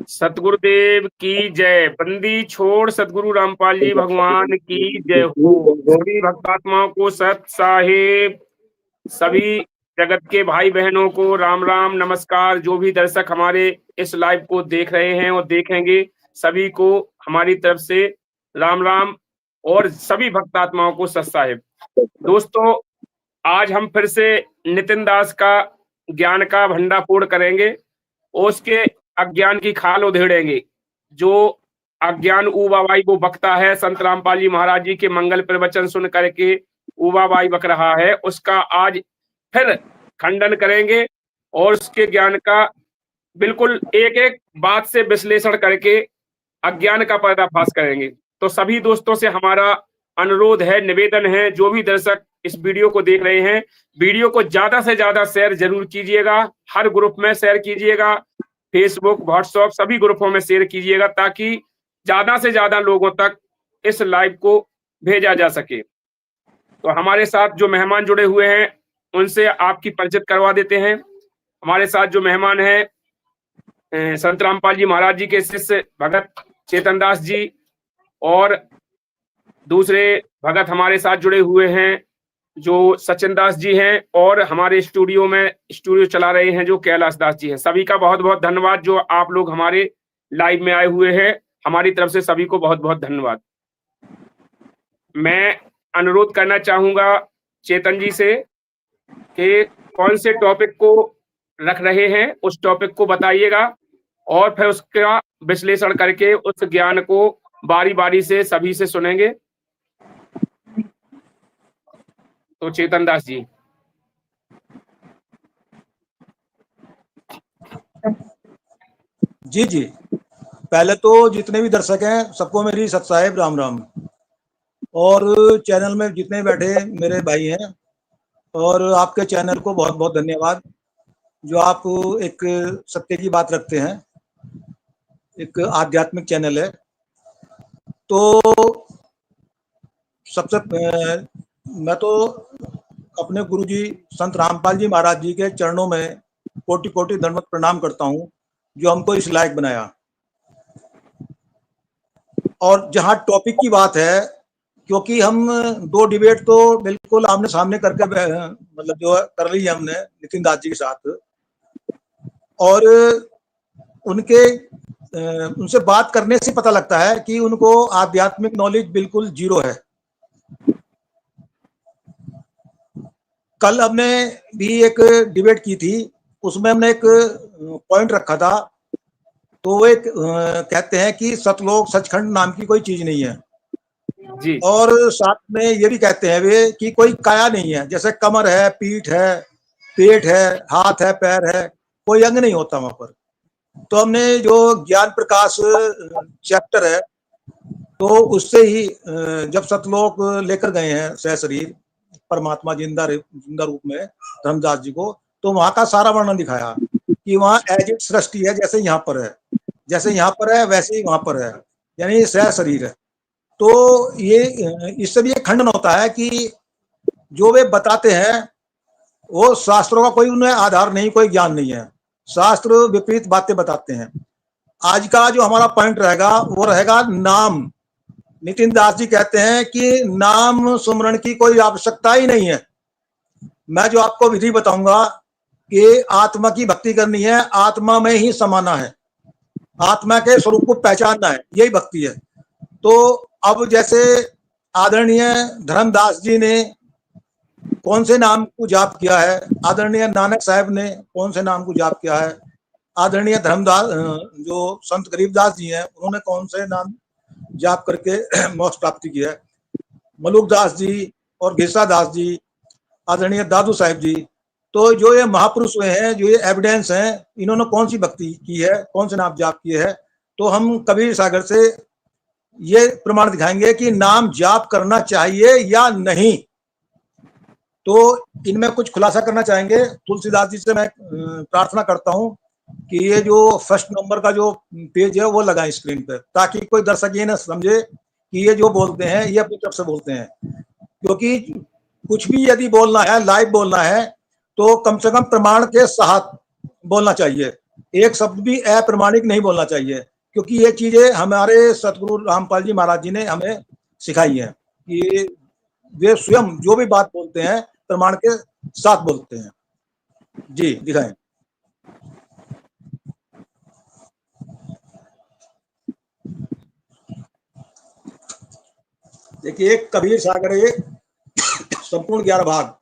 सतगुरुदेव की जय। बंदी छोड़ सतगुरु रामपाल जी भगवान की जय हो। सभी भक्तात्माओं को सत साहेब, सभी जगत के भाई बहनों को राम राम नमस्कार। जो भी दर्शक हमारे इस लाइव को देख रहे हैं और देखेंगे, सभी को हमारी तरफ से राम राम और सभी भक्तात्माओं को सत साहेब। दोस्तों, आज हम फिर से नितिन दास का ज्ञान का भंडाफोड़ करेंगे और उसके अज्ञान की खाल उधेड़ेंगे। जो अज्ञान ऊबाबाई वो बकता है, संत रामपाल जी महाराज जी के मंगल प्रवचन सुन करके ऊबाबाई बक रहा है, उसका आज फिर खंडन करेंगे और उसके ज्ञान का बिल्कुल एक एक बात से विश्लेषण करके अज्ञान का पर्दाफाश करेंगे। तो सभी दोस्तों से हमारा अनुरोध है, निवेदन है, जो भी दर्शक इस वीडियो को देख रहे हैं, वीडियो को ज्यादा से ज्यादा शेयर जरूर कीजिएगा। हर ग्रुप में शेयर कीजिएगा, फेसबुक, व्हाट्सएप सभी ग्रुपों में शेयर कीजिएगा ताकि ज्यादा से ज्यादा लोगों तक इस लाइव को भेजा जा सके। तो हमारे साथ जो मेहमान जुड़े हुए हैं उनसे आपकी परिचित करवा देते हैं। हमारे साथ जो मेहमान हैं संत रामपाल जी महाराज जी के शिष्य भगत चेतन दास जी, और दूसरे भगत हमारे साथ जुड़े हुए हैं जो सचिन दास जी हैं, और हमारे स्टूडियो चला रहे हैं जो कैलाश दास जी हैं। सभी का बहुत बहुत धन्यवाद जो आप लोग हमारे लाइव में आए हुए हैं। हमारी तरफ से सभी को बहुत बहुत धन्यवाद। मैं अनुरोध करना चाहूंगा चेतन जी से कि कौन से टॉपिक को रख रहे हैं, उस टॉपिक को बताइएगा और फिर उसका विश्लेषण करके उस ज्ञान को बारी बारी से सभी से सुनेंगे। तो चेतन दास जी। जी जी, पहले तो जितने भी दर्शक हैं सबको मेरी सत साहेब राम राम, और चैनल में जितने बैठे मेरे भाई हैं, और आपके चैनल को बहुत बहुत धन्यवाद जो आप एक सत्य की बात रखते हैं, एक आध्यात्मिक चैनल है। तो सबसे मैं तो अपने गुरुजी संत रामपाल जी महाराज जी के चरणों में कोटि कोटि दंडवत प्रणाम करता हूं जो हमको इस लायक बनाया। और जहां टॉपिक की बात है, क्योंकि हम दो डिबेट तो बिल्कुल आमने सामने करके मतलब जो कर ली है हमने नितिन दास जी के साथ, और उनसे बात करने से पता लगता है कि उनको आध्यात्मिक नॉलेज बिल्कुल जीरो है। कल हमने भी एक डिबेट की थी, उसमें हमने एक पॉइंट रखा था, तो वो एक कहते हैं कि सतलोक सचखंड नाम की कोई चीज नहीं है जी। और साथ में ये भी कहते हैं वे कि कोई काया नहीं है, जैसे कमर है, पीठ है, पेट है, हाथ है, पैर है, कोई अंग नहीं होता वहां पर। तो हमने जो ज्ञान प्रकाश चैप्टर है, तो उससे ही जब सतलोक लेकर गए हैं सह शरीर परमात्मा जिंदा रूप में धर्मदास जी को, तो वहां का सारा वर्णन दिखाया कि वहां एज इट सृष्टि है, जैसे यहाँ पर है, जैसे यहाँ पर है वैसे ही वहां पर है, यानी सह शरीर है। तो ये इससे भी एक खंडन होता है कि जो वे बताते हैं वो शास्त्रों का कोई उन्हें आधार नहीं, कोई ज्ञान नहीं है, शास्त्र विपरीत बातें बताते हैं। आज का जो हमारा पॉइंट रहेगा वो रहेगा नाम। नितिन दास जी कहते हैं कि नाम सुमरण की कोई आवश्यकता ही नहीं है। मैं जो आपको विधि बताऊंगा कि आत्मा की भक्ति करनी है, आत्मा में ही समाना है, आत्मा के स्वरूप को पहचानना है, यही भक्ति है। तो अब जैसे आदरणीय धर्मदास जी ने कौन से नाम को जाप किया है, आदरणीय नानक साहब ने कौन से नाम को जाप किया है, आदरणीय धर्मदास जो संत गरीबदास जी हैं उन्होंने कौन से नाम जाप करके मोक्ष प्राप्ति की है, मलुक दास जी और घिसा दास जी, आदरणीय दादू साहब जी। तो जो ये महापुरुष हुए हैं, जो ये एविडेंस हैं, इन्होंने कौन सी भक्ति की है, कौन से नाम जाप किए है, तो हम कबीर सागर से ये प्रमाण दिखाएंगे कि नाम जाप करना चाहिए या नहीं। तो इनमें कुछ खुलासा करना चाहेंगे। तुलसीदास जी से मैं प्रार्थना करता हूं कि ये जो फर्स्ट नंबर का जो पेज है वो लगाएं स्क्रीन पे, ताकि कोई दर्शक ये ना समझे कि ये जो बोलते हैं ये अपनी तरफ से बोलते हैं, क्योंकि कुछ भी यदि बोलना है, लाइव बोलना है, तो कम से कम प्रमाण के साथ बोलना चाहिए, एक शब्द भी अप्रमाणिक नहीं बोलना चाहिए, क्योंकि ये चीजें हमारे सतगुरु रामपाल जी महाराज जी ने हमें सिखाई है कि वे स्वयं जो भी बात बोलते हैं प्रमाण के साथ बोलते हैं। जी दिखाएं। देखिए, कबीर सागर है, संपूर्ण 11 भाग,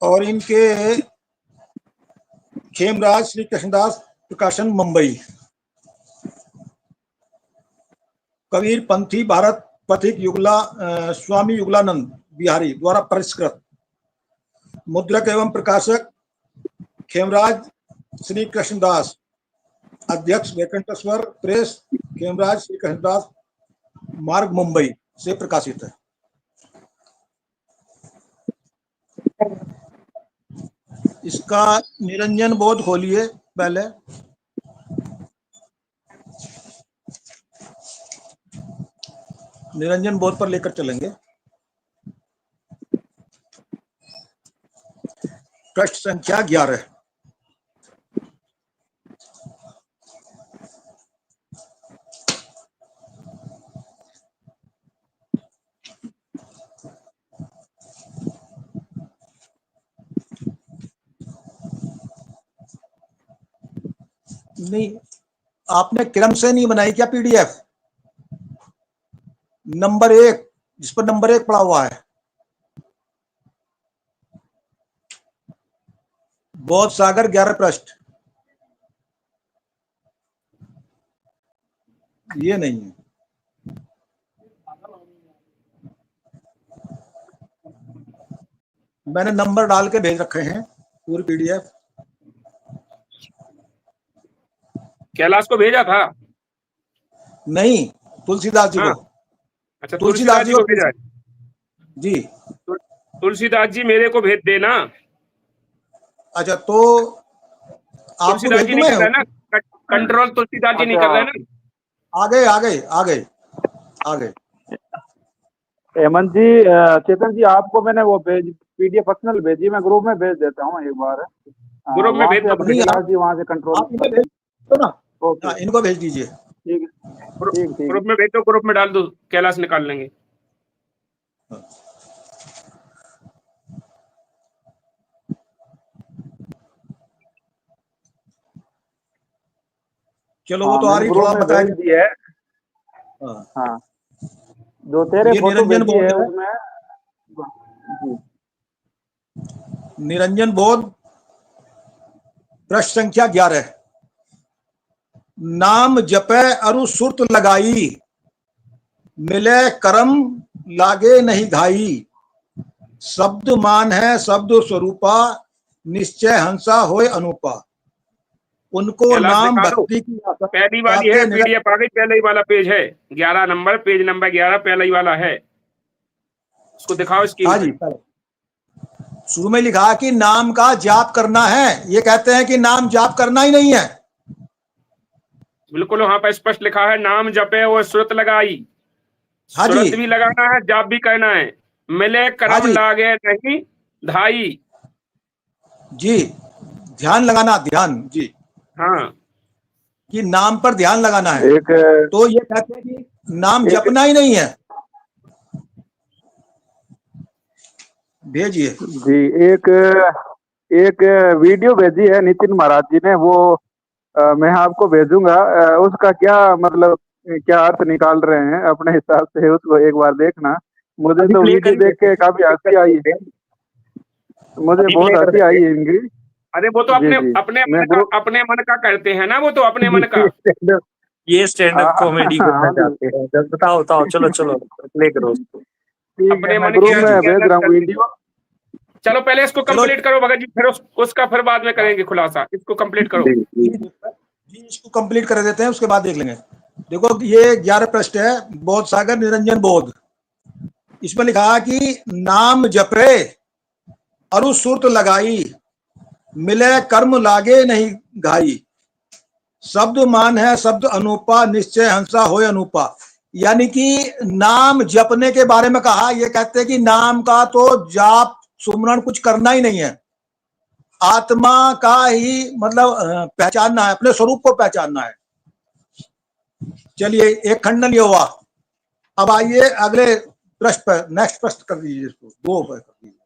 और इनके खेमराज श्री कृष्णदास प्रकाशन मुंबई, कबीर पंथी भारत पथिक युगला स्वामी युगलानंद बिहारी द्वारा परिष्कृत, मुद्रक एवं प्रकाशक खेमराज श्री कृष्णदास, अध्यक्ष वेंकटेश्वर प्रेस, खेमराज श्री कृष्णदास मार्ग मुंबई से प्रकाशित है। इसका निरंजन बोध खोलिए पहले। निरंजन बोध पर लेकर चलेंगे। पृष्ठ संख्या 11। नहीं, आपने क्रम से नहीं बनाई क्या पीडीएफ? नंबर 1, जिस पर नंबर 1 पड़ा हुआ है, बोध सागर 11 पृष्ठ, ये नहीं है। मैंने नंबर डाल के भेज रखे हैं पूरी पीडीएफ। कैलाश को भेजा था? नहीं, तुलसीदास जी हाँ। को। अच्छा, तुलसीदास जी को भेजा है। जी, तुलसीदास जी मेरे को भेज देना। अच्छा, तो आपको तुलसीदास भेज जी दूं नहीं कर रहे मैं? ना कंट्रोल, तुलसीदास जी नहीं कर रहे ना। आ गए आ गए आ गए आ गए। हेमंत जी, चेतन जी, आपको मैंने वो पीडीएफ पर्सनल भेजी, मैं ग्रुप में भेज देता हूँ एक बार। ग्रुप में भेज दो। कैलाश जी वहाँ से कंट्रोल आप इनको भेज दो ना। ओके, हाँ, इनको भेज दीजिए। ठीक है, ठीक ग्रुप में भेज दो, ग्रुप में डाल दो, कैलाश निकाल लेंगे। चलो, वो तो आ रही, थोड़ा बताया दिया है। हाँ, जो तेरे ये फोटो निरंजन भेजी है बोध है। उसमें जी। निरंजन बोध, पृष्ठ संख्या 11। नाम जपे अरु सुरत लगाई, मिले करम लागे नहीं घाई, शब्द मान है शब्द स्वरूपा, निश्चय हंसा होय अनुपा। उनको नाम भक्ति की पहली वाली है पीडीएफ आ गई, पहला ही वाला पेज है, 11 नंबर, पेज नंबर 11 पहला ही वाला है। उसको दिखाओ इसकी। हाँ जी, शुरू में लिखा कि नाम का जाप करना है, ये कहते हैं कि नाम जाप करना ही नहीं है। बिल्कुल, वहां पर स्पष्ट लिखा है, नाम जपे वो सुरत लगाई। हाँ जी, सुरत भी लगाना है, जाप भी करना है, मिले करम लागे नहीं धाई। जी, ध्यान लगाना, ध्यान जी। हाँ, कि नाम पर ध्यान लगाना है। तो ये कहते हैं कि नाम जपना ही नहीं है। भेजिए जी। एक वीडियो भेजी है नितिन महाराज जी ने, वो मैं आपको भेजूंगा। उसका क्या मतलब, क्या अर्थ निकाल रहे हैं अपने हिसाब से, उसको एक बार देखना। मुझे तो वीडियो देख के काफी हंसी आई है, मुझे बहुत हंसी आई है इनकी। अरे वो तो अपने मन का करते हैं ना, वो तो अपने मन का। ये स्टैंड अप कॉमेडी करना चाहते हैं। बताओ, चलो प्ले करो। अपने मन ग्रुप में भेज रहा हूँ वीडियो। चलो पहले इसको कंप्लीट करो भगत जी, फिर उसका फिर बाद में करेंगे खुलासा। इसको कंप्लीट करो जी, इसको कंप्लीट कर देते हैं, उसके बाद देख लेंगे। देखो, ये 11 पृष्ठ है, बोध सागर निरंजन बोध। इसमें लिखा कि नाम जपे अरु सुरत लगाई, मिले कर्म लागे नहीं घाई, शब्द मान है शब्द अनुपा, निश्चय हंसा होय अनुपा। यानी कि नाम जपने के बारे में कहा। ये कहते हैं कि नाम का तो जाप सुमरण कुछ करना ही नहीं है, आत्मा का ही मतलब पहचानना है, अपने स्वरूप को पहचानना है। चलिए एक खंडन ये हुआ। अब आइए अगले प्रश्न पर, नेक्स्ट प्रश्न कर दीजिए इसको, 2 पर कर दीजिए।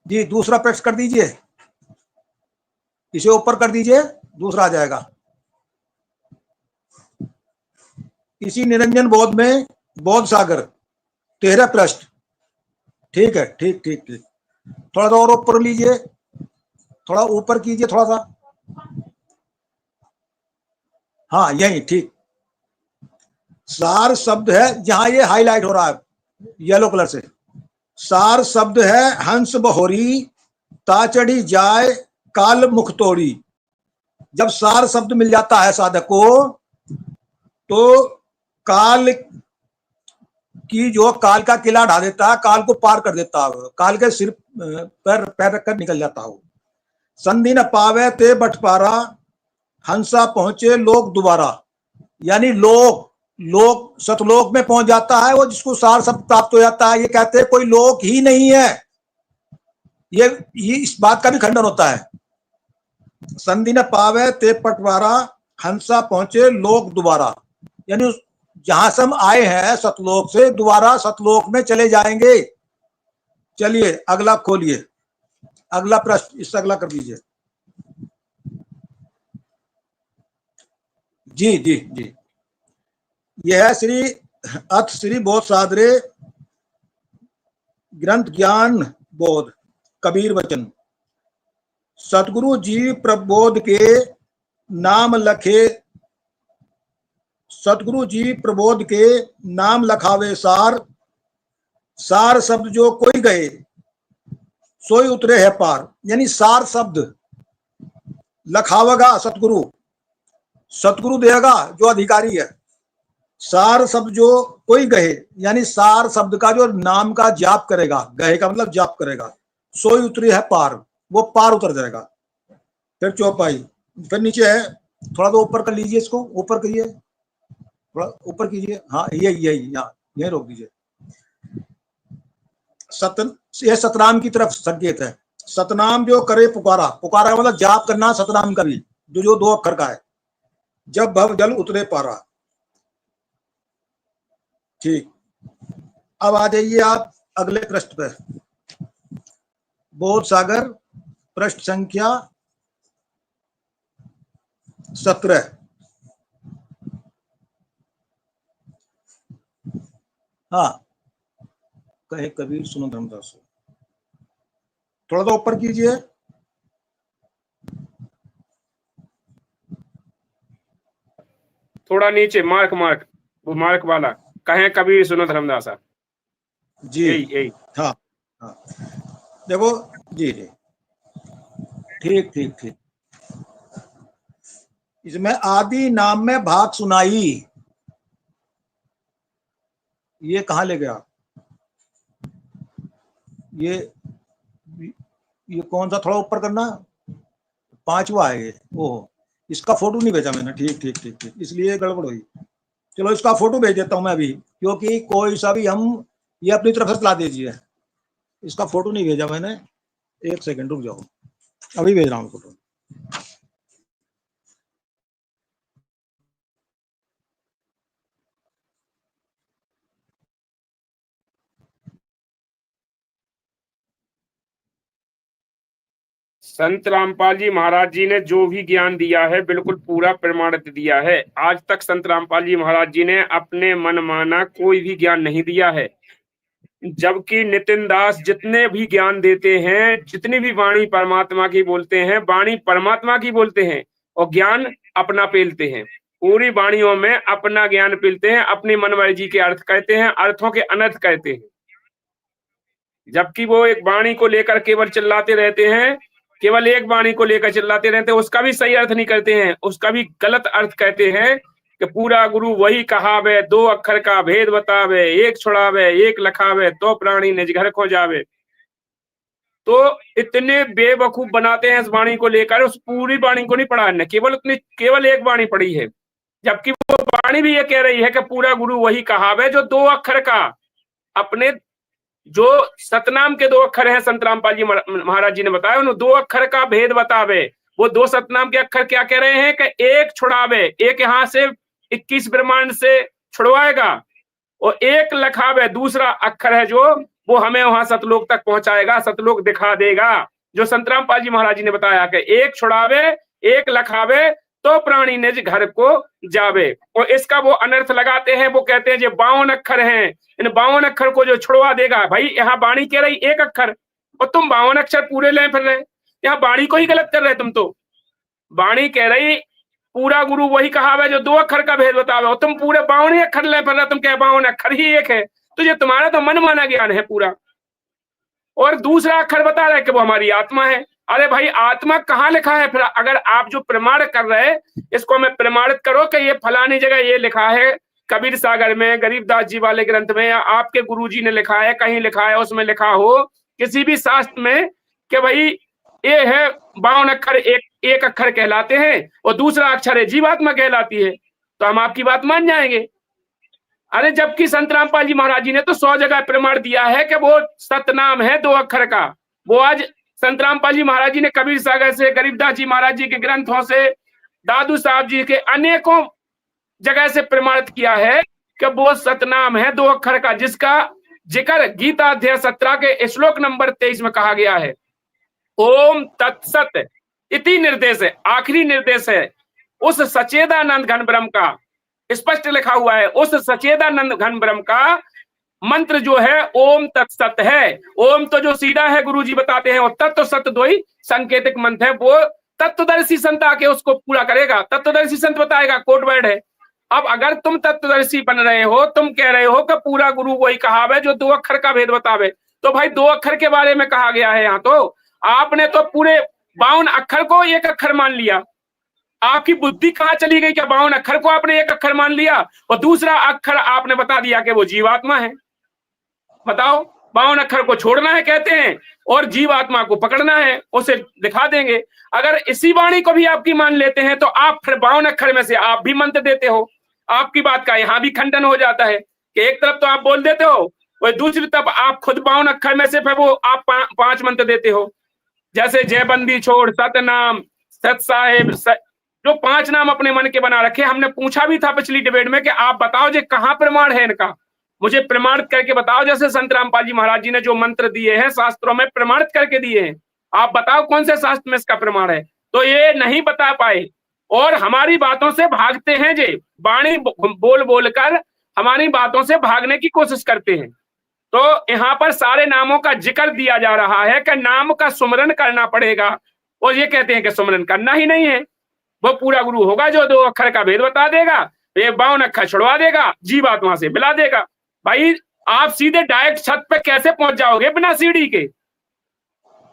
जी दूसरा प्रश्न कर दीजिए, इसे ऊपर कर दीजिए, दूसरा आ जाएगा। इसी निरंजन बोध में बोध सागर 13 प्रश्न। ठीक है, ठीक ठीक ठीक, थोड़ा सा और ऊपर लीजिए, थोड़ा ऊपर कीजिए थोड़ा सा, हाँ यही ठीक। सार शब्द है, जहां ये हाईलाइट हो रहा है येलो कलर से, सार शब्द है हंस बहोरी ताचड़ी जाए काल मुख तोड़ी। जब सार शब्द मिल जाता है साधक को, तो काल की जो काल का किला ढा देता है, काल को पार कर देता है, काल के सिर पर पैर रखकर निकल जाता हो। संधि न पावे ते बटपारा हंसा पहुंचे लोक दोबारा, यानी लोक लोक सतलोक में पहुंच जाता है वो, जिसको सार शब्द प्राप्त हो जाता है। ये कहते हैं कोई लोक ही नहीं है, ये इस बात का भी खंडन होता है। संधि न पावे ते पटवारा हंसा पहुंचे लोक दोबारा, यानी जहां से हम आए हैं सतलोक से, दोबारा सतलोक में चले जाएंगे। चलिए अगला खोलिए, अगला प्रश्न, इससे अगला कर दीजिए। जी जी जी, यह है श्री अथ श्री बोध सादरे ग्रंथ ज्ञान बोध कबीर वचन। सतगुरु जी प्रबोध के नाम लखे, सतगुरु जी प्रबोध के नाम लखावे सार, सार शब्द जो कोई गए सोई उतरे है पार। यानी सार शब्द लखावेगा सतगुरु, सतगुरु देगा जो अधिकारी है। सार शब्द जो कोई गहे, यानी सार शब्द का जो नाम का जाप करेगा, गहे का मतलब जाप करेगा, सोई उतरी है पार, वो पार उतर जाएगा। फिर चौपाई, फिर नीचे है, थोड़ा तो ऊपर कर लीजिए, इसको ऊपर करिए, थोड़ा ऊपर कीजिए, हाँ यही यहाँ यही रोक दीजिए। ये सतनाम की तरफ संकेत है। सतनाम जो करे पुकारा, पुकारा मतलब जाप करना सतनाम का भी, जो 2 अक्षर का है। जब भव जल उतरे पारा, ठीक। अब आ जाइए आप अगले प्रश्न पर, बोध सागर प्रश्न संख्या 17। हाँ, कहे कबीर सुनो धर्मदास, थोड़ा सा ऊपर कीजिए, थोड़ा नीचे, मार्क वो मार्क वाला, कहें कबीर सुनो धर्मदासा। जी यही हाँ हाँ, देखो जी जी, ठीक ठीक ठीक। इसमें आदि नाम में भाग सुनाई, ये कहाँ ले गया? ये कौन सा, थोड़ा ऊपर करना, 5वां है ये। ओहो, इसका फोटो नहीं भेजा मैंने, ठीक ठीक ठीक ठीक, इसलिए गड़बड़ हुई। चलो इसका फोटो भेज देता हूं मैं अभी, क्योंकि कोई सा भी हम ये अपनी तरफ से चला दीजिए। इसका फोटो नहीं भेजा मैंने, 1 सेकंड रुक जाओ, अभी भेज रहा हूँ फोटो। संत रामपाल जी महाराज जी ने जो भी ज्ञान दिया है बिल्कुल पूरा प्रमाणित दिया है। आज तक संत रामपाल जी महाराज जी ने अपने मन माना कोई भी ज्ञान नहीं दिया है। जबकि नितिन दास जितने भी ज्ञान देते हैं, जितनी भी वाणी परमात्मा की बोलते हैं, वाणी परमात्मा की बोलते हैं और ज्ञान अपना पेलते हैं। पूरी वाणियों में अपना ज्ञान पेलते हैं, अपनी मनमर्जी के अर्थ कहते हैं, अर्थों के अनर्थ कहते हैं। जबकि वो एक वाणी को लेकर केवल चिल्लाते रहते हैं, केवल एक वाणी को लेकर चिल्लाते रहते हैं, उसका भी सही अर्थ नहीं करते हैं, उसका भी गलत अर्थ कहते हैं कि पूरा गुरु वही कहावे, 2 अक्षर का भेद बतावे, एक छुड़ावे एक लखावे, तो प्राणी निज घर खो जावे। तो इतने बेवकूफ बनाते हैं इस वाणी को लेकर, उस पूरी वाणी को नहीं पढ़ा है, केवल एक वाणी पढ़ी है, जबकि वो वाणी भी ये कह रही है कि पूरा गुरु वही कहावे जो दो अक्षर का, अपने जो सतनाम के दो अक्षर हैं, संत रामपाल जी महाराज जी ने बताया, उन दो अक्षर का भेद बतावे। वो दो सतनाम के अक्षर क्या कह रहे हैं कि एक छुड़ावे, एक यहाँ से 21 ब्रह्मांड से छुड़वाएगा, और एक लखावे, दूसरा अक्षर है जो वो हमें वहां सतलोक तक पहुंचाएगा, सतलोक दिखा देगा। जो संत रामपाल जी महाराज जी ने बताया कि एक छुड़ावे एक लखावे तो प्राणी निज घर को जावे। और इसका वो अनर्थ लगाते हैं, वो कहते हैं जो 52 अक्षर हैं, इन 52 अक्षर को जो छुड़वा देगा। भाई यहाँ वाणी कह रही एक अक्षर और तुम 52 अक्षर पूरे ले फिर रहे, यहाँ वाणी को ही गलत कर रहे तुम। तो वाणी कह रही पूरा गुरु वही कहावे जो दो अक्षर का भेद बतावे, और तुम पूरे 52 अक्षर ले फिर रहे, तुम कह 52 अक्षर ही एक है। तो ये तुम्हारा तो मन माना ज्ञान है पूरा। और दूसरा अक्षर बता रहे कि वो हमारी आत्मा है। अरे भाई आत्मा कहाँ लिखा है? फिर अगर आप जो प्रमाण कर रहे हैं इसको हमें प्रमाणित करो कि ये फलानी जगह ये लिखा है, कबीर सागर में, गरीबदास जी वाले ग्रंथ में, या आपके गुरुजी ने लिखा है, कहीं लिखा है, उसमें लिखा हो किसी भी शास्त्र में कि भाई ये है 52 अक्षर एक अक्षर कहलाते हैं और दूसरा अक्षर है जीवात्मा कहलाती है, तो हम आपकी बात मान जाएंगे। अरे जबकि संत रामपाल जी महाराज जी ने तो 100 जगह प्रमाण दिया है कि वो सतनाम है 2 अक्षर का। वो आज संत रामपाल जी महाराज जी ने कबीर सागर से, गरीबदास जी महाराज जी के ग्रंथों से, दादू साहब जी के अनेकों जगह से प्रमाणित किया है कि वो सतनाम है 2 अक्षर का, जिसका जिक्र गीता अध्याय 17 के श्लोक नंबर 23 में कहा गया है। ओम तत्सत इति निर्देश है, आखिरी निर्देश है उस सचेदानंद घन ब्रह्म का, स्पष्ट लिखा हुआ है उस सचेदानंद घन ब्रह्म का मंत्र जो है ओम तत्सत है। ओम तो जो सीधा है गुरु जी बताते हैं, और तत्व सत दो ही सांकेतिक मंत्र है, वो तत्वदर्शी संत आके उसको पूरा करेगा, तत्वदर्शी संत बताएगा, कोड वर्ड है। अब अगर तुम तत्वदर्शी बन रहे हो, तुम कह रहे हो कि पूरा गुरु वही कहावे जो 2 अक्षर का भेद बतावे, तो भाई 2 अक्षर के बारे में कहा गया है यहाँ। तो आपने तो पूरे 52 अक्षर को एक अक्षर मान लिया। आपकी बुद्धि कहाँ चली गई? क्या 52 अक्षर को आपने एक अक्षर मान लिया और दूसरा अक्षर आपने बता दिया कि वो जीवात्मा है? बताओ, 52 अक्षर को छोड़ना है कहते हैं और जीवात्मा को पकड़ना है, उसे दिखा देंगे। अगर इसी वाणी को भी आपकी मान लेते हैं तो आप फिर 52 अक्षर में से आप भी मंत्र देते हो। आपकी बात का यहाँ भी खंडन हो जाता है कि एक तरफ तो आप बोल देते हो और दूसरी तरफ आप खुद 52 अक्षर में से फिर वो आप 5 मंत्र देते हो। जैसे जय बंदी छोड़, सतनाम, सत साहेब, जो 5 नाम अपने मन के बना रखे। हमने पूछा भी था पिछली डिबेट में कि आप बताओ जे कहाँ प्रमाण है इनका, मुझे प्रमाणित करके बताओ। जैसे संत रामपाल जी महाराज जी ने जो मंत्र दिए हैं शास्त्रों में प्रमाणित करके दिए हैं, आप बताओ कौन से शास्त्र में इसका प्रमाण है? तो ये नहीं बता पाए और हमारी बातों से भागते हैं। जे वाणी बोल बोलकर हमारी बातों से भागने की कोशिश करते हैं। तो यहाँ पर सारे नामों का जिक्र दिया जा रहा है कि नाम का सुमरन करना पड़ेगा, और ये कहते हैं कि सुमरन करना ही नहीं है। वो पूरा गुरु होगा जो 2 अक्षर का भेद बता देगा, ये 52 अक्षर छुड़वा देगा, जीवात्मा से मिला देगा। भाई आप सीधे डायरेक्ट छत पे कैसे पहुंच जाओगे बिना सीढ़ी के?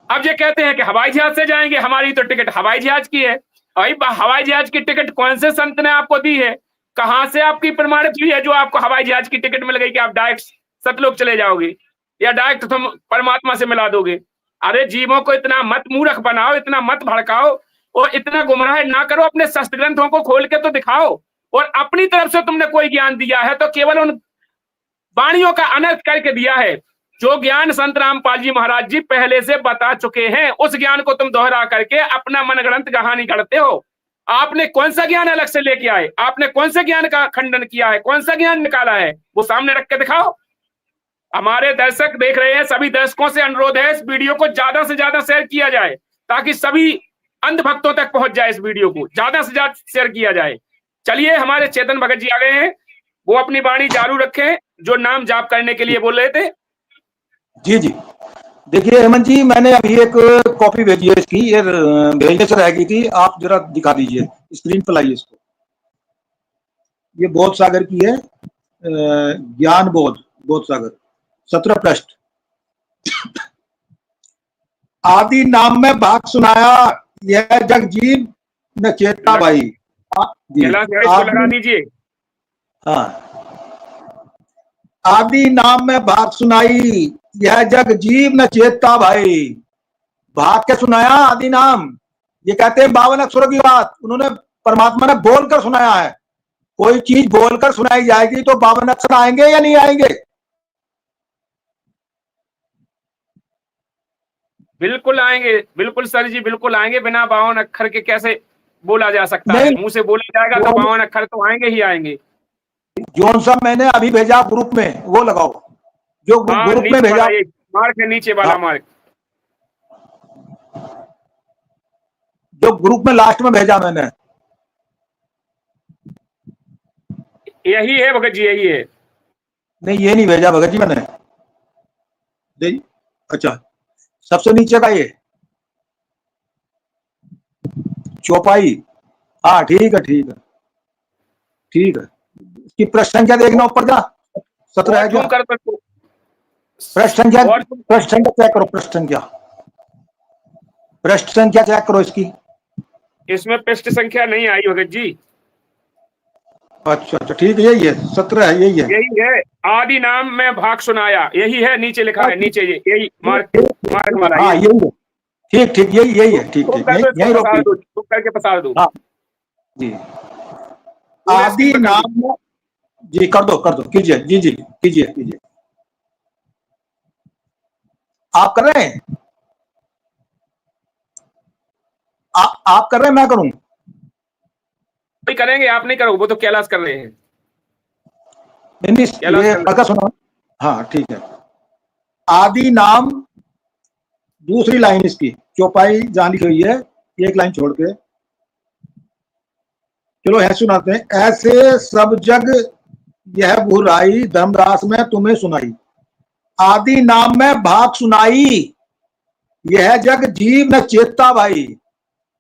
अब ये कहते हैं कि हवाई जहाज से जाएंगे, हमारी तो टिकट हवाई जहाज की है। भाई हवाई जहाज की टिकट कौन से संत ने आपको दी है? कहां से आपकी प्रमाणित हुई है जो आपको हवाई जहाज की टिकट मिल गई कि आप डायरेक्ट सतलोक चले जाओगे या डायरेक्ट तुम परमात्मा से मिला दोगे? अरे जीवों को इतना मत मूर्ख बनाओ, इतना मत भड़काओ और इतना गुमराह ना करो। अपने शास्त्र ग्रंथों को खोल के तो दिखाओ, और अपनी तरफ से तुमने कोई ज्ञान दिया है तो केवल उन वाणियों का अनर्थ करके दिया है। जो ज्ञान संत रामपाल जी महाराज जी पहले से बता चुके हैं, उस ज्ञान को तुम दोहरा करके अपना मनगढ़ंत कहानी गढ़ते हो। आपने कौन सा ज्ञान अलग से लेके आए? आपने कौन से ज्ञान का खंडन किया है? कौन सा ज्ञान निकाला है? वो सामने रख के दिखाओ। हमारे दर्शक देख रहे हैं, सभी दर्शकों से अनुरोध है इस वीडियो को ज्यादा से ज्यादा शेयर किया जाए ताकि सभी अंध भक्तों तक पहुंच जाए। इस वीडियो को ज्यादा से ज्यादा शेयर किया जाए। चलिए, हमारे चेतन भगत जी आ गए हैं, वो अपनी वाणी जारी रखें जो नाम जाप करने के लिए बोल रहे थे। जी जी, देखिए हेमंत जी, मैंने अभी एक कॉपी भेजी है इसकी, ये भेजने से रह गई थी, आप जरा दिखा दीजिए, स्क्रीन पर लाइए इसको। ये बोध सागर की है, ज्ञान बोध सागर 17 पृष्ठ। आदि नाम में भाग सुनाया यह जगजीव न चेता भाई। लगा दीजिए। हाँ, आदि नाम में भाग सुनाई यह जग जीव न चेता भाई। भाग के सुनाया आदि नाम, ये कहते हैं 52 अक्षरों की बात उन्होंने परमात्मा ने बोलकर सुनाया है। कोई चीज बोलकर सुनाई जाएगी तो 52 अक्षर आएंगे या नहीं आएंगे? बिल्कुल आएंगे, बिल्कुल सर जी, बिल्कुल आएंगे। बिना 52 अक्षर के कैसे बोला जा सकता है? नहीं, मुंह से बोला जाएगा तो 52 अक्षर तो आएंगे ही आएंगे। जोन सा मैंने अभी भेजा ग्रुप में वो लगाओ, जो हाँ, ग्रुप में नीचे भेजा। वाला ये मार्क है, नीचे वाला हाँ, मार्क, जो ग्रुप में लास्ट में भेजा मैंने, यही है भगत जी, यही है। नहीं ये नहीं भेजा भगत जी मैंने। नहीं, अच्छा, सबसे नीचे का ये चौपाई। हाँ ठीक है, ठीक है, ठीक है। इसकी पृष्ठ संख्या देखना ऊपर का 17 है और क्या? जूम कर सकते हो। पृष्ठ संख्या, और पृष्ठ संख्या चेक करो, पृष्ठ संख्या, पृष्ठ संख्या चेक करो इसकी। इसमें पृष्ठ संख्या नहीं आई भगत जी। अच्छा अच्छा, ठीक है, यही है 17 है, यही है। यही है, आदि नाम में भाग सुनाया, यही है, नीचे लिखा है, नीचे ये यही मार्क, मार्क वाला हाँ ये। यही है, ठीक ठीक, यही यही है, ठीक तुम ठीक, कर यही दो, इसको यही पसार रोकी। दो, तुम करके पसार दो। हाँ जी, पूरे आदि स्क्रीन पर कर दो। नाम, जी कर दो, कीजिए, जी जी कीजिए कीजिए। आप कर रहे हैं? आप कर रहे हैं, मैं करूं? नहीं करेंगे, आप नहीं करो, वो तो कैलाश कर रहे हैं। नहीं कैलाश ये कर पढ़कर सुनो। हाँ ठीक है। आदि नाम, दूसरी लाइन इसकी चौपाई जहां लिखी हुई है, एक लाइन छोड़ के, चलो है सुनाते हैं। ऐसे सब जग यह बुराई धर्मदास में तुम्हें सुनाई, आदि नाम में भाग सुनाई, यह जग जीव न चेता भाई।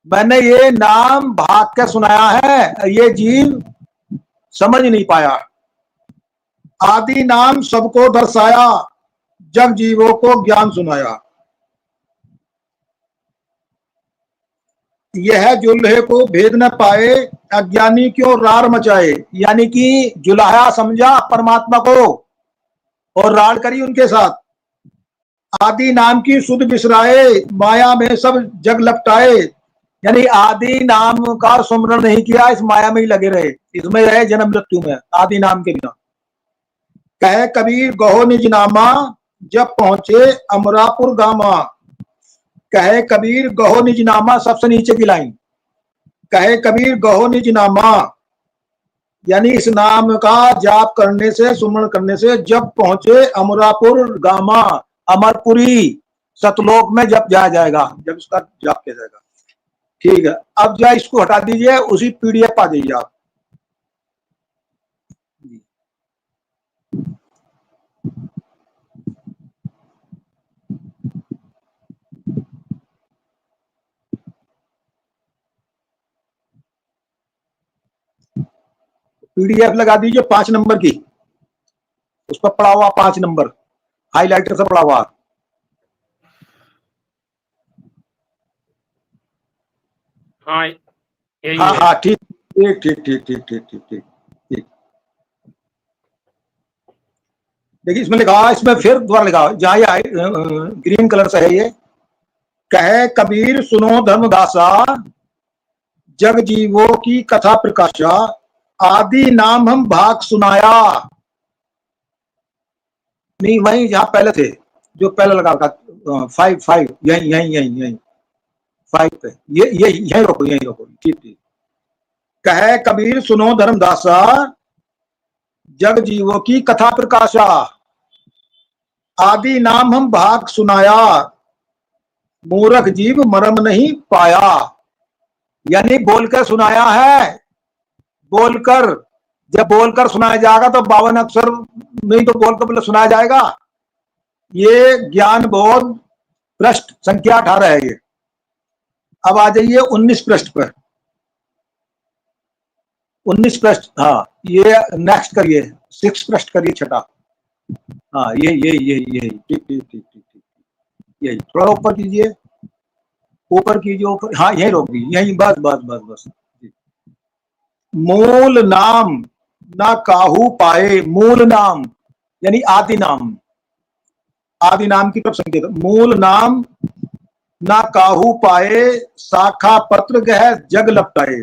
मैंने ये नाम भाग के सुनाया है, ये जीव समझ नहीं पाया। आदि नाम सबको दर्शाया, जग जीवों को ज्ञान सुनाया। यह जुल्हे को भेद न पाए, अज्ञानी क्यों रार मचाए। यानी कि जुलाहा समझा परमात्मा को और रार करी उनके साथ। आदि नाम की सुध बिसराए, माया में सब जग लपटाए। यानी आदि नाम का सुमरण नहीं किया, इस माया में ही लगे रहे, इसमें रहे जन्म मृत्यु में, आदि नाम के बिना। कहे कबीर गहो निज नामा, जब पहुंचे अमरापुर गामा। कहे कबीर गहो निज नामा, सबसे नीचे की लाइन, कहे कबीर गहो निज नामा, यानी इस नाम का जाप करने से, सुमरण करने से जब पहुंचे अमरापुर गामा, अमरपुरी सतलोक में जब जाया जाएगा, जब इसका जाप किया जाएगा। ठीक है, अब जो इसको हटा दीजिए, उसी पीडीएफ पा दीजिए आप। पीडीएफ लगा दीजिए 5 नंबर की, उस पर पड़ा हुआ 5 नंबर हाईलाइटर से पड़ा हुआ। हाँ यही हाँ है। हाँ ठीक ठीक ठीक ठीक ठीक ठीक ठीक ठीक ठीक। देखिए इसमें लिखा, इसमें फिर दोबारा लिखा, जहां ये ग्रीन कलर से है ये, कहे कबीर सुनो धर्मदासा, जग जीवों की कथा प्रकाशा। आदि नाम हम भाग सुनाया। नहीं वही जहां पहले थे, जो पहले लगा था 5 यही यही यही यही 5 पे, ये यही रोको, यही रोको, ठीक ठीक। कहे कबीर सुनो धर्मदासा, जग जीवों की कथा प्रकाशा। आदि नाम हम भाग सुनाया, मूर्ख जीव मरम नहीं पाया। यानी बोलकर सुनाया है, बोलकर, जब बोलकर सुनाया जाएगा तो 52 अक्षर नहीं तो बोलकर पहले सुनाया जाएगा। ये ज्ञान बोध पृष्ठ संख्या 18 है ये। अब आ जाइए 19 पृष्ठ पर, 19 पृष्ठ, हाँ ये नेक्स्ट करिए, 6 पृष्ठ करिए, छठा। हाँ ये ठीक ठीक ठीक ठीक ठीक, यही थोड़ा ऊपर कीजिए, ऊपर कीजिए, ऊपर, हाँ यही रोक दीजिए, यही, बस बस बस बस। मूल नाम ना काहू पाए, मूल नाम यानी आदि नाम, आदि नाम की तरफ संकेत। मूल नाम ना काहू पाए, शाखा पत्र गह जग लपटाए।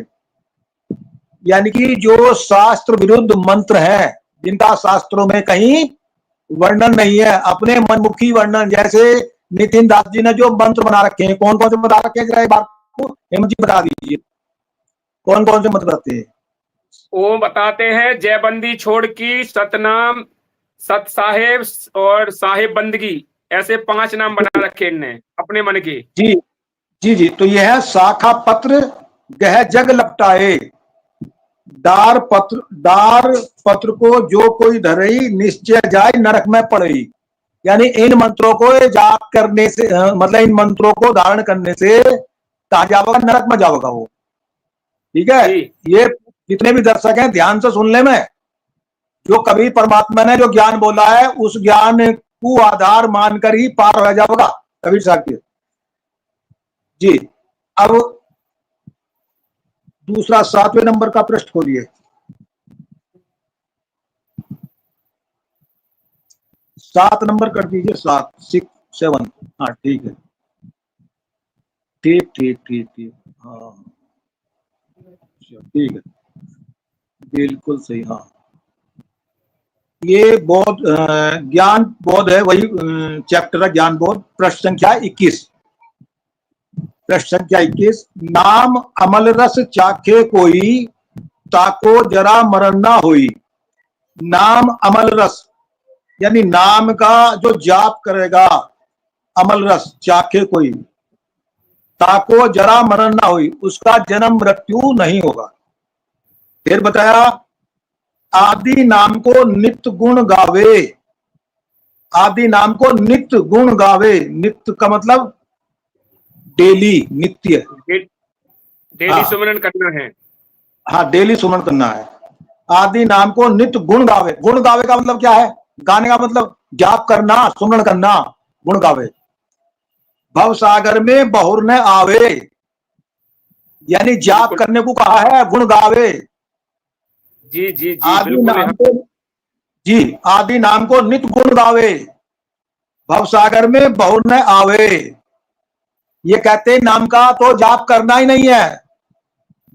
यानी कि जो शास्त्र विरुद्ध मंत्र है, जिनका शास्त्रों में कहीं वर्णन नहीं है, अपने मनमुखी वर्णन, जैसे नितिन दास जी ने जो मंत्र बना रखे हैं, कौन कौन से बना रखे हैं, जरा एक बार को हेमंत जी बता दीजिए, कौन कौन से मंत्र बताते हैं? वो बताते हैं जयबंदी छोड़ की, सतनाम, सत साहेब और साहेब बंदगी, ऐसे 5 नाम बना रखे इनने अपने मन के। जी जी जी, तो यह है शाखा पत्र गह जग लपटाए, डार पत्र को जो कोई धरई, निश्चय जाए नरक में पड़ई। यानी इन मंत्रों को जाप करने से, मतलब इन मंत्रों को धारण करने से कहा जाएगा, नरक में जाएगा वो। ठीक है, ये जितने भी दर्शक हैं ध्यान से सुन ले, में जो कभी परमात्मा ने जो ज्ञान बोला है उस ज्ञान को आधार मानकर ही पार हो जाएगा कबीर साहब के। जी, अब दूसरा 7वें नंबर का पृष्ठ खोलिए। 7 नंबर कर दीजिए, 7 6 7। हाँ ठीक है, ठीक ठीक ठीक ठीक, हाँ ठीक है, बिल्कुल सही। हाँ, ये बोध, ज्ञान बोध है, वही चैप्टर है ज्ञान बोध, पृष्ठ संख्या 21। पृष्ठ संख्या 21, नाम अमल रस चाखे कोई, ताको जरा मरण ना होई। नाम अमल रस, यानी नाम का जो जाप करेगा, अमल रस चाखे कोई, ताको जरा मरण ना हुई, उसका जन्म मृत्यु नहीं होगा। फिर बताया, आदि नाम को नित्य गुण गावे। आदि नाम को नित्य गुण गावे, नित्य का मतलब डेली, नित्य, डेली सुमरन करना है। हाँ, डेली सुमरन करना है। आदि नाम को नित्य गुण गावे। गुण गावे का मतलब क्या है? गाने का मतलब जाप करना, सुमरन करना, गुण गावे। भव सागर में बहुर न आवे, यानी जाप करने को कहा है, गुण गावे। जी जी जी, आदि नाम को, जी, आदि नाम को नित्य गुण गावे, भव सागर में बहुर न आवे। ये कहते हैं नाम का तो जाप करना ही नहीं है,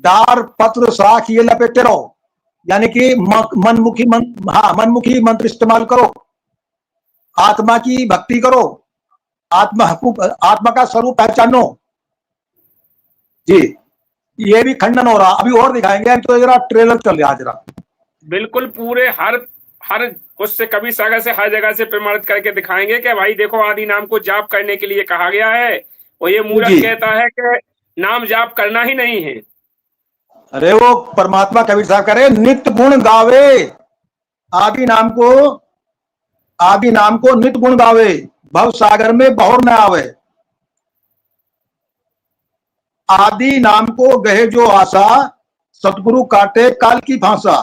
डार पत्र शाख ये लपेटे रहो, यानी कि मनमुखी मनमुखी मंत्र इस्तेमाल करो, आत्मा की भक्ति करो, आत्मा का स्वरूप पहचानो। जी, ये भी खंडन हो रहा, अभी और दिखाएंगे, अभी तो जरा ट्रेलर चल रहा जरा। बिल्कुल पूरे हर उससे कबीर सागर से हर जगह से प्रमाणित करके दिखाएंगे कि भाई देखो आदि नाम को जाप करने के लिए कहा गया है, और ये मूर्ख कहता है कि नाम जाप करना ही नहीं है। अरे वो परमात्मा कबीर साहब करे नित्य गुण गावे, आदि नाम को नित्य गुण गावे, भव सागर में बहुर न आवे। आदि नाम को गहे जो आशा, सतगुरु काटे काल की फांसा।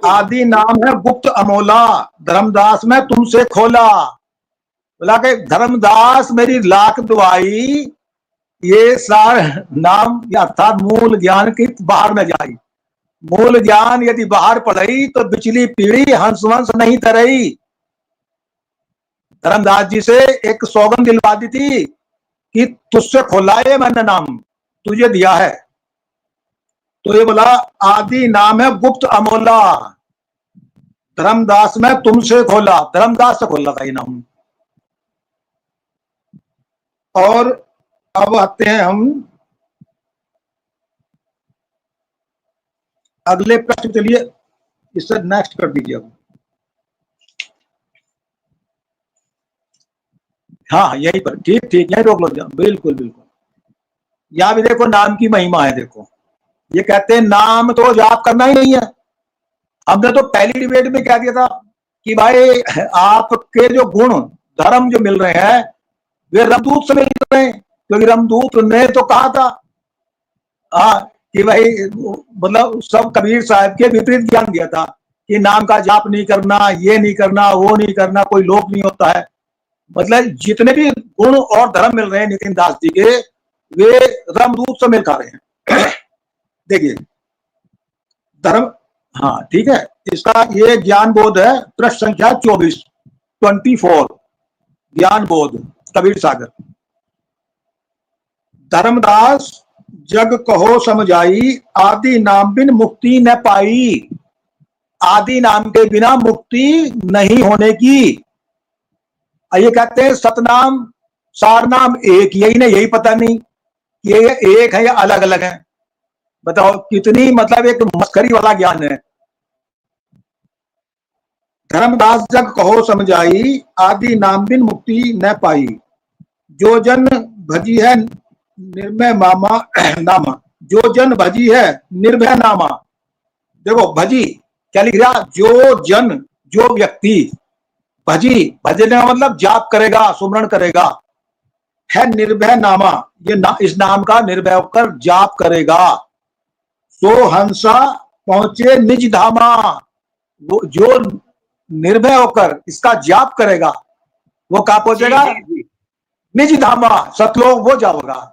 आदि नाम है गुप्त अमोला, धर्मदास में तुमसे खोला। बोला कि धर्मदास मेरी लाख दुआई, ये सार नाम अर्थात मूल ज्ञान की बाहर न जाई। मूल ज्ञान यदि बाहर पड़ई तो बिचली पीढ़ी हंस वंश नहीं तरई। धर्मदास जी से एक सौगंध दिलवा दी थी कि तुझसे खोला है मैंने नाम, तुझे दिया है। तो ये बोला आदि नाम है गुप्त अमोला, धर्मदास में तुमसे खोला, धर्मदास से खोला था ये नाम। और अब आते हैं हम अगले प्रश्न के लिए, इससे नेक्स्ट कर दीजिए अब। हाँ यही पर, ठीक ठीक, यही रोक लो, बिल्कुल बिल्कुल। यहां भी देखो नाम की महिमा है। देखो ये कहते हैं नाम तो जाप करना ही नहीं है। हमने तो पहली डिबेट में कह दिया था कि भाई आपके जो गुण धर्म जो मिल रहे हैं वे रामदूत से मिल रहे हैं, क्योंकि रामदूत ने तो कहा था हाँ कि भाई मतलब सब कबीर साहब के विपरीत ज्ञान दिया था कि नाम का जाप नहीं करना, ये नहीं करना, वो नहीं करना, कोई लोक नहीं होता है। मतलब जितने भी गुण और धर्म मिल रहे हैं नितिन दास जी के, वे रामदूत से मिल खा रहे हैं। देखिए धर्म, हाँ ठीक है, इसका ये ज्ञान बोध है, पृष्ठ संख्या 24 ज्ञान बोध कबीर सागर। धर्मदास जग कहो समझाई, आदि नाम बिन मुक्ति न पाई। आदि नाम के बिना मुक्ति नहीं होने की। ये कहते हैं सतनाम सार नाम एक, यही नहीं, यही पता नहीं ये एक है या अलग अलग है। बताओ कितनी मतलब एक मस्करी वाला ज्ञान है। धर्मदास जग कहो समझाई, आदि नाम बिन मुक्ति न पाई। जो जन भजी है निर्भय मामा नामा, जो जन भजी है निर्भय नामा। देखो भजी क्या लिख रहा, जो जन जो व्यक्ति, भजी भजने का मतलब जाप करेगा, सुमरण करेगा, है निर्भय नामा, ये इस नाम का निर्भय होकर जाप करेगा। सो हंसा पहुंचे निज धामा। वो जो निर्भय होकर इसका जाप करेगा वो कहां पहुंचेगा? निज धामा, सतलोक वो जाओगा।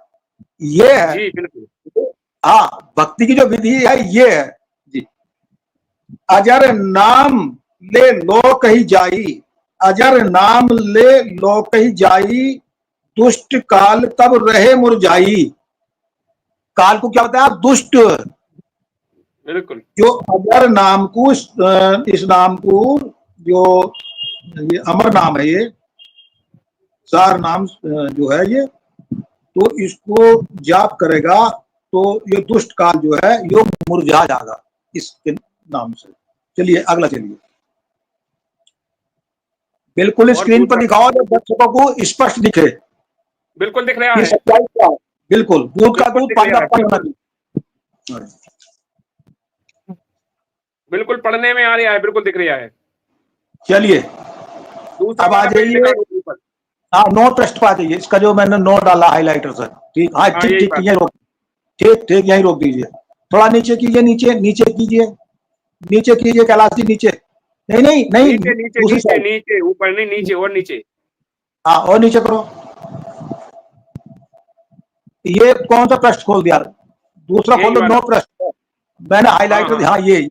ये है जी बिल्कुल। हाँ, भक्ति की जो विधि है ये है जी। अजर नाम ले लो कही जाई, अजर नाम ले लो कही जाई, दुष्ट काल तब रहे मुरझाई। काल को क्या बताया? दुष्ट। बिल्कुल। जो अजर नाम को, इस नाम को, जो ये अमर नाम है, ये सार नाम जो है ये, तो इसको जाप करेगा तो ये दुष्ट काल जो है ये मुरझा जाएगा इसके नाम से। चलिए अगला चलिए, बिल्कुल स्क्रीन पर दिखाओ जो दर्शकों को स्पष्ट दिखे। बिल्कुल दिख रहा ये है। सच्चाई क्या है? बिल्कुल दूध का दूध, पानी का पानी होना चाहिए। बिल्कुल पढ़ने में आ रहा है, बिल्कुल दिख रहा है। चलिए दूसरा अब आ वाला पेज जाइए, दिखाओ ऊपर। हाँ नोट टेस्ट पे आ जाइए। इसका जो मैंने नोट डाला हाइलाइटर से, ठीक, हाँ ठीक यही ठीक बात। यहीं रोक, ठीक ठीक यहीं रोक दीजिए। थोड़ा नीचे कीजिए, नीचे नीचे कीजिए, नीचे कीजिए कैलाश जी, नीचे। नहीं नहीं नहीं, नीचे नीचे दूसरी नीचे साइड, नीचे, ऊपर नहीं, नीचे और नीचे। हाँ और नीचे करो। ये कौन सा पृष्ठ खोल दिया? दूसरा यही खोलो, वाला। नो पृष्ठ। मैंने हाइलाइटर, हाँ। हाँ ये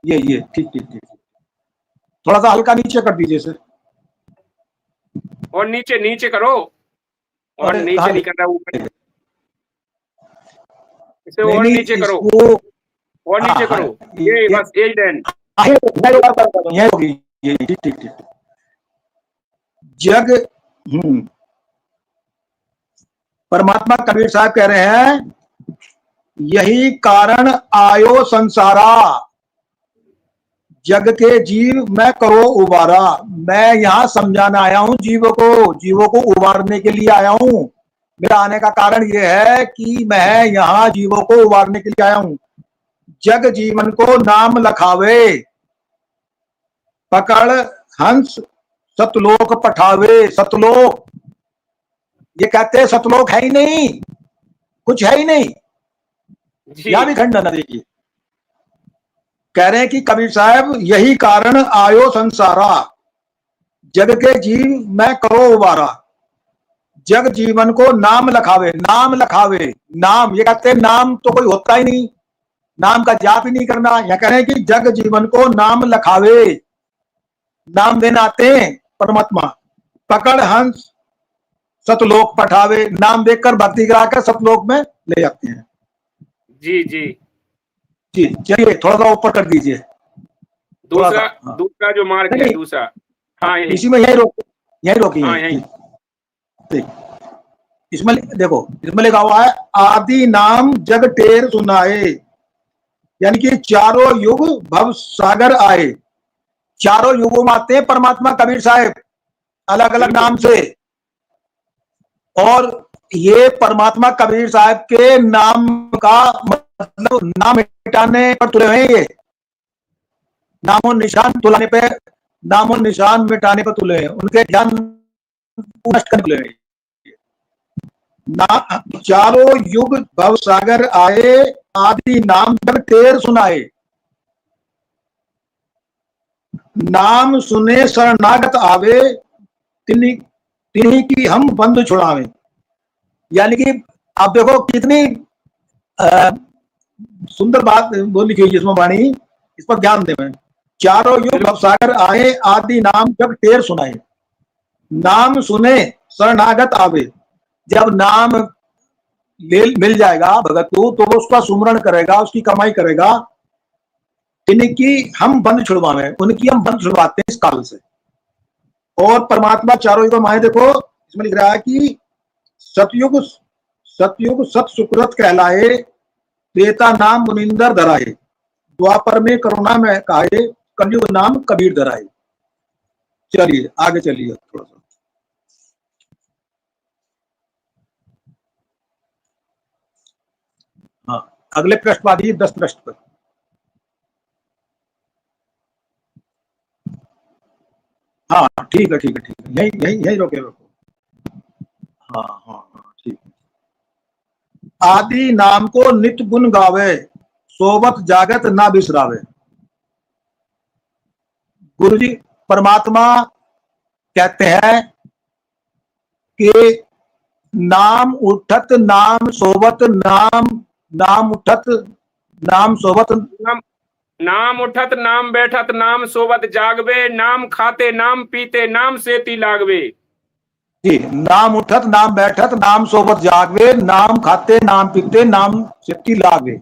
ठीक ठीक ठीक। थोड़ा सा हल्का नीचे कर दीजिए सर। और नीचे नीचे करो, और अरे नीचे हाँ, नहीं कर रहा, ऊपर इसे नहीं और नहीं नीचे करो, इसको, और हाँ नीचे हाँ करो। ये बस एज देन। यही होगी, ये ठीक ठीक ठीक। जग परमात्मा कबीर साहब कह रहे हैं, यही कारण आयो संसारा, जग के जीव मैं करो उबारा। मैं यहाँ समझाने आया हूँ जीवों को उबारने के लिए आया हूँ। मेरा आने का कारण यह है कि मैं यहाँ जीवों को उबारने के लिए आया हूँ। जग जीवन को नाम लखावे, पकड़ हंस सतलोक पठावे। सतलोक, ये कहते हैं सतलोक है ही नहीं, कुछ है ही नहीं। जी यहां भी खंडन है, देखिए कह रहे हैं कि कबीर साहब यही कारण आयो संसारा, जग के जीव मैं करो उबारा। जग जीवन को नाम लखावे, नाम लखावे, नाम, ये कहते हैं नाम तो कोई होता ही नहीं, नाम का जाप ही नहीं करना। यह कह रहे हैं कि जग जीवन को नाम लखावे, नाम देना आते हैं परमात्मा। पकड़ हंस सतलोक पठावे, नाम देकर भक्ति करा कर सतलोक में ले जाते हैं। जी जी। जी चलिए थोड़ा सा ऊपर कर दीजिए। दूसरा, हाँ। दूसरा जो मार्ग है दूसरा, हाँ यही। इसी में यही रोकी हाँ है। यही। ठीक, इसमें देखो, इसमें लिखा हुआ है आदि नाम जग टेर सुनाए, यानी कि चारों युग भव सागर आए। चारों युगों में आते हैं परमात्मा कबीर साहब अलग अलग नाम से, और ये परमात्मा कबीर साहब के नाम का मतलब नाम मिटाने पर तुले हुए हैं। ये नामो निशान तुलाने पे, नामो निशान मिटाने पर तुले हैं, उनके ध्यान नष्ट करने तुले हैं। चारों युग भव सागर आए, आदि नाम जग टेर सुनाए। नाम सुने शरणागत आवे, तिन्हीं की हम बंद छुड़ावे। यानी कि आप देखो कितनी सुंदर बात बोली गई इसमें वाणी, इस पर ध्यान दें। चारों युग भव सागर आए, आदि नाम जग टेर सुनाए। नाम सुने शरणागत आवे, जब नाम मिल जाएगा भगत को, तो वो उसका सुमरण करेगा, उसकी कमाई करेगा। इनकी हम बंद छुड़वावे, उनकी हम बंद छुड़वाते हैं इस काल से। और परमात्मा चारों युग माए, देखो इसमें लिख रहा है कि सतयुग सतयुग सत सुकृत कहलाए, त्रेता नाम मुनिंदर धराए, द्वापर में करुणा में काहे, कलयुग नाम कबीर धराए। चलिए आगे चलिए थोड़ा सा। हाँ, अगले पृष्ठ पर आइए, 10 पृष्ठ पर। हाँ ठीक है ठीक है ठीक है, यही यही यही रोके रोको। हाँ हाँ हाँ ठीक है। आदि नाम को नित्य गुण गावे, सोबत जागत ना बिसरावे। गुरु जी परमात्मा कहते हैं कि नाम उठत नाम सोबत, नाम नाम उठत नाम सोबत, नाम उठत नाम बैठत नाम सोबत जागवे, नाम खाते नाम पीते नाम सेती लागवे। जी, नाम उठत नाम बैठत नाम सोबत जागवे, नाम खाते नाम पीते नाम सेती लागवे।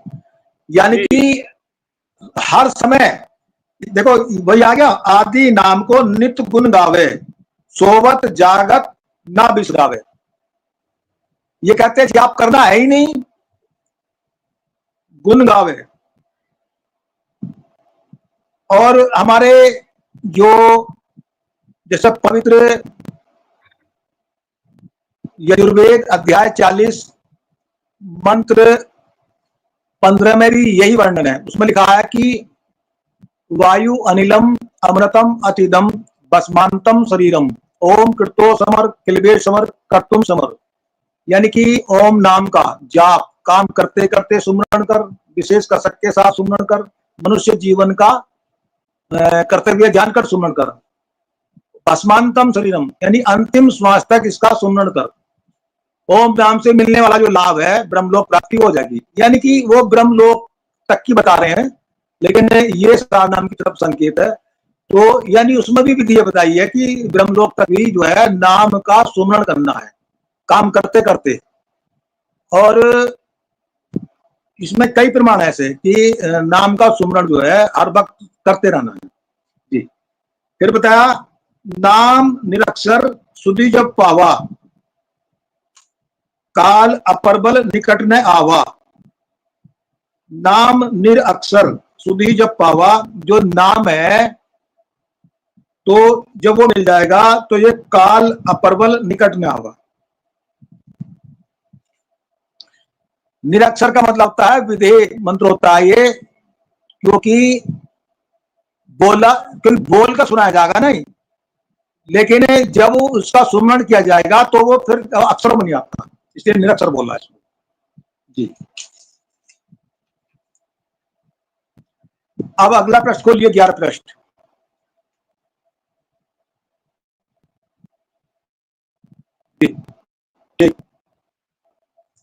यानी कि हर समय देखो वही आ गया, आदि नाम को नित्य गुण गावे, सोबत जागत ना बिसरावे। ये कहते हैं कि आप करना है ही नहीं, गुण गावे। और हमारे जो जैसे पवित्र यजुर्वेद अध्याय 40 मंत्र 15 में भी यही वर्णन है। उसमें लिखा है कि वायु अनिलम अमृतम अतिदम भस्मांतम शरीरम, ओम कृतो समर किलबे समर कर्तुम समर। यानी कि ओम नाम का जाप काम करते करते सुमरण कर, विशेष कसक के साथ सुमरण कर, मनुष्य जीवन का कर्तव्य ध्यान कर सुमरण कर। भस्मांतम शरीरम यानी अंतिम श्वास तक इसका सुमरण कर। ओम नाम से मिलने वाला जो लाभ है ब्रह्मलोक प्राप्ति हो जाएगी। यानी कि वो ब्रह्मलोक तक की बता रहे हैं, लेकिन ये सार नाम की तरफ संकेत है। तो यानी उसमें भी विधि बताई है कि ब्रह्मलोक तक भी जो है नाम का सुमरण करना है काम करते करते। और इसमें कई प्रमाण ऐसे कि नाम का सुमरण जो है हर वक्त करते रहना है जी। फिर बताया नाम निरक्षर सुधि जब पावा, काल अपरबल निकट न आवा। नाम निरक्षर सुधि जब पावा, जो नाम है तो जब वो मिल जाएगा तो ये काल अपरबल निकट में आवा। निरक्षर का मतलब होता है विधेय मंत्र होता है ये, क्योंकि बोल कर सुनाया जाएगा नहीं, लेकिन जब उसका सुमरण किया जाएगा तो वो फिर अक्षर में नहीं आता, इसलिए निरक्षर बोला है जी। अब अगला प्रश्न खोलिए, 11 प्रश्न। ठीक,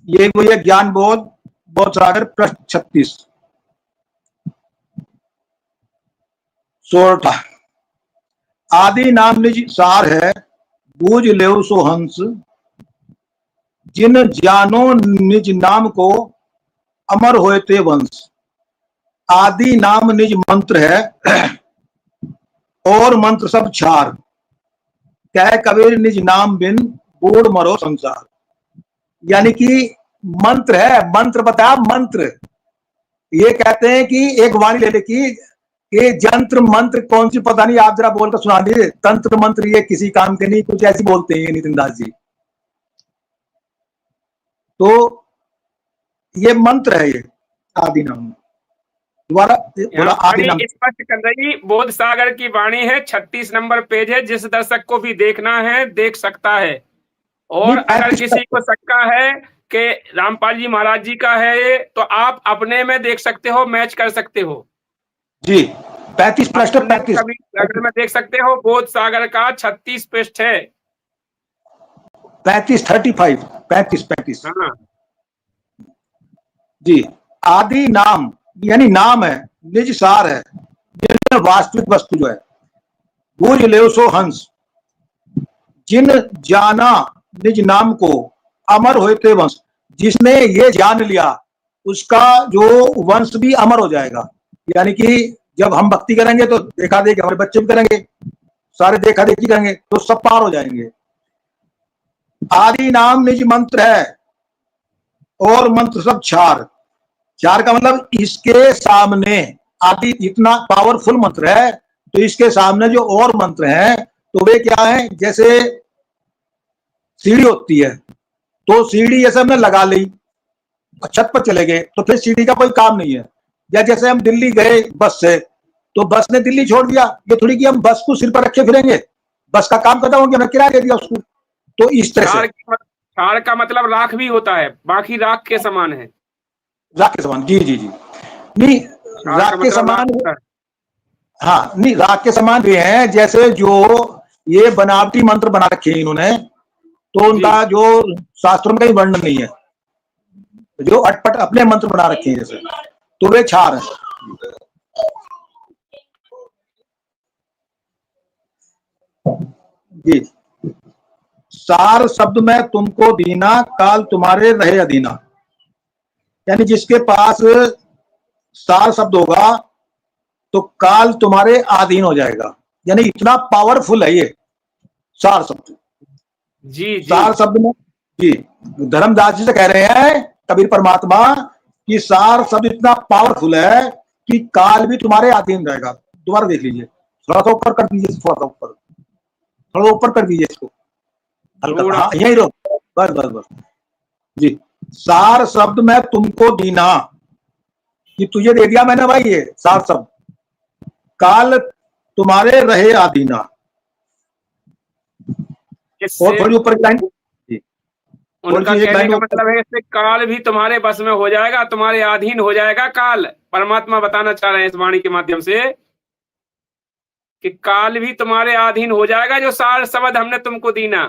ये वो है ज्ञान बोध सागर प्रश्न 36 सोरठा। आदि नाम निज सार है, बूझ लेव सो हंस, जिन जानो निज नाम को अमर होए ते वंश। आदि नाम निज मंत्र है, और मंत्र सब छार, कह कबीर निज नाम बिन बूढ़ मरो संसार। यानी कि मंत्र है, मंत्र बताया मंत्र। ये कहते हैं कि एक वाणी ले लेकी ये जंत्र मंत्र कौन सी पता नहीं, आप जरा बोलकर सुना दीजिए। तंत्र मंत्र ये किसी काम के नहीं, कुछ ऐसी बोलते हैं नितिन दास जी। तो ये मंत्र है, ये आदि नाम। दोबारा बोला आदि नाम स्पष्ट कर रही बोध सागर की वाणी है, 36 नंबर पेज है। जिस दर्शक को भी देखना है देख सकता है। और अगर किसी को शंका है कि रामपाल जी महाराज जी का है ये, तो आप अपने में देख सकते हो, मैच कर सकते हो जी। 35 पृष्ठ 35 में देख सकते हो। बोध सागर का 36 पृष्ठ है। 35 हाँ जी। आदि नाम यानी नाम है, निज सार है, जिन वास्तविक वस्तु जो है। बूझ ले सो हंस, जिन जाना निज नाम को अमर होते वंश। जिसने ये जान लिया उसका जो वंश भी अमर हो जाएगा। यानी कि जब हम भक्ति करेंगे तो देखा देखी हमारे बच्चे भी करेंगे, सारे देखा देखी करेंगे तो सब पार हो जाएंगे। आदि नाम निज मंत्र है और मंत्र सब चार। चार का मतलब इसके सामने, आदि इतना पावरफुल मंत्र है तो इसके सामने जो और मंत्र हैं तो वे क्या है, जैसे सीढ़ी होती है तो सीढ़ी जैसे हमने लगा ली, छत पर चले गए तो फिर सीढ़ी का कोई काम नहीं है। या जैसे हम दिल्ली गए बस से तो बस ने दिल्ली छोड़ दिया, ये थोड़ी कि हम बस को सिर पर रखे फिरेंगे, बस का काम खत्म हो गया, हमने किराया दे दिया उसको। तो इस तरह से क्षार का मतलब राख भी होता है, बाकी राख के समान है। राख के समान, जी जी जी, नहीं राख के समान, हाँ नहीं राख के समान भी है। जैसे जो ये बनावटी मंत्र बना रखे हैं इन्होंने, तो उनका जो शास्त्रों में कहीं वर्णन नहीं है, जो अटपट अपने मंत्र बना रखे हैं जैसे, तो वे क्षार है। जी, सार शब्द में तुमको दीना, काल तुम्हारे रहे अधीना। यानी जिसके पास सार शब्द होगा तो काल तुम्हारे अधीन हो जाएगा। यानी इतना पावरफुल है ये सार शब्द। जी सार शब्द में, जी धर्मदास जी से कह रहे हैं कबीर परमात्मा कि सार शब्द इतना पावरफुल है कि काल भी तुम्हारे अधीन रहेगा। दोबारा देख लीजिए, थोड़ा सा ऊपर कर दीजिए, थोड़ा सा ऊपर, थोड़ा ऊपर कर दीजिए इसको, हल्का, हाँ यही रहो, बस बस बस जी। सार शब्द में तुमको दीना, कि तुझे दे दिया मैंने भाई ये सार शब्द, काल तुम्हारे रहे अधीना। और थोड़ी ऊपर लाइन, उनका कहने का मतलब है इससे काल भी तुम्हारे बस में हो जाएगा, तुम्हारे अधीन हो जाएगा काल। परमात्मा बताना चाह रहे हैं इस वाणी के माध्यम से कि काल भी तुम्हारे अधीन हो जाएगा, जो सार शब्द हमने तुमको दीना।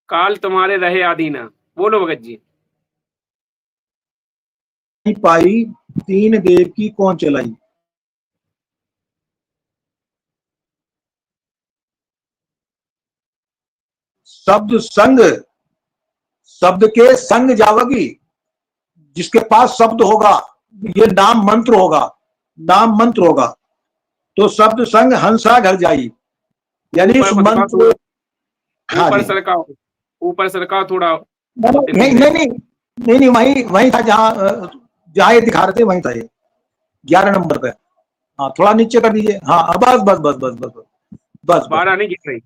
काल तुम्हारे रहे अधीना। बोलो भगत जी। पाई तीन देव की कौन चलाई। शब्द संग, शब्द के संग जावगी, जिसके पास शब्द होगा, ये नाम मंत्र होगा, नाम मंत्र होगा तो शब्द संग हंसा घर जाई। यानी उस मंत्र, ऊपर सरकाओ, ऊपर सरकाओ थोड़ा। नहीं नहीं नहीं नहीं नहीं, वही वही था जहां जहां ये दिखा रहे थे, वही था ये 11 नंबर पे। हाँ थोड़ा नीचे कर दीजिए, हाँ बस बस बस बस बस बस 12 नहीं गिर रही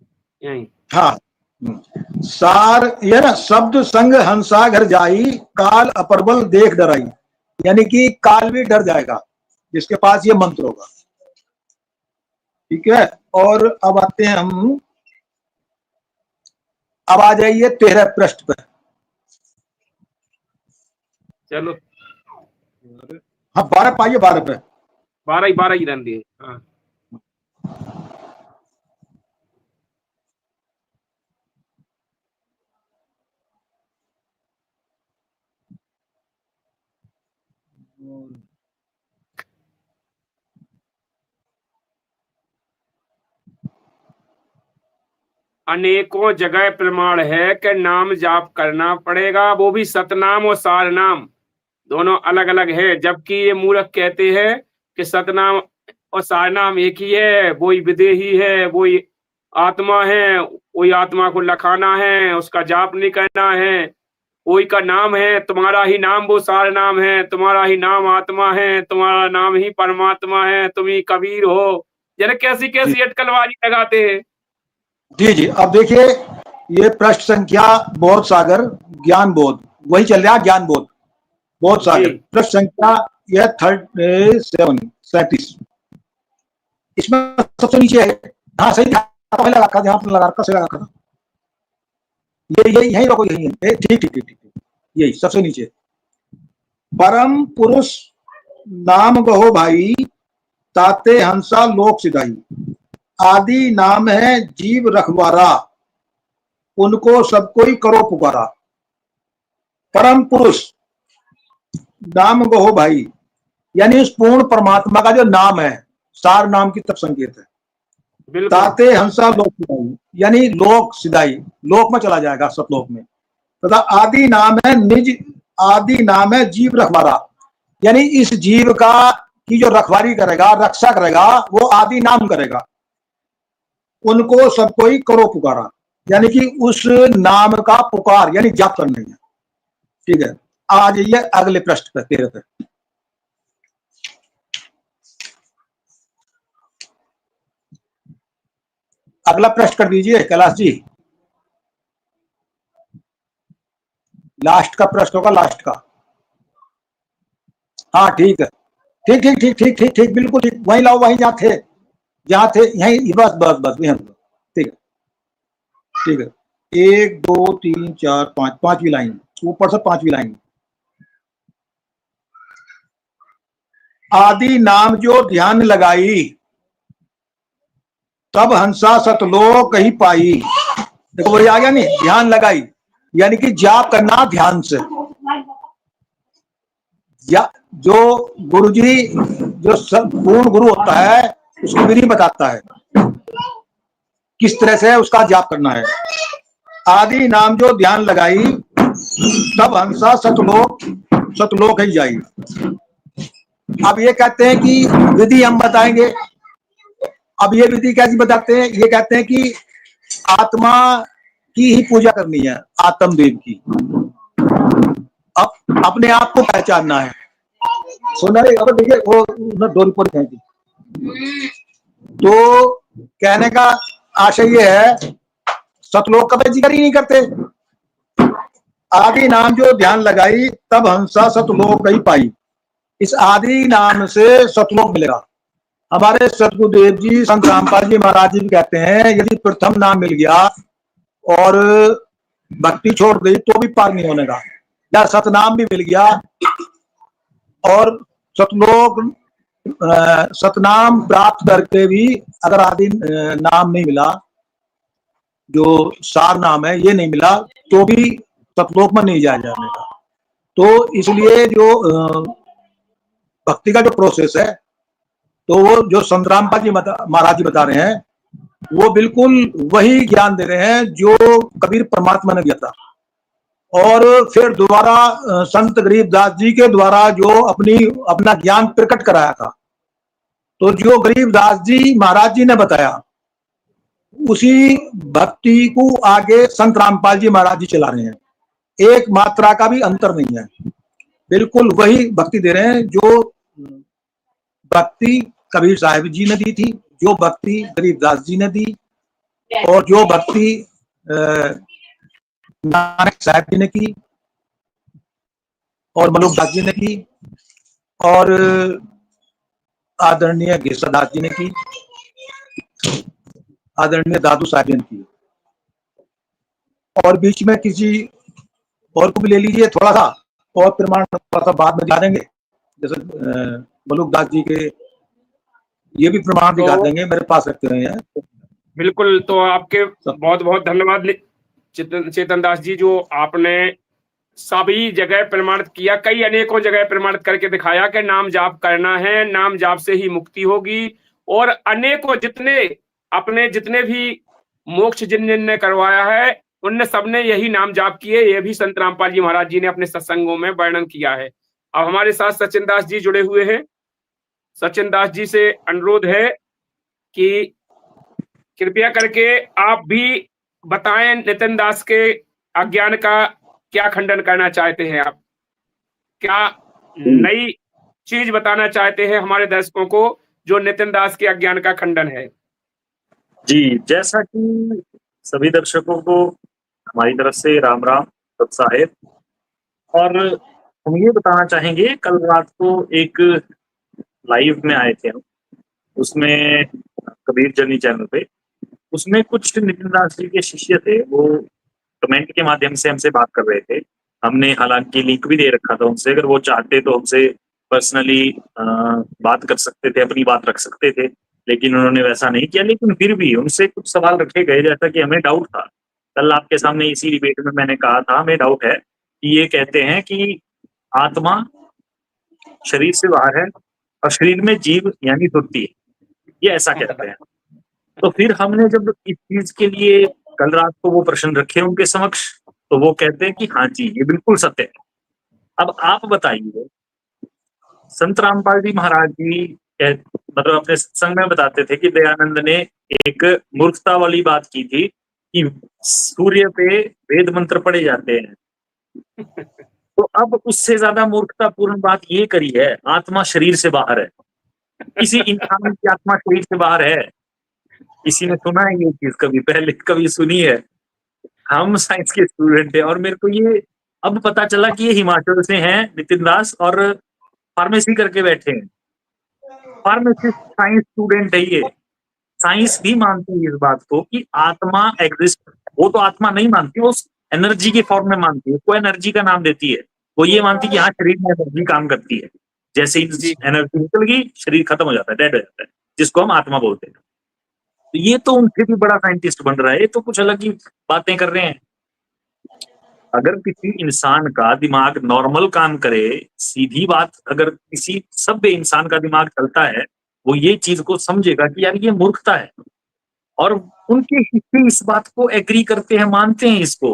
यहीं। हाँ, सार ये ना, शब्द संग हंसा घर जाई, काल अप्रबल देख डराई। यानी कि काल भी डर जाएगा जिसके पास ये मंत्र होगा। ठीक है, और अब आते हैं हम, अब आ जाइए 13 पृष्ठ पे। चलो हाँ 12 पाइए, 12 पे, 12 ही रन दिए। हाँ अनेकों जगह प्रमाण है कि नाम जाप करना पड़ेगा, वो भी सतनाम और सार नाम दोनों अलग अलग है। जबकि ये मूर्ख कहते हैं कि सतनाम और सार नाम एक ही है, वही विदेही है, वही आत्मा है, वही आत्मा को लखाना है, उसका जाप नहीं करना है, वही का नाम है, तुम्हारा ही नाम वो सार नाम है, तुम्हारा ही नाम आत्मा है, तुम्हारा नाम ही परमात्मा है, तुम ही कबीर हो। जरा कैसी कैसी अटकलबाजी लगाते हैं। जी जी। अब देखिए ये पृष्ठ संख्या बोध सागर ज्ञान बोध, वही चल रहा है ज्ञान बोध बोध सागर, पृष्ठ संख्या यह 37 इसमें सबसे नीचे है। हाँ सही लगा रखा, ध्यान लगा रखा, सही लगा रखा, ये यही रखो, यही है, ठीक ठीक ठीक, यही सबसे नीचे। परम पुरुष नाम गहो भाई, ताते हंसा लोक सिधाई। आदि नाम है जीव रखवारा, उनको सब कोई करो पुकारा। परम पुरुष नाम गहो भाई, यानी उस पूर्ण परमात्मा का जो नाम है, सार नाम की तरफ संकेत है। बिल्कुल ताते हंसा लोक सिधाई, यानी लोक सिधाई, लोक में चला जाएगा सतलोक में। तथा आदि नाम है निज, आदि नाम है जीव रखवारा, यानी इस जीव का की जो रखवारी करेगा, रक्षा करेगा, वो आदि नाम करेगा। उनको सब कोई करो पुकारा, यानी कि उस नाम का पुकार यानी जाप करना है। ठीक है, आ जाइए अगले प्रश्न पर, 13 पे। अगला प्रश्न कर दीजिए कैलाश जी, लास्ट का प्रश्न होगा, लास्ट का। हाँ ठीक है, ठीक ठीक ठीक ठीक ठीक ठीक, बिल्कुल ठीक, वहीं लाओ, वहीं जहाँ थे, जहाँ थे यहीं, बस बस बस वहीं। ठीक है ठीक है, 1 2 3 4 5, पांचवी लाइन, ऊपर से पांचवी लाइन। आदि नाम जो ध्यान लगाई, तब हंसा सतलोक ही पाई। देखो वही आ गया नहीं, ध्यान लगाई, यानी कि जाप करना ध्यान से। या जो गुरुजी, जो पूर्ण गुरु होता है, उसको विधि बताता है किस तरह से उसका जाप करना है। आदि नाम जो ध्यान लगाई, तब हंसा सतलोक, सतलोक ही जाई। अब ये कहते हैं कि विधि हम बताएंगे। अब ये विधि कैसी बताते हैं, ये कहते हैं कि आत्मा की ही पूजा करनी है, आत्मदेव की। अब अपने आप को पहचानना है। सुना रहे, अब देखिए वो 2 रिपोर्ट फेंकी। तो कहने का आशय ये है, सतलोक का जिक्र ही नहीं करते। आदि नाम जो ध्यान लगाई, तब हंसा सतलोक ही पाई। इस आदि नाम से सतलोक मिलेगा। हमारे सतगुरुदेव जी, संत रामपाल जी महाराज जी भी कहते हैं, यदि प्रथम नाम मिल गया और भक्ति छोड़ गई तो भी पार नहीं होने का, या सतनाम भी मिल गया और सतलोक, सतनाम प्राप्त करके भी अगर आदि नाम नहीं मिला, जो सार नाम है ये नहीं मिला, तो भी सतलोक में नहीं जाया जाने का। तो इसलिए जो भक्ति का जो प्रोसेस है, तो वो जो संत रामपाल जी महाराज जी बता रहे हैं, वो बिल्कुल वही ज्ञान दे रहे हैं जो कबीर परमात्मा ने दिया था। और फिर दोबारा संत गरीबदास जी के द्वारा जो अपना ज्ञान प्रकट कराया था, तो जो गरीबदास जी महाराज जी ने बताया, उसी भक्ति को आगे संत रामपाल जी महाराज जी चला रहे हैं। एक मात्रा का भी अंतर नहीं है, बिल्कुल वही भक्ति दे रहे हैं जो भक्ति कबीर साहिब जी ने दी थी, जो भक्ति गरीबदास जी ने दी, और जो भक्ति नानक साहब जी ने की, और मलुकदास जी ने की, और आदरणीय घेसरदास जी ने की, आदरणीय दादू साहब जी ने की, और बीच में किसी और को भी ले लीजिए थोड़ा सा, और प्रमाण थोड़ा सा बाद में दिखा देंगे, जैसे मलुकदास जी के ये भी प्रमाण दिखा देंगे, मेरे पास रखते हुए हैं। बिल्कुल, तो आपके बहुत बहुत धन्यवाद चेतन दास जी, जो आपने सभी जगह प्रमाणित किया, कई अनेकों जगह प्रमाणित करके दिखाया कि नाम जाप करना है, नाम जाप से ही मुक्ति होगी। और अनेकों जितने भी मोक्ष जिन जिन ने करवाया है, उनने सबने यही नाम जाप किए। ये भी संत रामपाल जी महाराज जी ने अपने सत्संगों में वर्णन किया है। अब हमारे साथ सचिन दास जी जुड़े हुए हैं। सचिन दास जी से अनुरोध है कि कृपया करके आप भी बताएं, नितिन दास के अज्ञान का क्या खंडन करना चाहते हैं आप, क्या नई चीज बताना चाहते हैं हमारे दर्शकों को जो नितिन दास के अज्ञान का खंडन है? जी, जैसा कि सभी दर्शकों को हमारी तरफ से राम राम सत साहेब। और हम ये बताना चाहेंगे, कल रात को एक लाइव में आए थे हम, उसमें कबीर जर्नी चैनल पे, उसमें कुछ नितिन दास जी के शिष्य थे, वो कमेंट के माध्यम से हमसे बात कर रहे थे। हमने हालांकि लिंक भी दे रखा था उनसे, अगर वो चाहते तो हमसे पर्सनली बात कर सकते थे, अपनी बात रख सकते थे, लेकिन उन्होंने वैसा नहीं किया। लेकिन फिर भी उनसे कुछ सवाल रखे गए, जैसा कि हमें डाउट था। कल आपके सामने इसी डिबेट में मैंने कहा था, हमें डाउट है कि ये कहते हैं कि आत्मा शरीर से बाहर है और शरीर में जीव यानी सुरती है, ये ऐसा कहते हैं। तो फिर हमने जब इस चीज के लिए कल रात को वो प्रश्न रखे उनके समक्ष, तो वो कहते हैं कि हाँ जी ये बिल्कुल सत्य है। अब आप बताइए, संत रामपाल जी महाराज जी मतलब अपने सत्संग में बताते थे कि दयानंद ने एक मूर्खता वाली बात की थी कि सूर्य पे वेद मंत्र पढ़े जाते हैं। तो अब उससे ज्यादा मूर्खतापूर्ण बात ये करी है, आत्मा शरीर से बाहर है। किसी इंसान की आत्मा शरीर से बाहर है? किसी ने सुना है ये चीज कभी? पहले कभी सुनी है? हम साइंस के स्टूडेंट हैं और मेरे को ये अब पता चला कि ये हिमाचल से हैं नितिन दास, और फार्मेसी करके बैठे हैं। फार्मेसिस्ट साइंस स्टूडेंट है ये। साइंस भी मानती है इस बात को कि आत्मा एग्जिस्ट। वो तो आत्मा नहीं मानती, वो एनर्जी के फॉर्म में मानती है, वो एनर्जी का नाम देती है। वो ये मानती है कि हाँ शरीर में एनर्जी काम करती है, जैसे जी एनर्जी निकल गई शरीर खत्म हो जाता है, डेड हो जाता है, जिसको हम आत्मा बोलते हैं। तो ये तो उनसे भी बड़ा साइंटिस्ट बन रहा है, ये तो कुछ अलग ही बातें कर रहे हैं। अगर किसी इंसान का दिमाग नॉर्मल काम करे, सीधी बात, अगर किसी सभ्य इंसान का दिमाग चलता है, वो ये चीज को समझेगा कि यार ये मूर्खता है। और उनके शिष्य इस बात को एग्री करते हैं, मानते हैं इसको।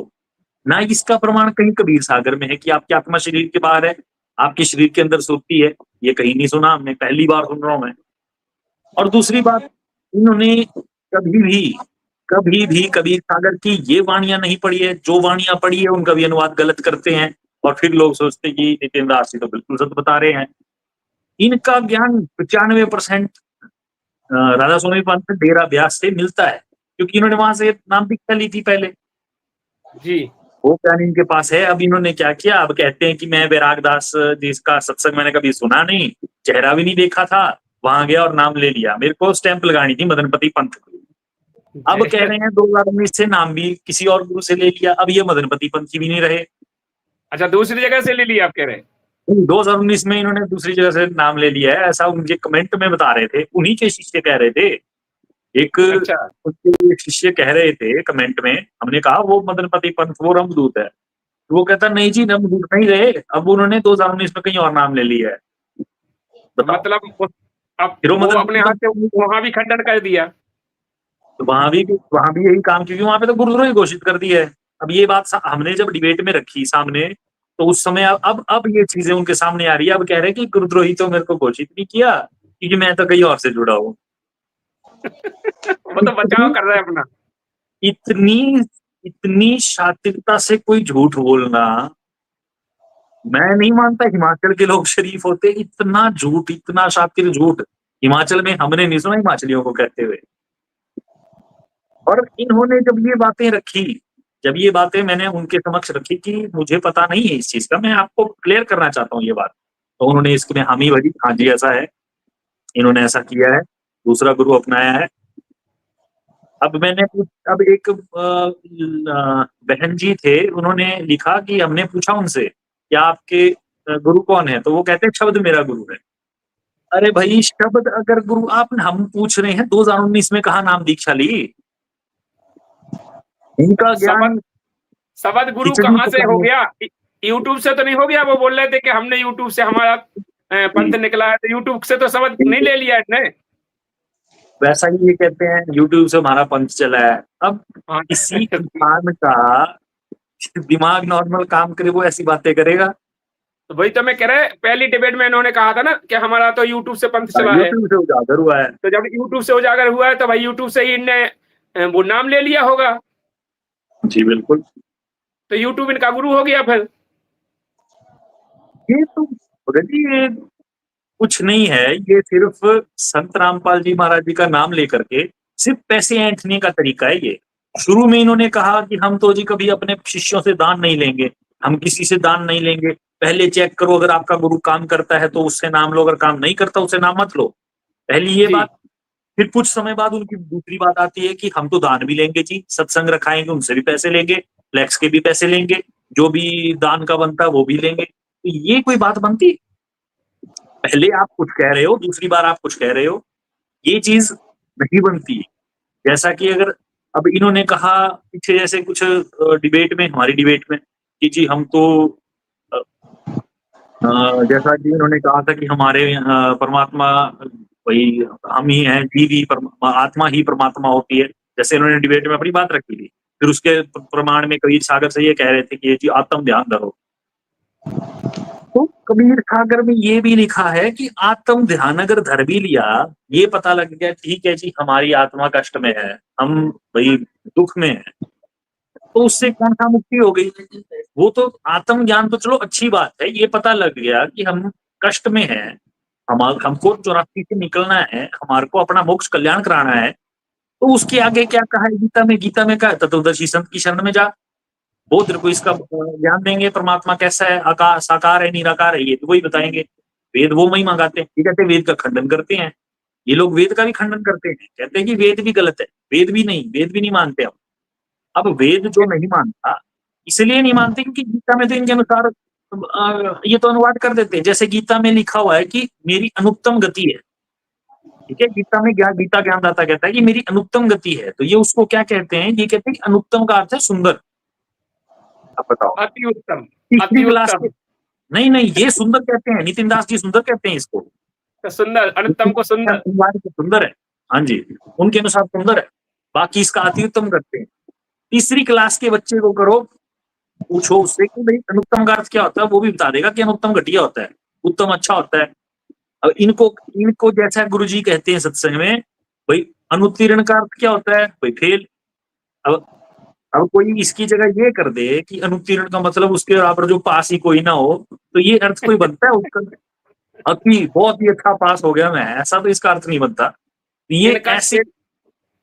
ना इसका प्रमाण कहीं कबीर सागर में है कि आपकी आत्मा शरीर के बाहर है, आपके शरीर के अंदर सोती है, ये कहीं नहीं सुना हमने, पहली बार सुन रहा हूं मैं। और दूसरी बात, इन्होंने कभी भी कबीर सागर की ये वाणियां नहीं पढ़ी है। जो वाणियां पढ़ी है उनका भी अनुवाद गलत करते हैं, और फिर लोग सोचते हैं कि नितिन दास जी तो बिल्कुल सत्य बता रहे हैं। इनका ज्ञान 95% राधा स्वामी पंत डेरा ब्यास से मिलता है, क्योंकि इन्होंने वहां से नाम दीक्षा ली थी पहले। जी वो ज्ञान इनके पास है। अब इन्होंने क्या किया, अब कहते हैं कि मैं बैराग दास जिसका सत्संग मैंने कभी सुना नहीं, चेहरा भी नहीं देखा था, वहां गया और नाम ले लिया। मेरे को स्टैंप लगानी थी मदनपति पंत को। अब कह रहे हैं 2019 से नाम भी किसी और गुरु से ले लिया, अब ये मदनपति पंत की भी नहीं रहे। अच्छा, दूसरी जगह से ले लिया आप कह रहे हैं? 2019 में इन्होंने दूसरी जगह से नाम ले लिया है, ऐसा उनके कमेंट में बता रहे थे। उन्हीं के शिष्य कह रहे थे, एक अच्छा उनके शिष्य कह रहे थे कमेंट में। हमने कहा वो मदनपति पंत वो रामदूत है, तो वो कहता नहीं जी रामदूत नहीं रहे, अब उन्होंने 2019 में कहीं और नाम ले लिया है। बताओ। मतलब अब फिर वो अपने मदनपति हाथ से पंत, वहां भी खंडन कर दिया। तो वहां भी यही काम, क्योंकि वहां पे तो गुरुद्रोही घोषित कर दिया है। अब ये बात हमने जब डिबेट में रखी सामने, तो उस समय अब ये चीजें उनके सामने आ रही है। अब कह रहे हैं कि गुरुद्रोही तो मेरे को घोषित नहीं किया, क्योंकि मैं तो कहीं और से जुड़ा हूँ। वो तो बचाव कर रहा है अपना। इतनी इतनी शातिरता से कोई झूठ बोलना, मैं नहीं मानता हिमाचल के लोग शरीफ होते। इतना झूठ, इतना शातिर झूठ हिमाचल में हमने नहीं सुना हिमाचलियों को कहते हुए। और इन्होंने जब ये बातें रखी, जब ये बातें मैंने उनके समक्ष रखी कि मुझे पता नहीं है इस चीज का, मैं आपको क्लियर करना चाहता हूँ ये बात, तो उन्होंने इसमें हामी भरी, हाँ जी ऐसा है, इन्होंने ऐसा किया है, दूसरा गुरु अपनाया है। अब अब एक बहन जी थे, उन्होंने लिखा कि हमने पूछा उनसे क्या आपके गुरु कौन है, तो वो कहते हैं शब्द मेरा गुरु है। अरे भाई शब्द अगर गुरु, आप हम पूछ रहे हैं 2019 में कहा नाम दीक्षा ली? इनका ज्ञान शबद शबद गुरु खिचड़ी कहाँ से हो पकाने। गया? यूट्यूब से तो नहीं हो गया? वो बोल रहे थे कि हमने यूट्यूब से हमारा पंथ निकला है, तो यूट्यूब से तो शबद नहीं ले लिया इसने। वैसा ही ये कहते हैं यूट्यूब से हमारा पंथ चला है। अब हाँ। किसी इंसान का दिमाग नॉर्मल काम करे वो ऐसी बातें करेगा? तो वही तो मैं कह रहा, पहली डिबेट में इन्होंने कहा था ना कि हमारा तो यूट्यूब से पंथ चला है। यूट्यूब से उजागर हुआ है। तो जब यूट्यूब से उजागर हुआ है तो भाई यूट्यूब से ही इनने वो नाम ले लिया होगा। जी बिल्कुल। तो यूट्यूब इनका गुरु हो गया फिर। ये तो ये कुछ नहीं है, ये सिर्फ संत रामपाल जी महाराज जी का नाम लेकर के सिर्फ पैसे ऐंठने का तरीका है ये। शुरू में इन्होंने कहा कि हम तो जी कभी अपने शिष्यों से दान नहीं लेंगे, हम किसी से दान नहीं लेंगे, पहले चेक करो अगर आपका गुरु काम करता है तो उससे नाम लो, अगर काम नहीं करता उससे नाम मत लो। पहली ये जी बात। फिर कुछ समय बाद उनकी दूसरी बात आती है कि हम तो दान भी लेंगे जी, सत्संग रखाएंगे उनसे भी पैसे लेंगे, फ्लैक्स के भी पैसे लेंगे, जो भी दान का बनता है वो भी लेंगे। तो ये कोई बात बनती? पहले आप कुछ कह रहे हो, दूसरी बार आप कुछ कह रहे हो, ये चीज नहीं बनती। जैसा कि अगर अब इन्होंने कहा पीछे जैसे कुछ डिबेट में, हमारी डिबेट में, कि जी हम तो जैसा कि इन्होंने कहा था कि हमारे परमात्मा वही हम ही हैं, जीव ही आत्मा ही परमात्मा होती है, जैसे इन्होंने डिबेट में अपनी बात रखी थी। फिर उसके प्रमाण में कबीर सागर से ये कह रहे थे कि ये जी आत्म ध्यान धरो। तो कबीर सागर में ये भी लिखा है कि आत्म ध्यान अगर धर भी लिया, ये पता लग गया ठीक है जी हमारी आत्मा कष्ट में है, हम भाई दुख में है, तो उससे कौन सा मुक्ति हो गई? वो तो आत्म ज्ञान तो चलो अच्छी बात है, ये पता लग गया कि हम कष्ट में हैं, हमको 84 से निकलना है, हमारे को अपना मोक्ष कल्याण कराना है, तो उसके आगे क्या कहा है गीता में? गीता में कहा है तत्वदर्शी संत की शरण में जा, वो तेरे को इसका ज्ञान देंगे, परमात्मा कैसा है, आकार साकार है निराकार है, ये तो वही बताएंगे। वेद वो वही मंगाते हैं, ये कहते हैं वेद का खंडन करते हैं, ये लोग वेद का भी खंडन करते हैं, कहते हैं कि वेद भी गलत है, वेद भी नहीं मानते हम। अब वेद जो नहीं मानता इसलिए नहीं मानते क्योंकि गीता में तो इनके अनुसार ये तो अनुवाद कर देते हैं, जैसे गीता में लिखा हुआ है कि मेरी अनुत्तम गति है, ठीक है, गीता में गीता ज्ञानदाता कहता है कि मेरी अनुत्तम गति है, तो ये उसको क्या कहते हैं? ये कहते हैं कि अनुत्तम का अर्थ है सुंदर। अब बताओ, अति उत्तम, तीसरी अति क्लास उत्तम। के नहीं ये सुंदर कहते हैं, नितिन दास जी सुंदर कहते हैं इसको, तो सुंदर, अनुत्तम को सुंदर। सुंदर है, हाँ जी, उनके अनुसार सुंदर है, बाकी इसका अति उत्तम करते हैं। तीसरी क्लास के बच्चे को करो, पूछो उससे कि भाई अनुत्तम का अर्थ क्या होता है, वो भी बता देगा कि अनुत्तम घटिया होता है, उत्तम अच्छा होता है। अब इनको जैसा गुरुजी कहते हैं सत्संग में, भाई अनुत्तीर्ण का अर्थ क्या होता है? भाई फेल। अब कोई इसकी जगह ये कर दे कि अनुत्तीर्ण का मतलब उसके बराबर जो पास ही कोई ना हो, तो ये अर्थ कोई बनता है उसका? अति बहुत ही अच्छा पास हो गया मैं, ऐसा तो इसका अर्थ नहीं बनता। ये ऐसे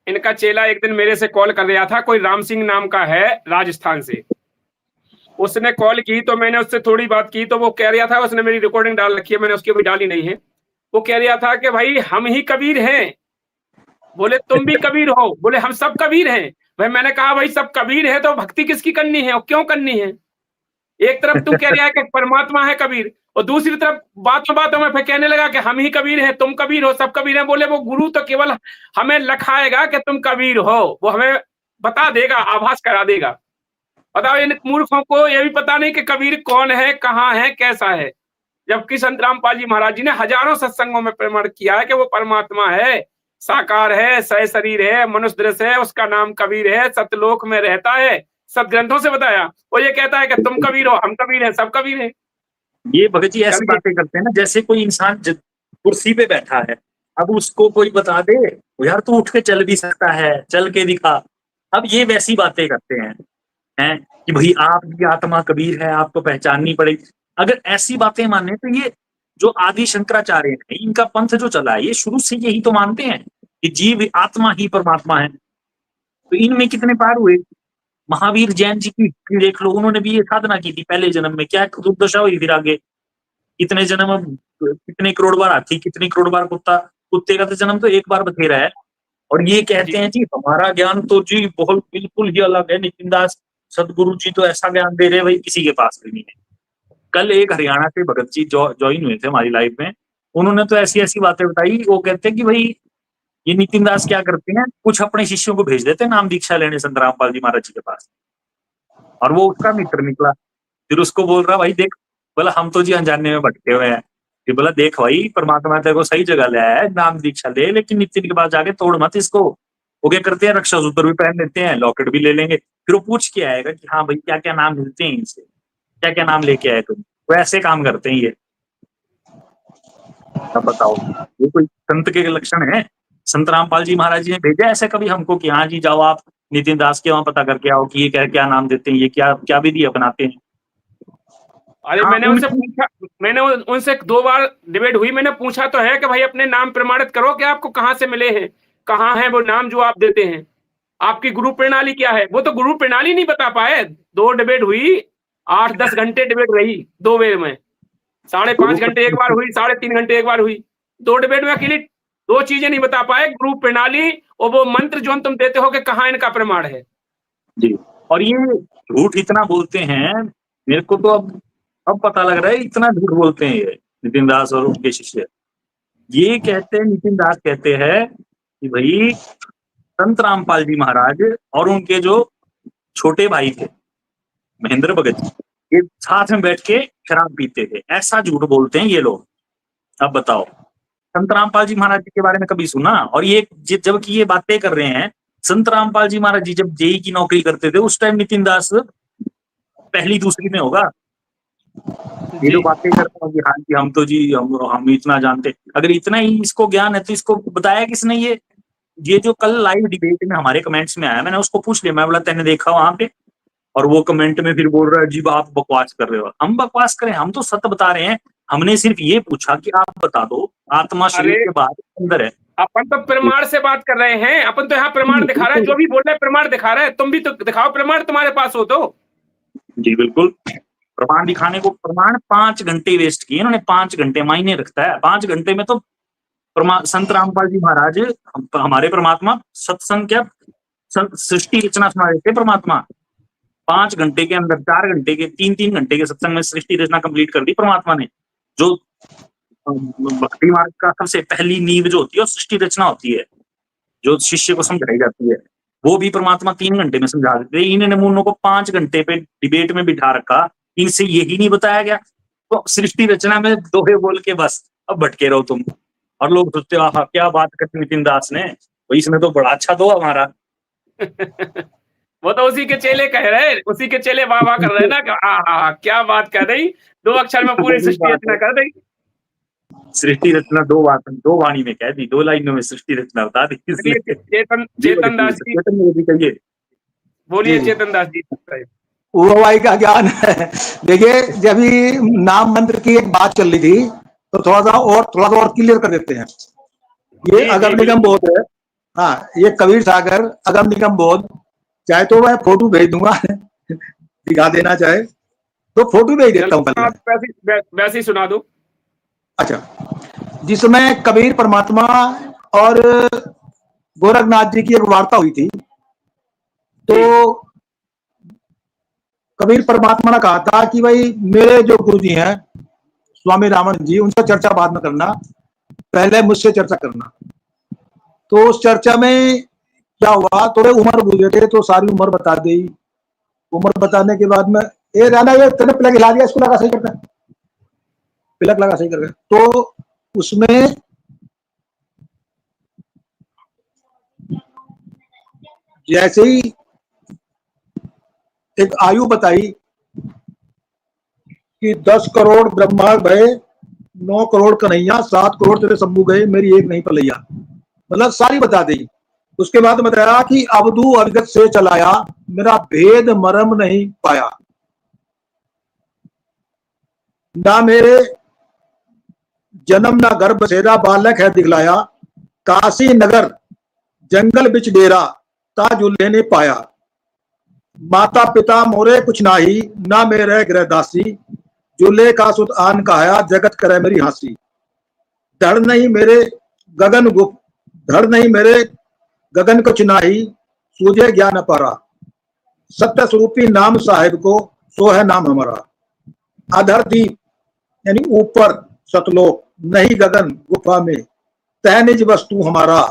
इनका चेला एक दिन मेरे से कॉल कर रहा था, कोई राम सिंह नाम का है राजस्थान से, उसने कॉल की तो मैंने उससे थोड़ी बात की, तो वो कह रहा था, उसने मेरी रिकॉर्डिंग डाल रखी है, मैंने उसकी भी डाली नहीं है, वो कह रहा था कि भाई हम ही कबीर हैं। बोले तुम भी कबीर हो? बोले हम सब कबीर हैं। भाई मैंने कहा भाई सब कबीर है तो भक्ति किसकी करनी है और क्यों करनी है? एक तरफ तू कह रहा है कि परमात्मा है कबीर, और दूसरी तरफ बातों में फिर कहने लगा कि हम ही कबीर हैं, तुम कबीर हो, सब कबीर हैं। बोले वो गुरु तो केवल हमें लखाएगा कि तुम कबीर हो, वो हमें बता देगा, आभास करा देगा। बताओ इन मूर्खों को ये भी पता नहीं कि कबीर कौन है, कहाँ है, कैसा है, जबकि संत रामपाल जी महाराज जी ने हजारों सत्संगों में प्रमाण किया है कि वो परमात्मा है, साकार है, सह शरीर है, मनुष्य दृश्य है, उसका नाम कबीर है, सतलोक में रहता है, सब ग्रंथों से बताया। वो ये कहता है कि तुम कबीर हो, हम कबीर हैं, सब कबीर हैं। ये भगत जी ऐसी बातें करते हैं ना, जैसे कोई इंसान कुर्सी पे बैठा है, अब उसको कोई बता दे यार तू उठ के चल भी सकता है, चल के दिखा, अब ये वैसी बातें करते हैं कि भाई आपकी आत्मा कबीर है, आपको पहचाननी पड़ेगी। अगर ऐसी बातें माने तो ये जो आदि शंकराचार्य है, इनका पंथ जो चला है, ये शुरू से यही तो मानते हैं कि जीव आत्मा ही परमात्मा है। तो इनमें कितने पार हुए? महावीर जैन जी की देख लो, उन्होंने भी ये साधना की थी पहले जन्म में, क्या दुर्दशा हुई फिर आगे, कितने जन्म, कितने करोड़ बार हाथी, कितनी करोड़ बार कुत्ता, कुत्ते का तो जन्म तो एक बार बथेरा है। और ये कहते हैं जी हमारा ज्ञान तो जी बहुत बिल्कुल ही अलग है, नितिन दास सदगुरु जी तो ऐसा ज्ञान दे रहे हैं भाई किसी के पास भी नहीं है। कल एक हरियाणा से भगत जी ज्वाइन हुए थे हमारी लाइफ में, उन्होंने तो ऐसी ऐसी बातें बताई। वो कहते हैं कि भाई ये नितिन दास क्या करते हैं, कुछ अपने शिष्यों को भेज देते हैं नाम दीक्षा लेने संत रामपाल जी महाराज जी के पास, और वो उसका मित्र निकला। फिर उसको बोल रहा भाई देख, बोला हम तो जी अनजाने में भटके हुए हैं, फिर बोला देख भाई परमात्मा तेरे को सही जगह ले आया है, नाम दीक्षा ले, लेकिन नितिन के पास जाके तोड़ मत इसको। वो क्या करते हैं, रक्षा सूत्र भी पहन लेते हैं, लॉकेट भी ले लेंगे, फिर वो पूछ के आएगा कि हाँ भाई क्या क्या नाम मिलते हैं इनसे, क्या क्या नाम लेके आए तुम। वो ऐसे काम करते हैं ये। अब बताओ ये कोई संत के लक्षण है? संत रामपाल जी महाराज जी ने भेजा ऐसे कभी हमको कि हाँ जी जाओ आप नितिन दास के वहां पता करके आओ कि ये क्या क्या नाम देते हैं, ये क्या क्या विधि अपनाते हैं? अरे मैंने उनसे पूछा, मैंने उनसे 2 बार डिबेट हुई, मैंने पूछा तो है कि भाई अपने नाम प्रमाणित करो कि आपको कहाँ से मिले हैं, कहाँ है वो नाम जो आप देते हैं, आपकी गुरु प्रणाली क्या है। वो तो गुरु प्रणाली नहीं बता पाए। 2 डिबेट हुई, 8-10 घंटे डिबेट रही 2 वे में, 5.5 घंटे एक बार हुई, 3.5 घंटे एक बार हुई। 2 डिबेट में अकेले 2 चीजें नहीं बता पाए, गुरु प्रणाली और वो मंत्र जो तुम देते हो कि कहाँ इनका प्रमाण है जी। और ये झूठ इतना बोलते हैं, मेरे को तो अब पता लग रहा है इतना झूठ बोलते हैं ये नितिन दास और उनके शिष्य। ये कहते हैं, नितिन दास कहते हैं कि भाई संत रामपाल जी महाराज और उनके जो छोटे भाई थे महेंद्र भगत जी, ये साथ में बैठ के शराब पीते थे, ऐसा झूठ बोलते हैं ये लोग। अब बताओ संत रामपाल जी महाराज जी के बारे में कभी सुना? और ये जबकि ये बातें कर रहे हैं, संत रामपाल जी महाराज जी जब जेई की नौकरी करते थे उस टाइम नितिन दास पहली दूसरी में होगा। ये जो बातें करते हैं कि हाँ जी हम तो जी हम इतना जानते, अगर इतना ही इसको ज्ञान है तो इसको बताया किसने? ये जो कल लाइव डिबेट में हमारे कमेंट्स में आया, मैंने उसको पूछ लिया, मैं बोला तेने देखा वहां पे? और वो कमेंट में फिर बोल रहा है जी आप बकवास कर रहे हो। हम बकवास करें? हम तो सत्य बता रहे हैं। हमने सिर्फ ये पूछा कि आप बता दो आत्मा शरीर के बाद अंदर है। अपन तो प्रमाण से बात कर रहे हैं, अपन तो यहाँ प्रमाण दिखा रहे हैं, जो भी बोल रहे हैं प्रमाण दिखा रहे हैं। तुम भी तो दिखाओ प्रमाण, तुम्हारे पास हो तो। जी बिल्कुल, प्रमाण दिखाने को प्रमाण 5 घंटे वेस्ट किए इन्होंने। 5 घंटे मायने रखता है। 5 घंटे में तो संत रामपाल जी महाराज हमारे परमात्मा सत्संग क्या सृष्टि रचना सुना रहे थे। परमात्मा 5 घंटे के अंदर 4 घंटे के 3-3 घंटे के सत्संग में सृष्टि रचना कंप्लीट कर दी परमात्मा ने। जो भक्ति मार्ग का सबसे पहली नींव जो होती है सृष्टि रचना होती है, जो शिष्य को समझाई जाती है, वो भी परमात्मा 3 घंटे में समझा देते। इन्होंने मुन्नों को 5 घंटे पे डिबेट में बिठा रखा, इनसे यही नहीं बताया गया। तो सृष्टि रचना में दोहे बोल के बस अब भटके रहो तुम। और लोग सोचते हो क्या बात करती नितिन दास ने, तो इसने तो बड़ा अच्छा दो हमारा। वो तो उसी के चेले कह रहे, उसी के चेले वाह वाह कर रहे ना कि क्या बात कह दी, 2 अक्षर में पूरी सृष्टि रचना कर दी। सृष्टि रचना 2 वाणी में कह दी, 2 लाइनों में सृष्टि रचना बता दी। चेतन दास जी कहिए, बोलिए चेतन दास जी। वो भाई का ज्ञान है। देखिए जब भी नाम मंत्र की एक बात चल रही थी तो थोड़ा सा और क्लियर कर देते हैं। ये अगम निगम बोध है, हाँ ये कबीर सागर अगम निगम बोध। चाहे तो मैं फोटो भेज दूंगा दिखा देना चाहे तो फोटो भेज देता हूँ। वैसे ही सुना दो। अच्छा, जिसमें कबीर परमात्मा और गोरखनाथ जी की एक वार्ता हुई थी। तो कबीर परमात्मा ने कहा था कि भाई मेरे जो गुरु जी हैं स्वामी रामानंद जी, उनसे चर्चा बाद में करना, पहले मुझसे चर्चा करना। तो उस चर्चा में क्या हुआ, थोड़े उम्र गुजरे थे तो सारी उम्र बता दी। उम्र बताने के बाद में ये राना ये तेने प्लग हिला दिया, इसको लगा सही करना, प्लग लगा सही कर। तो उसमें जैसे ही एक आयु बताई कि 10 करोड़ ब्रह्मा भय, 9 करोड़ कन्हैया, 7 करोड़ तेरे शंभू गए, मेरी एक नहीं पलैया, मतलब सारी बता दी। उसके बाद बताया कि अवधू अविगत से चलाया, मेरा भेद मरम नहीं पाया, ना मेरे जन्म ना गर्भ सेरा, बालक है दिखलाया, काशी नगर जंगल बिच डेरा, ताजुल्ले ने पाया, माता पिता मोरे कुछ नाही, ना मेरे गृह दासी, जुल्ले का सुत आन कहाया, जगत करे मेरी हासी, धड़ नहीं मेरे गगन गुप्त, धड़ नहीं मेरे गगन कुछ नाही, सूझे ज्ञान पारा, सत्य स्वरूपी नाम साहिब को, सो है नाम हमारा, अधर दीप यानी ऊपर सतलोक, नहीं गगन गुफा में, तह निज वस्तु हमारा,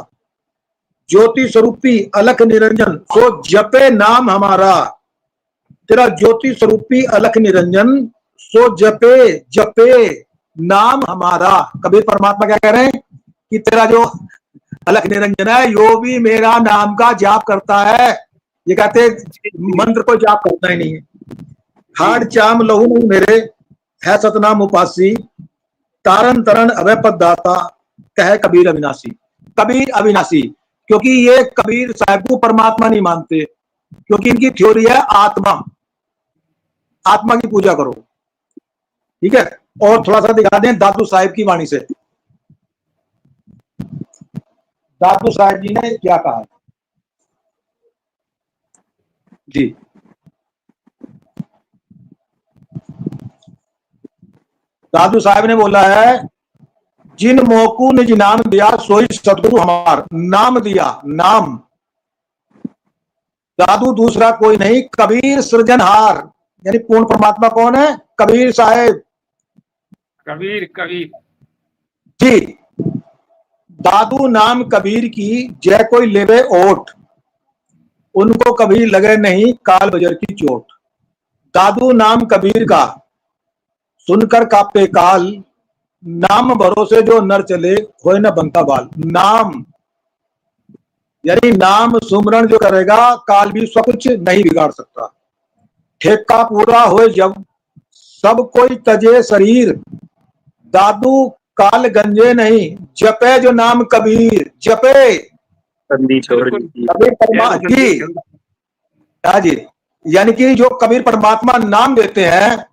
ज्योति स्वरूपी अलख निरंजन, सो जपे नाम हमारा, तेरा ज्योति स्वरूपी अलख निरंजन, सो जपे जपे नाम हमारा। कबीर परमात्मा क्या कह रहे हैं कि तेरा जो अलख निरंजन है यो भी मेरा नाम का जाप करता है। ये कहते मंत्र को जाप करता ही नहीं है। हाड़ चाम लहू नहीं मेरे, है सतनाम उपासी, तारन तरन अभय पद दाता, कहे कबीर अविनाशी। कबीर अविनाशी, क्योंकि ये कबीर साहब को परमात्मा नहीं मानते, क्योंकि इनकी थ्योरी है आत्मा, आत्मा की पूजा करो। ठीक है, और थोड़ा सा दिखा दें दादू साहिब की वाणी से, दादू साहिब जी ने क्या कहा जी। दादू साहिब ने बोला है, जिन मोकू निज नाम दिया सोई सतगुरु हमार, नाम दिया नाम, दादू दूसरा कोई नहीं, कबीर सृजनहार, यानी पूर्ण परमात्मा कौन है? कबीर साहिब। कबीर कबीर जी, दादू नाम कबीर की, जय कोई लेवे ओट, उनको कभी लगे नहीं काल बजर की चोट। दादू नाम कबीर का, सुनकर कापे काल, नाम भरोसे जो नर चले होए न बंका बाल। नाम यानी नाम सुमरण जो करेगा काल भी सब कुछ नहीं बिगाड़ सकता। ठेका पूरा होए जब सब कोई तजे शरीर, दादू काल गंजे नहीं, जपे जो नाम कबीर। जपे बंदी छोड़ बिल्कुल। दी। कबीर जय हो जी, बंदी छोड़। हाँ जी, यानी कि जो कबीर परमात्मा नाम देते हैं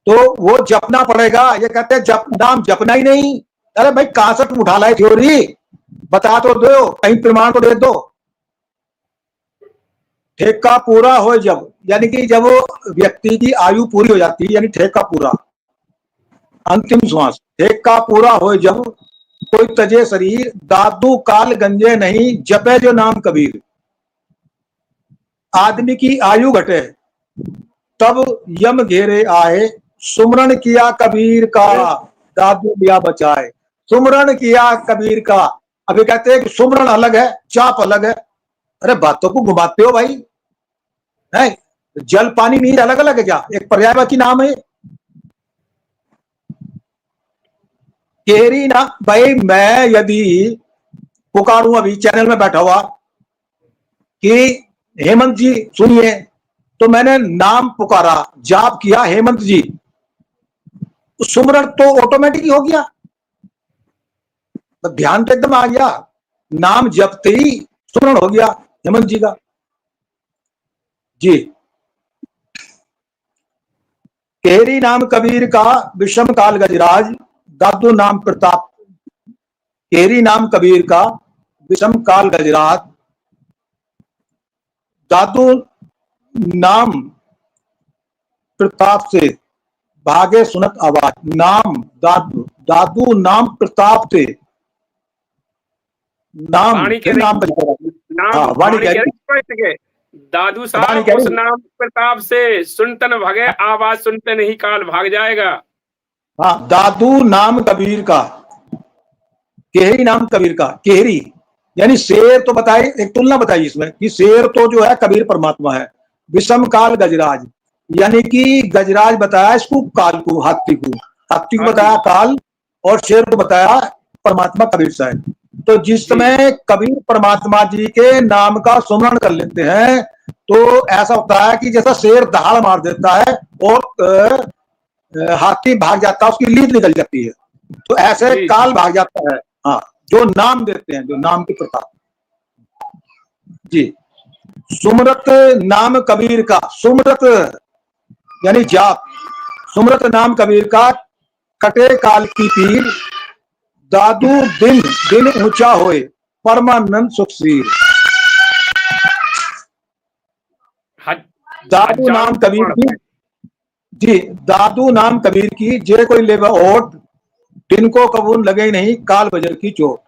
तो वो जपना पड़ेगा। ये कहते हैं जप, नाम जपना ही नहीं। अरे भाई कहां से तुम उठा लाए थ्योरी, बता तो दो, कहीं प्रमाण तो दे दो। ठेका पूरा हो जब, यानी कि जब व्यक्ति की आयु पूरी हो जाती है, यानी ठेका पूरा, अंतिम श्वास। ठेका पूरा हो जब कोई तजे शरीर, दादू काल गंजे नहीं, जपे जो नाम कबीर। आदमी की आयु घटे तब यम घेरे आए, सुमरण किया कबीर का, दादू दिया बचाए। सुमरण किया कबीर का। अभी कहते हैं कि सुमरण अलग है, जाप अलग है। अरे बातों को घुमाते हो भाई, है? जल पानी नीर अलग अलग है क्या? एक पर्यायवाची नाम है। केरी ना भाई, मैं यदि पुकारूं अभी चैनल में बैठा हुआ कि हेमंत जी सुनिए, तो मैंने नाम पुकारा, जाप किया हेमंत जी, तो सुमरण तो ऑटोमेटिक ही हो गया। तो ध्यान तो एकदम आ गया, नाम जपते ही सुमरण हो गया हेमंत जी का। जी, केरी नाम कबीर का, विषम काल गजराज, दादू नाम प्रताप। केरी नाम कबीर का, विषम काल गजराज, दादू नाम प्रताप से भागे सुनत आवाज। नाम दादू, दादू नाम प्रताप से, नाम वाणी कह फिर नाम रही, बजा। नाम हाँ, वाणी वाणी कह कह रही, रही स्पष्ट के, दादू वाणी साहब कह उस रही। नाम प्रताप से सुनतन भगे, आवाज सुनते नहीं काल भाग जाएगा। हाँ, दादू नाम कबीर का, केहरी नाम कबीर का। केहरी यानी शेर, तो बताई एक तुलना बताई इसमें कि शेर तो जो है कबीर परमात्मा है। विषम काल गजराज, यानी कि गजराज बताया इसको काल को, हाथी को। हाथी को हाथी बताया काल, और शेर को बताया परमात्मा कबीर साहब। तो जिस जी समय कबीर परमात्मा जी के नाम का सुमरण कर लेते हैं तो ऐसा होता है कि जैसा शेर दहाड़ मार देता है और हाथी भाग जाता है, उसकी लीद निकल जाती है, तो ऐसे जी काल भाग जाता है। हाँ, जो नाम देते हैं, जो नाम के प्रताप। जी, सुमरत नाम कबीर का, सुमरत यानी जाप, सुमरत नाम कबीर का, कटे काल की पीर, दादू दिन दिन ऊंचा होए, परमानंद सुखसीर। दादू हजारों नाम कबीर प्रमाण की, है। जी, दादू नाम कबीर की, जे कोई लेवा ओट, दिन को कबूल लगे नहीं काल बजर की चोट।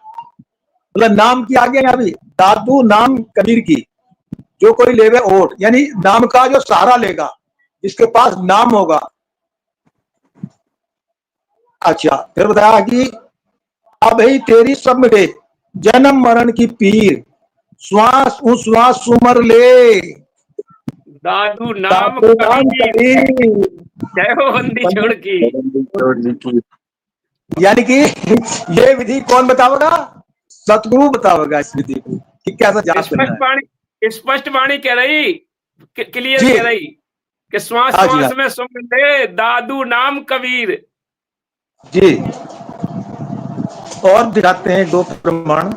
मतलब नाम की आगे यहाँ भी दादू नाम कबीर की, जो कोई लेवे ओट, यानी नाम का जो सहारा लेगा, जिसके पास नाम होगा। अच्छा, फिर बताया कि अब ही तेरी सब मिटे, जन्म मरण की पीर, श्वास उश्वास सुमर ले, दादू नाम दादू नाम कबीर, कबीर। जय हो बंदी छोड़ की। बंदी छोड़ दी की। यानी कि ये विधि कौन बतावेगा? सतगुरु बतावेगा इस विधि को कि कैसा जाप करना है। स्पष्ट वाणी कह रही, क्लियर जी, कह रही कि श्वास हाँ जी, हाँ श्वास में सुन ले दादू नाम कबीर। जी। और दिखाते हैं दो प्रमाण।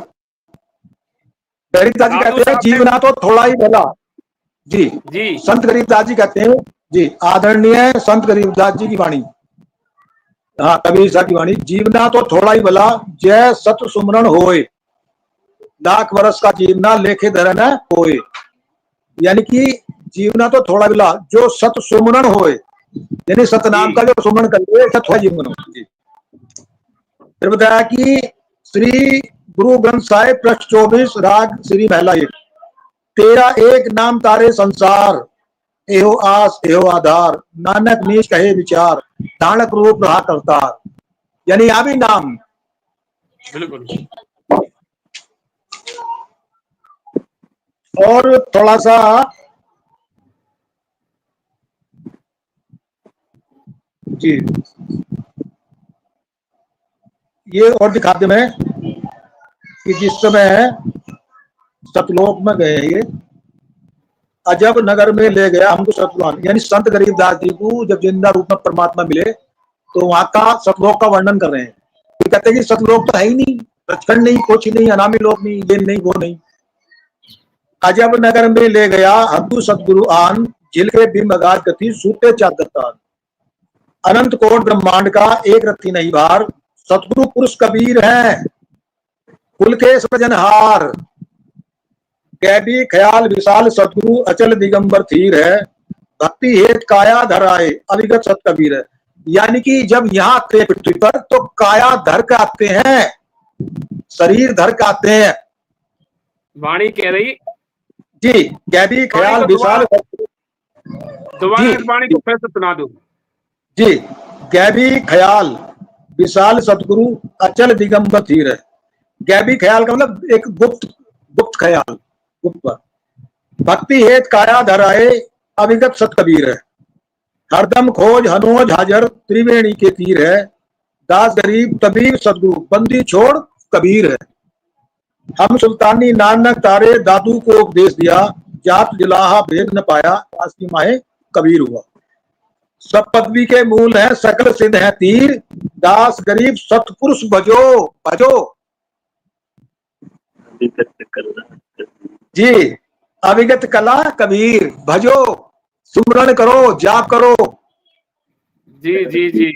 गरीबदास जी दादू कहते हैं साहब ने, जीवना तो थोड़ा ही भला। जी, जी संत गरीबदास जी कहते हैं, जी, आदरणीय संत गरीबदास जी की वाणी, हाँ कबीर साहब की वाणी, जीवना तो थोड़ा ही भला, जय सत सुमरण होए, लाख वर्ष का जीवना लेखे धरन होए। यानी कि जीवना तो थोड़ा भला, जो सत सुमरण होए, यानी सतनाम का जी जो सुमरण करिए, सत है जीवन हो। जी, फिर बताया कि श्री गुरु ग्रंथ साहिब पृष्ठ 24, राग श्री महला 1, तेरा एक नाम तारे संसार, एहो आस एहो आधार, नानक नीच कहे विचार, धानक रूप रहा करतार। यानी यहाँ भी नाम। बिल्कुल। और थोड़ा सा जी, ये और दिखाते मैं कि जिस समय सतलोक में गए ये अजब नगर में ले गया हमको सतलोक, यानी संत गरीबदास जी को जब जिंदा रूप में परमात्मा मिले तो वहां का सतलोक का वर्णन कर रहे हैं। ये कहते हैं कि सतलोक तो है ही नहीं, रचखंड नहीं, कुछ नहीं, अनामी लोक नहीं, ये नहीं वो नहीं। अजब नगर में ले गया हमको सतगुरु आन, झिल के बिंब अगाध गति सूते चादरतान। अनंत कोट ब्रह्मांड का एक रत्ती नहीं भार, सतगुरु पुरुष कबीर है कुल के सृजनहार। कैबी ख्याल विशाल सतगुरु अचल दिगंबर थीर है, भक्ति हेत काया धराए अविगत सत कबीर है। यानी कि जब यहाँ आते हैं पृथ्वी पर तो काया धर के आते हैं, शरीर धर के आते हैं। वाणी कह रही जी, कैबी ख्याल विशाल, दोबारा इस वाणी को फिर से सुना दो जी। गैबी ख्याल विशाल सतगुरु अचल दिगंबर धीर है। गैबी ख्याल का मतलब एक गुप्त ख्याल, गुप्त पर। भक्ति हेत काया धराए अविगत सत कबीर है, हरदम खोज हनोज हाजर त्रिवेणी के तीर है। दास गरीब तबीब सतगुरु बंदी छोड़ कबीर है। हम सुल्तानी नानक तारे दादू को उपदेश दिया, जात जिलाहा भेद न पाया आसकी माहे कबीर हुआ। सब पदवी के मूल है सकल सिद्ध है तीर, दास गरीब सतपुरुष भजो भजो जी। अविगत कला कबीर भजो, सुमरण करो जाप करो। जी जी जी।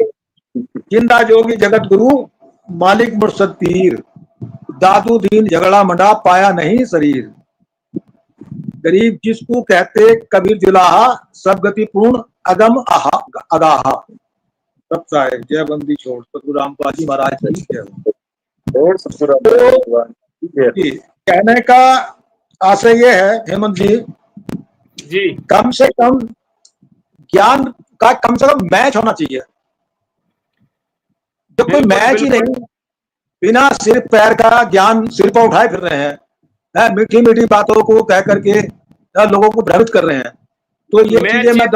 जिंदा जोगी जगत गुरु मालिक मुर्शद पीर, दादू दीन झगड़ा मंडा पाया नहीं शरीर। गरीब जिसको कहते कबीर जुलाहा, सब गति पूर्ण अगम अगाहा। सब साहेब जय बंदी छोड़ सतगुरु रामपाल जी महाराज की जय। कहने का आशय ये है हेमंत जी, कम से कम ज्ञान का कम से कम मैच होना चाहिए। जब कोई मैच ही नहीं, बिना सिर पैर का ज्ञान सिर पर उठाए फिर रहे हैं, मीठी मीठी बातों को कह करके लोगों को भ्रमित कर रहे हैं। तो ये चीजें मैं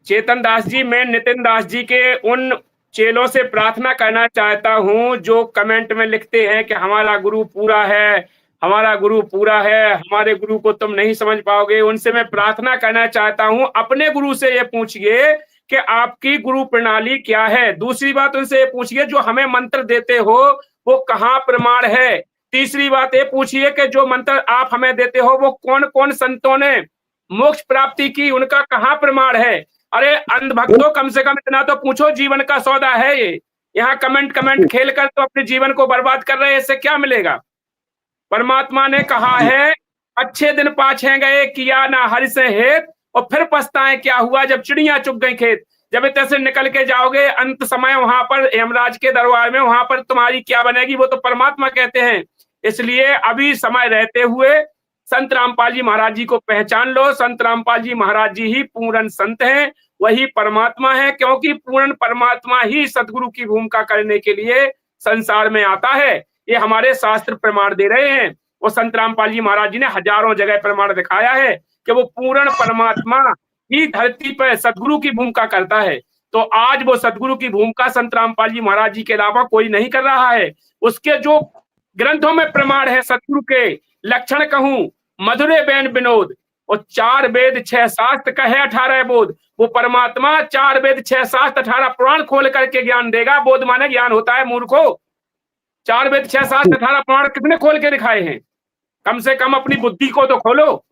चेतन दास जी, मैं नितिन दास जी के उन चेलों से प्रार्थना करना चाहता हूं जो कमेंट में लिखते हैं कि हमारा गुरु पूरा है, हमारा गुरु पूरा है, हमारे गुरु को तुम नहीं समझ पाओगे। उनसे मैं प्रार्थना करना चाहता हूं, अपने गुरु से ये पूछिए कि आपकी गुरु प्रणाली क्या है। दूसरी बात उनसे ये पूछिए जो हमें मंत्र देते हो वो कहाँ प्रमाण है। तीसरी बात ये पूछिए कि जो मंत्र आप हमें देते हो वो कौन कौन संतों ने मोक्ष प्राप्ति की, उनका कहाँ प्रमाण है। अरे अंधभक्तों, कम से कम इतना तो पूछो, जीवन का सौदा है ये। यहाँ कमेंट खेल कर तो अपने जीवन को बर्बाद कर रहे हैं, इससे क्या मिलेगा। परमात्मा ने कहा है अच्छे दिन पाछे गए किया ना हरि से हेत, और फिर पछताएं क्या हुआ जब चिड़ियां चुग गई खेत। जब इतने से निकल के जाओगे अंत समय वहां पर यमराज के दरबार में, वहां पर तुम्हारी क्या बनेगी वो तो परमात्मा कहते हैं। इसलिए अभी समय रहते हुए संत रामपाल जी महाराज जी को पहचान लो। संत रामपाल जी महाराज जी ही पूर्ण संत हैं, वही परमात्मा है, क्योंकि पूर्ण परमात्मा ही सतगुरु की भूमिका करने के लिए संसार में आता है। ये हमारे शास्त्र प्रमाण दे रहे हैं। और संत रामपाल जी महाराज जी ने हजारों जगह प्रमाण दिखाया है कि वो पूर्ण परमात्मा ही धरती पर सतगुरु की भूमिका करता है। तो आज वो सतगुरु की भूमिका संत रामपाल जी महाराज जी के अलावा कोई नहीं कर रहा है। उसके जो ग्रंथों में प्रमाण है सतगुरु के लक्षण कहूं, मधुरे बैन विनोद, और 4 वेद 6 शास्त्र कहे 18 बोध। वो परमात्मा 4 वेद 6 शास्त्र 18 पुराण खोल करके ज्ञान देगा। बोध माने ज्ञान होता है मूर्खो। 4 वेद 6 शास्त्र 18 पुराण कितने खोल के दिखाए हैं। कम से कम अपनी बुद्धि को तो खोलो।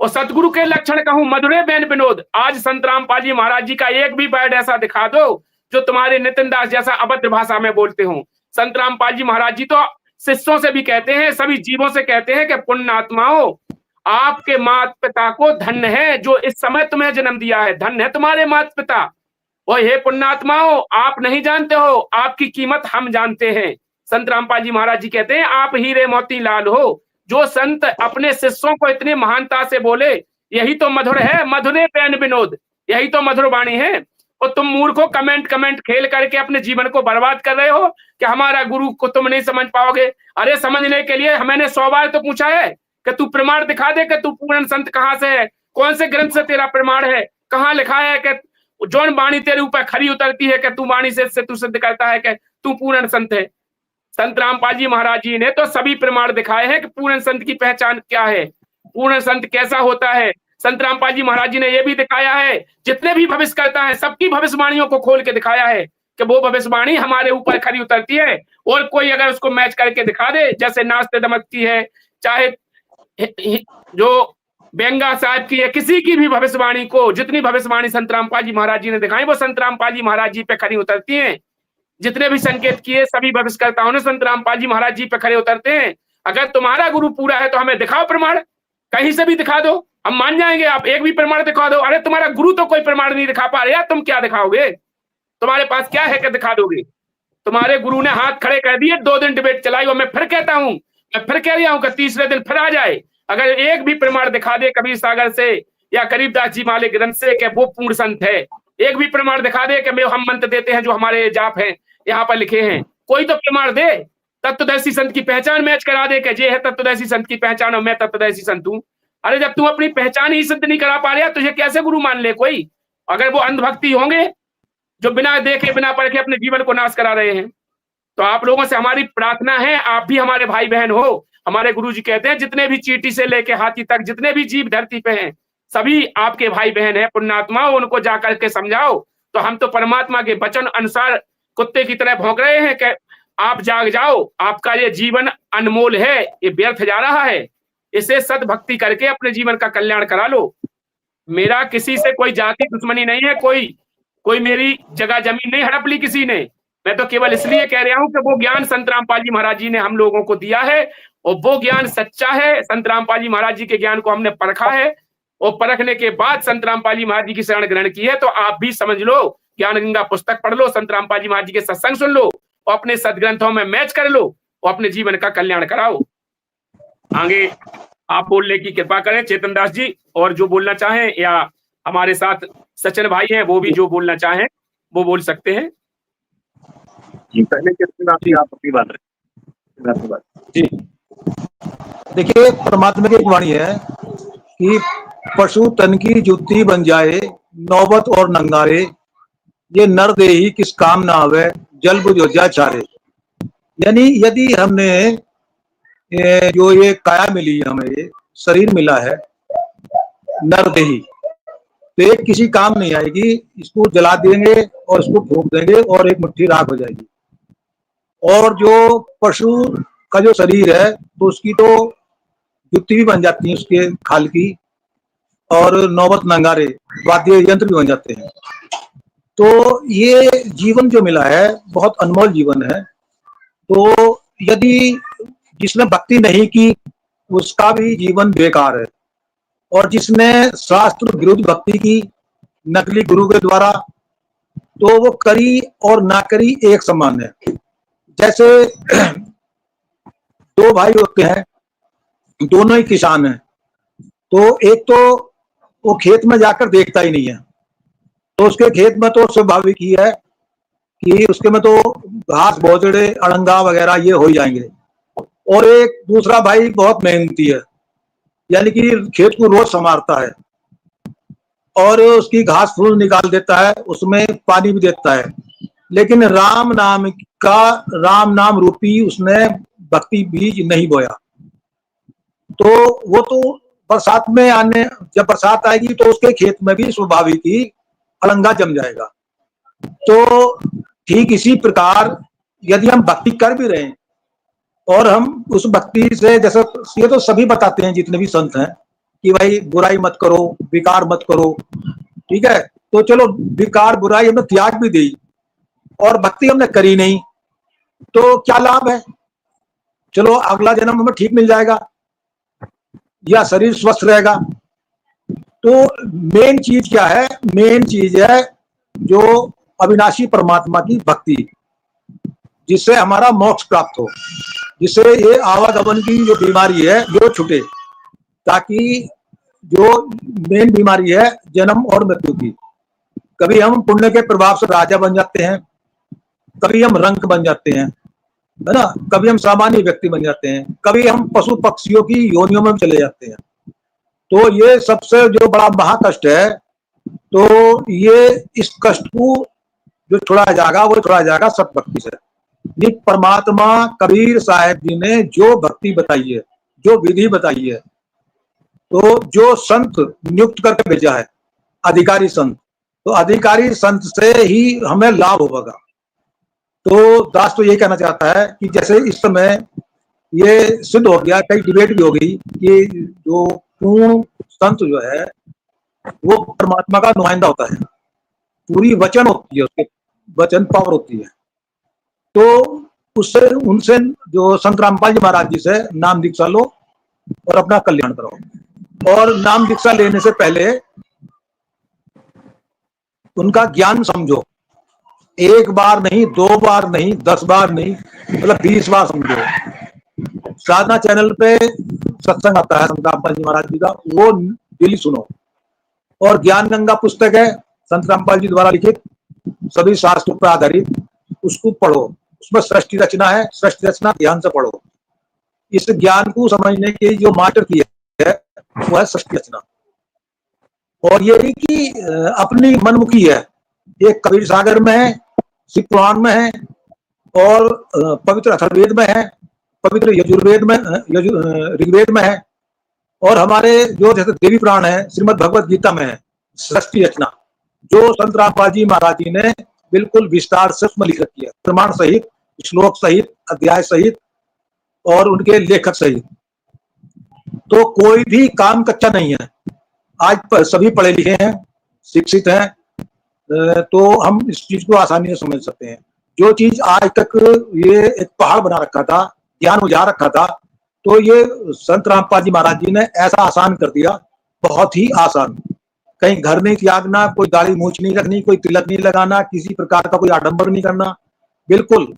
और सतगुरु के लक्षण कहूं, मधुरे बैन विनोद। आज संत रामपाल जी महाराज जी का एक भी वर्ड ऐसा दिखा दो जो तुम्हारे नितिन दास जैसा अभद्र भाषा में बोलते हो। संत रामपाल जी महाराज जी तो शिष्यों से भी कहते हैं, सभी जीवों से कहते हैं कि पुण्यात्माओं, आपके माता पिता को धन्य है जो इस समय तुम्हें जन्म दिया है। धन्य है तुम्हारे माता पिता। और हे पुण्यात्माओं, आप नहीं जानते हो, आपकी कीमत हम जानते हैं। संत रामपाल जी महाराज जी कहते हैं आप हीरे मोती लाल हो। जो संत अपने शिष्यों को इतनी महानता से बोले, यही तो मधुर है। मधुरे बैन विनोद, यही तो मधुर वाणी है। और तुम मूर्खों कमेंट खेल करके अपने जीवन को बर्बाद कर रहे हो कि हमारा गुरु को तुम नहीं समझ पाओगे। अरे समझने के लिए मैंने 100 बार तो पूछा है कि तू प्रमाण दिखा दे कि तू पूर्ण संत कहाँ से है, कौन से ग्रंथ से तेरा प्रमाण है, कहाँ लिखा है कि जौन वाणी तेरे ऊपर खरी उतरती है कि तू वाणी से तू सिद्ध करता है कि तू पूर्ण संत है। संत रामपाल जी महाराज जी ने तो सभी प्रमाण दिखाए हैं कि पूर्ण संत की पहचान क्या है, पूर्ण संत कैसा होता है। संत रामपाल जी महाराज जी ने यह भी दिखाया है, जितने भी भविष्य करता है सबकी भविष्यवाणियों को खोल के दिखाया है कि वो भविष्यवाणी हमारे ऊपर खरी उतरती है, और कोई अगर उसको मैच करके दिखा दे, जैसे नास्ते दमक की है, चाहे जो बेंगा साहब की है, किसी की भी भविष्यवाणी को, जितनी भविष्यवाणी संत रामपाल जी महाराज जी ने दिखाई वो संत रामपाल जी महाराज जी पे खरी उतरती हैं। जितने भी संकेत किए सभी भविष्यकर्ताओं ने संत रामपाल जी महाराज जी पे खरे उतरते हैं। अगर तुम्हारा गुरु पूरा है तो हमें दिखाओ प्रमाण, कहीं से भी दिखा दो, हम मान जाएंगे। आप एक भी प्रमाण दिखा दो। अरे तुम्हारा गुरु तो कोई प्रमाण नहीं दिखा पा रहे यार, तुम क्या दिखाओगे? तुम्हारे पास क्या है कि दिखा दोगे? तुम्हारे गुरु ने हाथ खड़े कर दिए, 2 दिन डिबेट चलाई, और मैं फिर कहता हूं, मैं फिर कह रहा हूं कि तीसरे दिन फिर आ जाए। अगर एक भी प्रमाण दिखा दे कबीर सागर से या गरीबदास जी माले ग्रंथ से कि वो पूर्ण संत है, एक भी प्रमाण दिखा दे कि हम मंत्र देते हैं जो हमारे जाप हैं यहाँ पर लिखे हैं, कोई तो प्रमाण दे। तत्वदर्शी संत की पहचान मैच करा दे कि ये है तत्वदर्शी संत की पहचान और मैं तत्वदर्शी संत हूं। अरे जब तुम अपनी पहचान ही सिद्ध नहीं करा पा रहे तुझे कैसे गुरु मान ले कोई? अगर वो अंधभक्ति होंगे जो बिना देखे बिना परखे अपने जीवन को नाश करा रहे हैं। तो आप लोगों से हमारी प्रार्थना है, आप भी हमारे भाई बहन हो। हमारे गुरु जी कहते हैं जितने भी चींटी से लेके हाथी तक जितने भी जीव धरती पे हैं सभी आपके भाई बहन है, पुण्यात्मा, उनको जाकर के समझाओ। तो हम तो परमात्मा के वचन अनुसार कुत्ते की तरह भौंक रहे हैं कि आप जाग जाओ, आपका ये जीवन अनमोल है, ये व्यर्थ जा रहा है, इसे सद्भक्ति करके अपने जीवन का कल्याण करा लो। मेरा किसी से कोई जाति दुश्मनी नहीं है, कोई मेरी जगह जमीन नहीं हड़प ली किसी ने। मैं तो केवल इसलिए कह रहा हूं कि वो ज्ञान संत रामपाल जी महाराज जी ने हम लोगों को दिया है और वो ज्ञान सच्चा है। संत रामपाल जी महाराज जी के ज्ञान को हमने परखा है और परखने के बाद संत रामपाल जी महाराज जी की शरण ग्रहण की है। तो आप भी समझ लो, ज्ञान गंगा पुस्तक पढ़ लो, संत रामपाल जी महाराज जी के सत्संग सुन लो और अपने सदग्रंथों में मैच कर लो और अपने जीवन का कल्याण कराओ। आगे आप बोलने की कृपा करें चेतन दास जी, और जो बोलना चाहें या हमारे साथ सचिन भाई हैं वो भी जो बोलना चाहें वो बोल सकते हैं। जी पहले आप अपनी बात रखें। जी देखिए, परमात्मा की एक वाणी है कि पशु तन की जुत्ती बन जाए नौबत और नंगारे, ये नर देही किस काम ना आवे जल बुझोजा चारे। यानी यदि हमने जो ये काया मिली हमें, ये शरीर मिला है नर देही, तो ये किसी काम नहीं आएगी। इसको जला देंगे और इसको फूंक देंगे और एक मुट्ठी राख हो जाएगी। और जो पशु का जो शरीर है तो उसकी तो जुत्ती भी बन जाती है उसके खाल की, और नौबत नंगारे वाद्य यंत्र भी बन जाते हैं। तो ये जीवन जो मिला है बहुत अनमोल जीवन है। तो यदि जिसने भक्ति नहीं की उसका भी जीवन बेकार है, और जिसने शास्त्र विरुद्ध भक्ति की नकली गुरु के द्वारा, तो वो करी और ना करी एक समान है। जैसे 2 भाई होते हैं, दोनों ही किसान हैं, तो एक तो वो खेत में जाकर देखता ही नहीं है, तो उसके खेत में तो स्वाभाविक ही है कि उसके में तो घास भोजड़े अड़ंगा वगैरह ये हो ही जाएंगे। और एक दूसरा भाई बहुत मेहनती है, यानी कि खेत को रोज संवारता है और उसकी घास फूस निकाल देता है, उसमें पानी भी देता है, लेकिन राम नाम रूपी उसने भक्ति बीज नहीं बोया। तो वो तो बरसात में जब बरसात आएगी तो उसके खेत में भी स्वाभाविक ही अड़ंगा जम जाएगा। तो ठीक इसी प्रकार यदि हम भक्ति कर भी रहे हैं और हम उस भक्ति से, जैसे ये तो सभी बताते हैं जितने भी संत हैं कि भाई बुराई मत करो, विकार मत करो, ठीक है, तो चलो विकार बुराई हमने त्याग भी दी और भक्ति हमने करी नहीं, तो क्या लाभ है? चलो अगला जन्म हमें ठीक मिल जाएगा या शरीर स्वस्थ रहेगा। तो मेन चीज क्या है? मेन चीज है जो अविनाशी परमात्मा की भक्ति, जिससे हमारा मोक्ष प्राप्त हो, जिससे ये आवागमन की जो बीमारी है वो छूटे, ताकि जो मेन बीमारी है जन्म और मृत्यु की, कभी हम पुण्य के प्रभाव से राजा बन जाते हैं, कभी हम रंक बन जाते हैं, है ना, कभी हम सामान्य व्यक्ति बन जाते हैं, कभी हम पशु पक्षियों की योनियों में चले जाते हैं। तो ये सबसे जो बड़ा महाकष्ट है, तो ये इस कष्ट को जो छुड़ाया जाएगा वो छुड़ाया जाएगा सत भक्ति से। ये परमात्मा कबीर साहब जी ने जो भक्ति बताई है, जो विधि बताई है, तो जो संत नियुक्त करके भेजा है, अधिकारी संत, तो अधिकारी संत से ही हमें लाभ होगा। तो दास तो ये कहना चाहता है कि जैसे इस समय ये सिद्ध हो गया, कई डिबेट भी हो गई कि जो पूर्ण संत जो है वो परमात्मा का नुमाइंदा होता है, पूरी वचन होती है, उसके वचन पावर होती है। तो उससे उनसे जो संत रामपाल जी महाराज जी से नाम दीक्षा लो और अपना कल्याण करो। और नाम दीक्षा लेने से पहले उनका ज्ञान समझो, एक बार नहीं, 2 बार नहीं, 10 बार नहीं, मतलब 20 बार समझो। साधना चैनल पे सत्संग आता है संत रामपाल जी महाराज जी का, वो डेली सुनो। और ज्ञान गंगा पुस्तक है संत रामपाल जी द्वारा लिखित, सभी शास्त्रों पर आधारित, उसको पढ़ो। उसमें सृष्टि रचना है, सृष्टि रचना ध्यान से पढ़ो। इस ज्ञान को समझने की जो मास्टर की है वो है सृष्टि रचना। और ये कि अपनी मनमुखी है, एक कबीर सागर में है, शिव पुराण में है, और पवित्र अथर्ववेद में है, पवित्र यजुर्वेद में, ऋग्वेद में है, और हमारे जो जैसे देवी पुराण है, श्रीमद् भगवत गीता में है सृष्टि रचना, जो संत रामपाल जी महाराज जी ने बिल्कुल विस्तार से उसमें लिख रखी है, प्रमाण सहित, श्लोक सहित, अध्याय सहित और उनके लेखक सहित। तो कोई भी काम कच्चा नहीं है। आज सभी पढ़े लिखे हैं, शिक्षित हैं, तो हम इस चीज को आसानी से समझ सकते हैं। जो चीज आज तक ये एक पहाड़ बना रखा था, ज्ञान उजा रखा था, तो ये संत रामपाल जी महाराज जी ने ऐसा आसान कर दिया, बहुत ही आसान। कहीं घर नहीं त्यागना, कोई दाढ़ी मूछ नहीं रखनी, कोई तिलक नहीं लगाना, किसी प्रकार का कोई आडंबर नहीं करना, बिल्कुल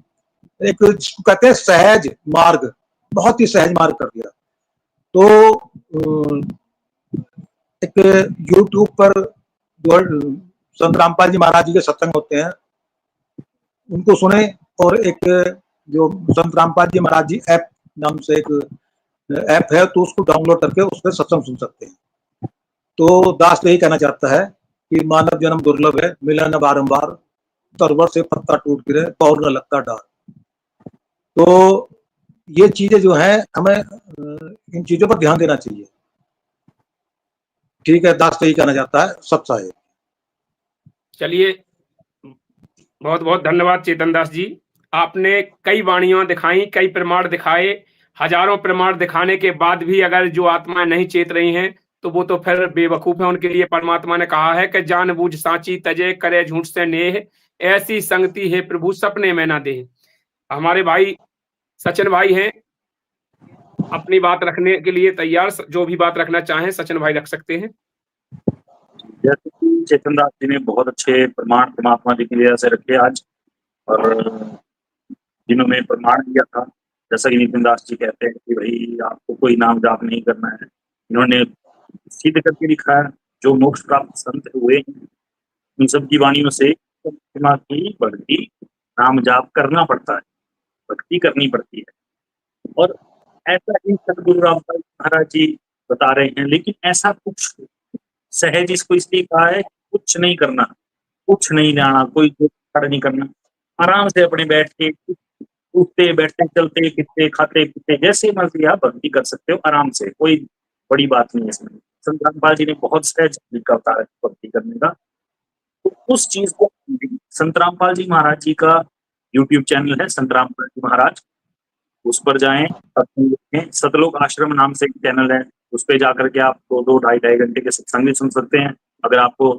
एक कहते हैं सहज मार्ग, बहुत ही सहज मार्ग कर दिया। तो एक YouTube पर जो संत रामपाल जी महाराज जी के सत्संग होते हैं उनको सुने, और एक जो संत रामपाल जी महाराज जी ऐप नाम से एक ऐप है, तो उसको डाउनलोड करके उस पर सत्संग सुन सकते हैं। तो दास यही कहना चाहता है कि मानव जन्म दुर्लभ है, मिला न बारंबार, तरवर से पत्ता टूट गिरे और न लगता डार। तो ये चीजें जो है हमें इन चीजों पर ध्यान देना चाहिए। ठीक है, दास यही कहना चाहता है। सत्सा है। चलिए, बहुत बहुत धन्यवाद चेतन दास जी। आपने कई वाणियां दिखाई, कई प्रमाण दिखाए, हजारों प्रमाण दिखाने के बाद भी अगर जो आत्माएं नहीं चेत रही हैं तो वो तो फिर बेवकूफ है। उनके लिए परमात्मा ने कहा है कि जान बूझ साची तजे, करे झूठ से नेह, ऐसी संगति है प्रभु सपने में ना दे। हमारे भाई सचिन भाई हैं, अपनी बात रखने के लिए तैयार, जो भी बात रखना चाहें सचिन भाई रख सकते हैं। जैसे कि चेतन दास जी ने बहुत अच्छे प्रमाण परमात्मा जी की वजह से रखे आज, और जिन्होंने प्रमाण दिया था, जैसा कि नितिन दास जी कहते हैं कि भाई आपको कोई नाम जाप नहीं करना है, इन्होंने सिद्ध करके दिखाया। जो मोक्ष प्राप्त संत हुए उन सब की वाणियों से की भक्ति, नाम जाप करना पड़ता है, भक्ति करनी पड़ती है। और ऐसा ही सदगुरु रामपाल महाराज जी बता रहे हैं, लेकिन ऐसा कुछ सहज इसको इसलिए कहा है, कुछ नहीं करना, कुछ नहीं जाना, कोई नहीं करना, आराम से अपने बैठ के उठते बैठते चलते फिरते खाते पीते जैसे मर्जी आप भक्ति कर सकते हो आराम से, कोई बड़ी बात नहीं है इसमें। संत रामपाल जी ने बहुत सहज तरीका बताया भक्ति करने का। तो उस चीज को संत रामपाल जी महाराज जी का YouTube चैनल है संत रामपाल जी महाराज, उस पर जाएं, सतलोक आश्रम नाम से एक चैनल है, उस पर जाकर के आप 2-2, 2.5 घंटे के सत्संग भी सुन सकते हैं। अगर आपको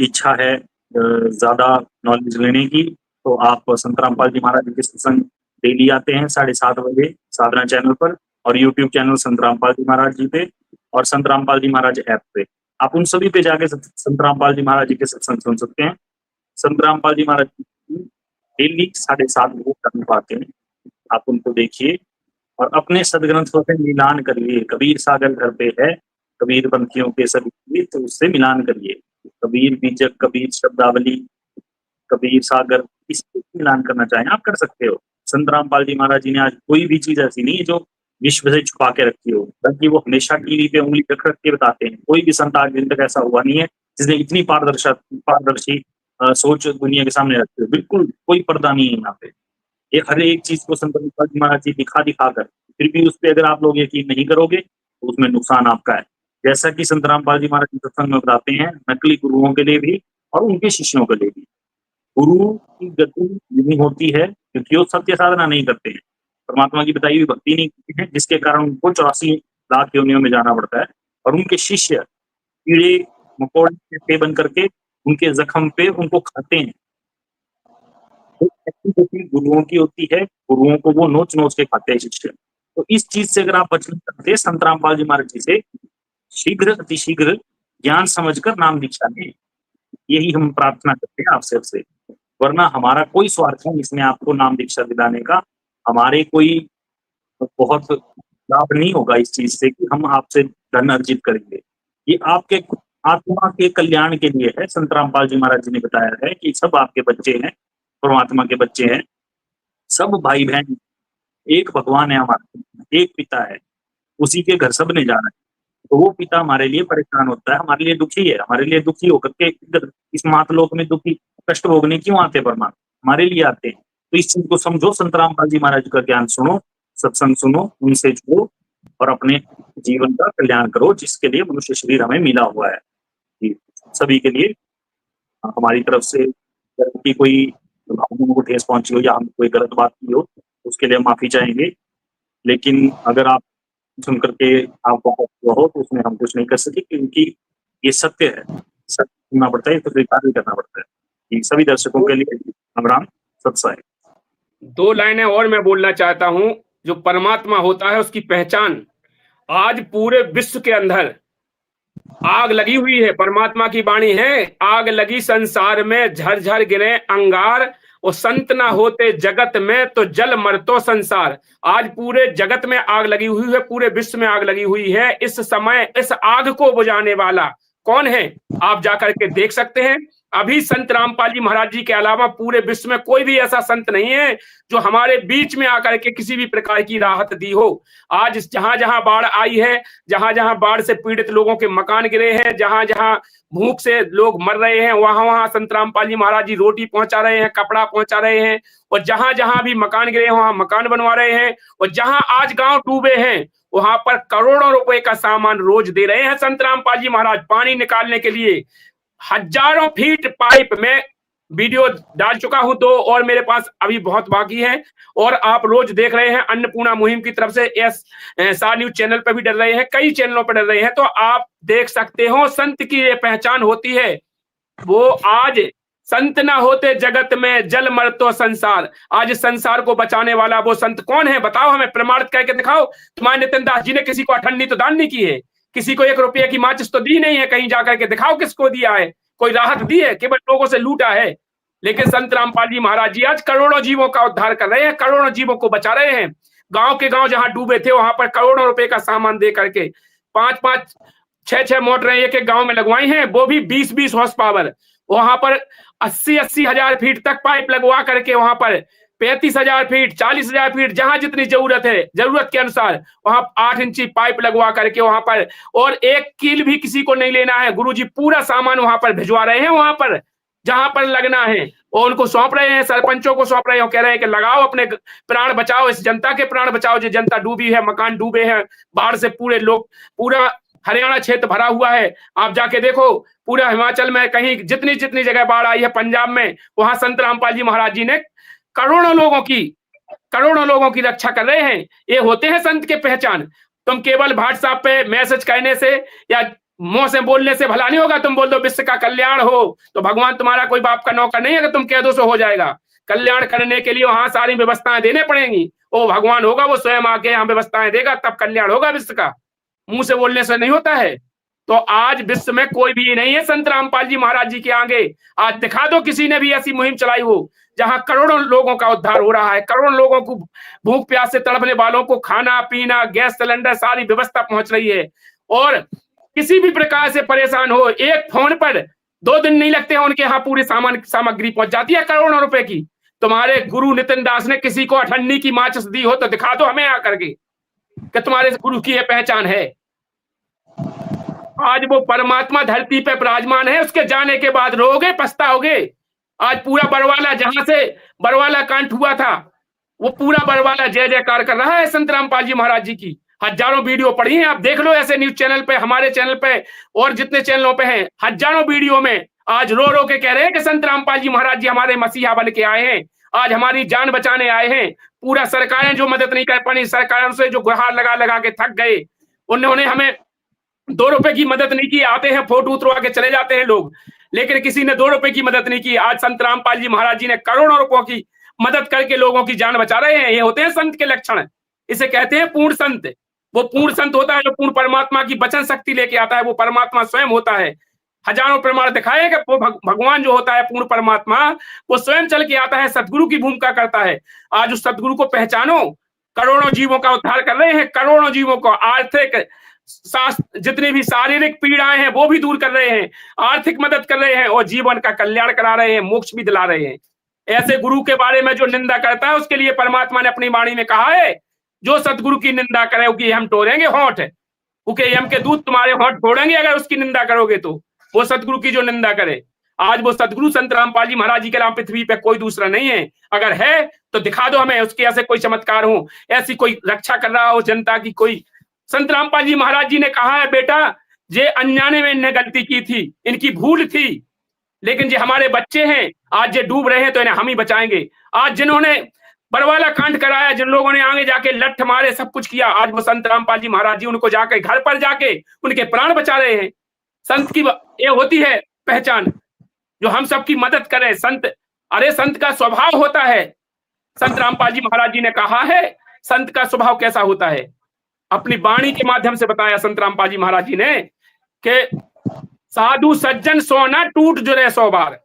इच्छा है ज्यादा नॉलेज लेने की, तो आप संत रामपाल जी महाराज जी के सत्संग डेली आते हैं 7:30 बजे साधना चैनल पर, और YouTube चैनल संत रामपाल जी महाराज जी पे, और संत रामपाल जी महाराज ऐप पे, आप उन सभी पे जाके संत रामपाल जी महाराज जी के सत्संग सुन सकते हैं। संत रामपाल जी महाराज जी डेली 7:30 बजे करने पाते हैं, आप उनको देखिए और अपने सदग्रंथों से मिलान करिए। कबीर सागर घर पे है, कबीर पंथियों के सभी, तो उससे मिलान करिए। कबीर बीजक, कबीर शब्दावली, कबीर सागर, इससे मिलान करना चाहें आप कर सकते हो। संत रामपाल जी महाराज जी ने आज कोई भी चीज ऐसी नहीं है जो विश्व से छुपा के रखी हो, बल्कि वो हमेशा टीवी पे उंगली रख के बताते हैं। कोई भी संत आज दिन तक ऐसा हुआ नहीं है जिसने इतनी पारदर्शी सोच दुनिया के सामने रखी हो। बिल्कुल कोई पर्दा नहीं है यहाँ पे। ये हर एक चीज को संत रमपाल जी महाराज जी दिखा कर फिर भी उस पर अगर आप लोग यकीन नहीं करोगे तो उसमें नुकसान आपका है। जैसा कि संत रामपाल जी महाराज जी सत्संग में बताते हैं, नकली गुरुओं के लिए भी और उनके शिष्यों के लिए भी गुरु की गति नहीं होती है क्योंकि वो सत्य साधना नहीं करते हैं, परमात्मा की बताई हुई भक्ति नहीं करते हैं, जिसके कारण उनको 84 लाख योनियों में जाना पड़ता है। और उनके शिष्य कीड़े मकोड़े पे बन करके उनके जख्म पे उनको खाते हैं। तो ऐसी गति गुरुओं की होती है, गुरुओं को वो नोच नोच के खाते हैं शिष्य। तो इस चीज से अगर आप बचना चाहते हैं संत रामपाल जी महाराज जी से शीघ्र अतिशीघ्र ज्ञान समझकर नाम दीक्षा लें, यही हम प्रार्थना करते हैं आप सबसे। वरना हमारा कोई स्वार्थ नहीं इसमें आपको नाम दीक्षा दिलाने का, हमारे कोई बहुत लाभ नहीं होगा इस चीज से कि हम आपसे धन अर्जित करेंगे। ये आपके आत्मा के कल्याण के लिए है। संत रामपाल जी महाराज जी ने बताया है कि सब आपके बच्चे हैं, परमात्मा के बच्चे हैं, सब भाई बहन, एक भगवान है हमारा, एक पिता है, उसी के घर सब ने जाना है। तो वो पिता हमारे लिए परेशान होता है, हमारे लिए दुखी है, हमारे लिए दुखी होकर के इस मातलोक में दुखी कष्ट भोगने क्यों आते परमात्मा, हमारे लिए आते हैं। तो इस चीज को समझो, संत रामपाल जी महाराज का ज्ञान सुनो, सत्संग सुनो, उनसे जुड़ो और अपने जीवन का कल्याण करो, जिसके लिए मनुष्य शरीर हमें मिला हुआ है। सभी के लिए हमारी तरफ से की कोई भावनाओं को ठेस पहुंची हो या हम कोई गलत बात की हो उसके लिए माफी चाहेंगे। लेकिन अगर आप सुन करके आपको हो तो उसमें हम कुछ नहीं कर सके, क्योंकि ये सत्य है, सत्य सुनना पड़ता है तो स्वीकार भी करना पड़ता है। सभी दर्शकों के लिए राम राम, सत्साई। 2 लाइनें और मैं बोलना चाहता हूं। जो परमात्मा होता है उसकी पहचान आज पूरे विश्व के अंदर आग लगी हुई है। परमात्मा की वाणी है, आग लगी संसार में झरझर गिरे अंगार, और संत ना होते जगत में तो जल मरतो संसार। आज पूरे जगत में आग लगी हुई है, पूरे विश्व में आग लगी हुई है। इस समय इस आग को बुझाने वाला कौन है आप जाकर के देख सकते हैं। अभी संत रामपाल जी महाराज जी के अलावा पूरे विश्व में कोई भी ऐसा संत नहीं है जो हमारे बीच में आकर के किसी भी प्रकार की राहत दी हो। आज जहां जहां बाढ़ आई है, जहां जहां बाढ़ से पीड़ित लोगों के मकान गिरे हैं, जहां जहां भूख से लोग मर रहे हैं, वहां वहां संत रामपाल जी महाराज जी रोटी पहुंचा रहे हैं, कपड़ा पहुंचा रहे हैं। और जहां जहां भी मकान गिरे हैं वहां मकान बनवा रहे हैं। और जहां आज गांव डूबे हैं वहां पर करोड़ों रुपए का सामान रोज दे रहे हैं संत रामपाल जी महाराज। पानी निकालने के लिए हजारों फीट पाइप में वीडियो डाल चुका हूं 2 और मेरे पास अभी बहुत बाकी है। और आप रोज देख रहे हैं अन्नपूर्णा मुहिम की तरफ से स्टार न्यूज चैनल पर भी डल रहे हैं, कई चैनलों पर डल रहे हैं। तो आप देख सकते हो संत की ये पहचान होती है। वो आज संत ना होते जगत में जल मरतो संसार। आज संसार को बचाने वाला वो संत कौन है बताओ, हमें प्रमाण करके दिखाओ। तुम्हारे नितिन दास जी ने किसी को अठन्नी तो दान नहीं की है, किसी को 1 रुपये की माचिस तो दी नहीं है, कहीं जाकर के दिखाओ किसको दिया है, कोई राहत दी है, केवल लोगों से लूटा है। लेकिन संत रामपाल जी महाराज जी आज करोड़ों जीवों का उद्धार कर रहे हैं, करोड़ों जीवों को बचा रहे हैं। गांव के गांव जहां डूबे थे वहां पर करोड़ों रुपए का सामान दे करके 5-5, 6-6 मोटरें एक एक गांव में लगवाई हैं, वो भी 20-20 हॉर्स पावर। वहां पर 80-80 हजार फीट तक पाइप लगवा करके वहां पर 35,000 फीट, 40,000 फीट, जहां जितनी जरूरत है जरूरत के अनुसार वहां 8 इंची पाइप लगवा करके वहां पर, और 1 कील भी किसी को नहीं लेना है। गुरुजी पूरा सामान वहां पर भिजवा रहे हैं, वहां पर जहां पर लगना है और उनको सौंप रहे हैं, सरपंचों को सौंप रहे हैं, कह रहे हैं कि लगाओ, अपने प्राण बचाओ, इस जनता के प्राण बचाओ। जो जनता डूबी है, मकान डूबे हैं बाढ़ से, पूरे लोग, पूरा हरियाणा क्षेत्र भरा हुआ है। आप जाके देखो पूरा हिमाचल में कहीं जितनी जितनी जगह बाढ़ आई है, पंजाब में, वहां संत रामपाल जी महाराज जी ने करोड़ों लोगों की रक्षा कर रहे हैं। ये होते हैं संत के पहचान। तुम केवल व्हाट्सएप पे मैसेज कहने से या मुंह से बोलने से भला नहीं होगा। तुम बोल दो विश्व का कल्याण हो, तो भगवान तुम्हारा कोई बाप का नौकर नहीं है कि तुम कह दो सो हो जाएगा। कल्याण करने के लिए वहां सारी व्यवस्थाएं देने पड़ेंगी। वो भगवान होगा, वो स्वयं आके यहाँ व्यवस्थाएं देगा, तब कल्याण होगा विश्व का। मुंह से बोलने से नहीं होता है। तो आज विश्व में कोई भी नहीं है संत रामपाल जी महाराज जी के आगे। आज दिखा दो किसी ने भी ऐसी मुहिम चलाई हो जहां करोड़ों लोगों का उद्धार हो रहा है, करोड़ों लोगों को, भूख प्यास से तड़पने वालों को खाना पीना, गैस सिलेंडर, सारी व्यवस्था पहुंच रही है। और किसी भी प्रकार से परेशान हो, एक फोन पर 2 दिन नहीं लगते हैं, उनके यहाँ पूरी सामग्री पहुंच जाती है करोड़ों रुपए की। तुम्हारे गुरु नितिन दास ने किसी को अठन्नी की माचिस दी हो तो दिखा दो हमें आकर के कि तुम्हारे गुरु की यह पहचान है। आज वो परमात्मा धरती पे विराजमान है, उसके जाने के बाद रोगे पछताओगे। आज पूरा बरवाला, जहां से बरवाला कांड हुआ था, वो पूरा बरवाला जय जयकार कर रहा है संत रामपाल जी महाराज जी की। हजारों वीडियो पड़ी हैं, आप देख लो ऐसे न्यूज चैनल पे, हमारे चैनल पे और जितने चैनलों पे हैं, हजारों वीडियो में आज रो रो के कह रहे हैं कि संत रामपाल जी महाराज जी हमारे मसीहा बन के आए हैं, आज हमारी जान बचाने आए हैं। पूरा सरकारें जो मदद नहीं कर पाई, सरकारों से जो गुहार लगा लगा के थक गए, उन्होंने हमें 2 रुपए की मदद नहीं की। आते हैं फोटो उतरवा के चले जाते हैं लोग, लेकिन किसी ने 2 रुपए की मदद नहीं की। आज संत रामपाल जी महाराज जी ने करोड़ों रुपयों की मदद करके लोगों की जान बचा रहे हैं। ये होते हैं संत के लक्षण, इसे कहते हैं पूर्ण संत। वो पूर्ण संत होता है जो पूर्ण परमात्मा की वचन शक्ति लेके आता है, वो परमात्मा स्वयं होता है। हजारों प्रमाण दिखाए कि वो भगवान जो होता है पूर्ण परमात्मा, वो स्वयं चल के आता है, सदगुरु की भूमिका करता है। आज उस सदगुरु को पहचानो, करोड़ों जीवों का उद्धार कर रहे हैं, करोड़ों जीवों को आर्थिक जितनी भी शारीरिक पीड़ाएं हैं वो भी दूर कर रहे हैं, आर्थिक मदद कर रहे हैं और जीवन का कल्याण करा रहे हैं, मोक्ष भी दिला रहे हैं। ऐसे गुरु के बारे में जो निंदा करता है उसके लिए परमात्मा ने अपनी वाणी में कहा है, जो सतगुरु की निंदा करे उसकी हम तोड़ेंगे होंठ, उनके यम के दूत तुम्हारे होंठ तोड़ेंगे अगर उसकी निंदा करोगे तो। वो सतगुरु की जो निंदा करे, आज वो सतगुरु संत रामपाल जी महाराज जी के नाम पृथ्वी पे कोई दूसरा नहीं है। अगर है तो दिखा दो हमें, उसके ऐसे कोई चमत्कार हो, ऐसी कोई रक्षा कर रहा हो जनता की कोई। संत रामपाल जी महाराज जी ने कहा है, बेटा जे अनजाने में इन्हें गलती की थी, इनकी भूल थी, लेकिन जो हमारे बच्चे हैं आज जे डूब रहे हैं तो इन्हें हम ही बचाएंगे। आज जिन्होंने बरवाला कांड कराया, जिन लोगों ने आगे जाके लठ मारे, सब कुछ किया, आज वो संत रामपाल जी महाराज जी उनको जाके घर पर जाके उनके प्राण बचा रहे हैं। संत की ये होती है पहचान, जो हम सबकी मदद करे। संत, अरे संत का स्वभाव होता है, संत रामपाल जी महाराज जी ने कहा है संत का स्वभाव कैसा होता है, अपनी वाणी के माध्यम से बताया संत रामपाल जी महाराज जी ने कि साधु सज्जन सोना टूट जुड़े 100 बार,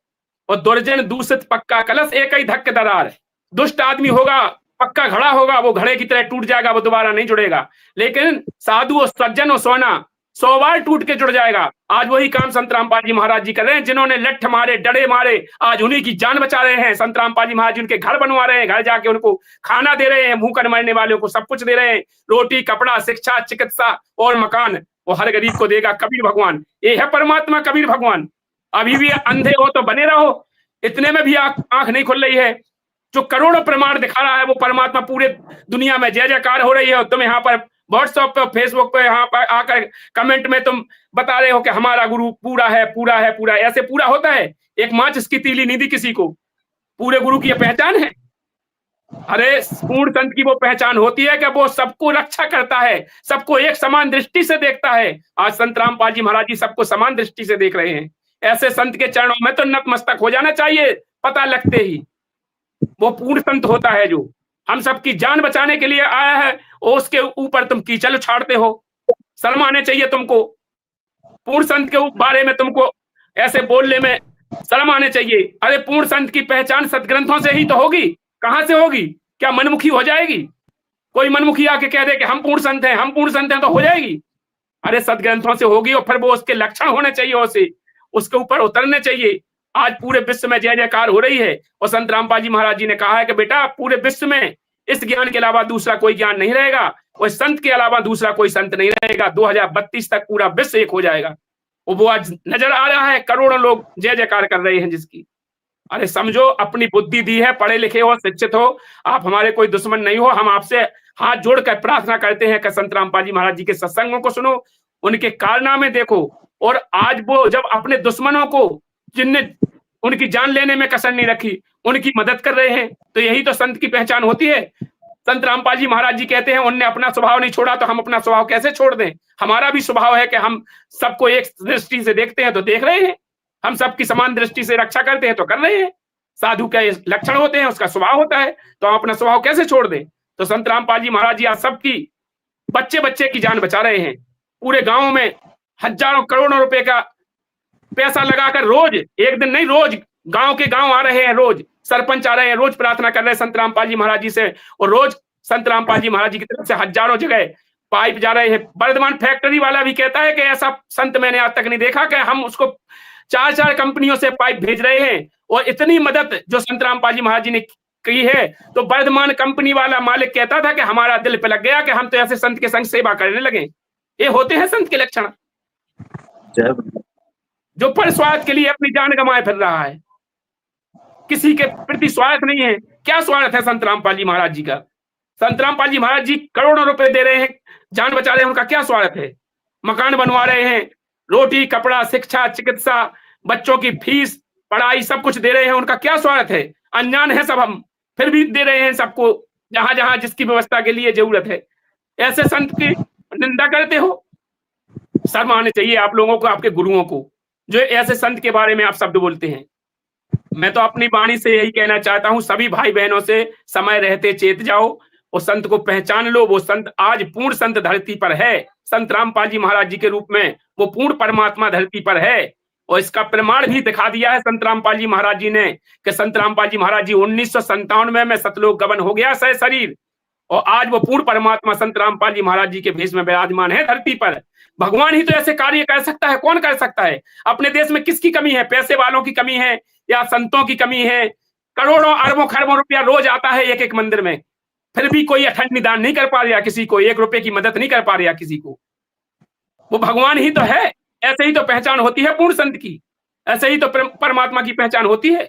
और दुर्जन दूषित पक्का कलश एक ही धक्के दरार। दुष्ट आदमी होगा, पक्का घड़ा होगा, वो घड़े की तरह टूट जाएगा, वो दोबारा नहीं जुड़ेगा। लेकिन साधु और सज्जन और सोना 100 बार टूट के जुड़ जाएगा। आज वही काम संत रामपाल जी महाराज जी कर रहे हैं, जिन्होंने लठ मारे, डड़े मारे, आज उन्हीं की जान बचा रहे हैं। संत रामपाल जी महाराज जी उनके घर बनवा रहे हैं, घर जाके उनको खाना दे रहे हैं, भूखन मरने वालों को सब कुछ दे रहे हैं, रोटी, कपड़ा, शिक्षा, चिकित्सा और मकान, वो हर गरीब को देगा कबीर भगवान। ये है परमात्मा कबीर भगवान। अभी भी अंधे हो तो बने रहो, इतने में भी आंख नहीं खुल रही है। जो करोड़ों प्रमाण दिखा रहा है वो परमात्मा पूरे दुनिया में जय जयकार हो रही है, और तुम यहाँ पर व्हाट्सएप पे, फेसबुक पे, यहाँ पर आकर कमेंट में तुम बता रहे हो कि हमारा गुरु पूरा है, पूरा है, पूरा। ऐसे पूरा होता है? एक माच इसकी तीली नहीं दी किसी को। पूरे गुरु की पहचान है? अरे पूर्ण संत की वो पहचान होती है कि वो सबको रक्षा करता है, सबको एक समान दृष्टि से देखता है। आज संत रामपाल जी महाराज जी सबको समान दृष्टि से देख रहे हैं। ऐसे संत के चरणों में तो नतमस्तक हो जाना चाहिए पता लगते ही। वो पूर्ण संत होता है जो हम सबकी जान बचाने के लिए आया है, और उसके ऊपर तुम कीचड़ उछाड़ते हो। शर्म आने चाहिए तुमको। पूर्ण संत के बारे में तुमको ऐसे बोलने में शर्म आने चाहिए। अरे पूर्ण संत की पहचान सदग्रंथों से ही तो होगी, कहां से होगी? क्या मनमुखी हो जाएगी? कोई मनमुखी आके कह दे कि हम पूर्ण संत हैं, हम पूर्ण संत हैं, तो हो जाएगी? अरे सदग्रंथों से होगी, और फिर वो उसके लक्षण होने चाहिए, उसे उसके ऊपर उतरने चाहिए। आज पूरे विश्व में जय जयकार हो रही है, और संत रामपाल जी महाराज जी ने कहा है कि बेटा पूरे विश्व में इस ज्ञान के अलावा दूसरा कोई ज्ञान नहीं रहेगा, और संत के अलावा दूसरा कोई संत नहीं रहेगा। 2032 तक पूरा विश्व एक हो जाएगा। वो आज नजर आ रहा है, करोड़ों लोग जय जयकार कर रहे हैं जिसकी। अरे समझो, अपनी बुद्धि दी है, पढ़े लिखे हो, शिक्षित हो, आप हमारे कोई दुश्मन नहीं हो। हम आपसे हाथ जोड़कर प्रार्थना करते हैं कि संत रामपाल जी महाराज जी के सत्संगों को सुनो, उनके कारनामे देखो, और आज वो जब अपने दुश्मनों को, जिनने उनकी जान लेने में कसर नहीं रखी, उनकी मदद कर रहे हैं, तो यही तो संत की पहचान होती है। संत रामपाल जी महाराज जी कहते हैं उनने अपना स्वभाव नहीं छोड़ा, तो हम अपना स्वभाव कैसे छोड़ दें? हमारा भी स्वभाव है कि हम सबको एक दृष्टि से देखते हैं, तो देख रहे हैं। हम सबकी समान दृष्टि से रक्षा करते हैं, तो कर रहे हैं। साधु के लक्षण होते हैं, उसका स्वभाव होता है, तो हम अपना स्वभाव कैसे छोड़ दें? तो संत रामपाल जी महाराज जी आज सबकी बच्चे बच्चे की जान बचा रहे हैं। पूरे गाँव में हजारों करोड़ों रुपए का पैसा लगाकर रोज, एक दिन नहीं, रोज गांव के गांव आ रहे हैं, रोज सरपंच आ रहे हैं, रोज प्रार्थना कर रहे हैं संत रामपाल जी महाराज जी से, और रोज संत रामपाल जी महाराज जी की तरफ से हजारों जगह पाइप जा रहे हैं। वर्धमान फैक्ट्री वाला भी कहता है कि ऐसा संत मैंने आज तक नहीं देखा, कि हम उसको 4-4 कंपनियों से पाइप भेज रहे हैं। और इतनी मदद जो संत रामपाल जी महाराज जी ने की है, तो वर्धमान कंपनी वाला मालिक कहता था कि हमारा दिल पे लग गया कि हम तो ऐसे संत के संग सेवा करने लगे। ये होते हैं संत के लक्षण। जो पर स्वार्थ के लिए अपनी जान गंवाए फिर रहा है, किसी के प्रति स्वार्थ नहीं है, क्या स्वार्थ है संत रामपाल जी महाराज जी का? संत रामपाल जी महाराज जी करोड़ों रुपए दे रहे हैं, जान बचा रहे हैं, उनका क्या स्वार्थ है? मकान बनवा रहे हैं, रोटी कपड़ा शिक्षा चिकित्सा बच्चों की फीस पढ़ाई सब कुछ दे रहे हैं, उनका क्या स्वार्थ है? अनजान है सब हम, फिर भी दे रहे हैं सबको जहां जहां जिसकी व्यवस्था के लिए जरूरत है। ऐसे संत की निंदा करते हो? शर्म आने चाहिए आप लोगों को, आपके गुरुओं को, जो ऐसे संत के बारे में आप शब्द बोलते हैं। मैं तो अपनी वाणी से यही कहना चाहता हूं, सभी भाई बहनों से, समय रहते चेत जाओ, उस संत को पहचान लो। वो संत आज पूर्ण संत धरती पर है, संत रामपाल जी महाराज जी के रूप में वो पूर्ण परमात्मा धरती पर है। और इसका प्रमाण भी दिखा दिया है संत रामपाल जी महाराज जी ने, कि संत रामपाल जी महाराज जी 1997 में सतलोक गमन हो गया सह शरीर, और आज वो पूर्ण परमात्मा संत रामपाल जी महाराज जी के भेष में विराजमान है धरती पर। भगवान ही तो ऐसे कार्य कर सकता है, कौन कर सकता है? अपने देश में किसकी कमी है? पैसे वालों की कमी है या संतों की कमी है? करोड़ों अरबों खरबों रुपया रोज आता है एक एक मंदिर में, फिर भी कोई अखंड निदान नहीं कर पा रहा किसी को, 1 रुपए की मदद नहीं कर पा रहा किसी को। वो भगवान ही तो है। ऐसे ही तो पहचान होती है पूर्ण संत की, ऐसे ही तो परमात्मा की पहचान होती है।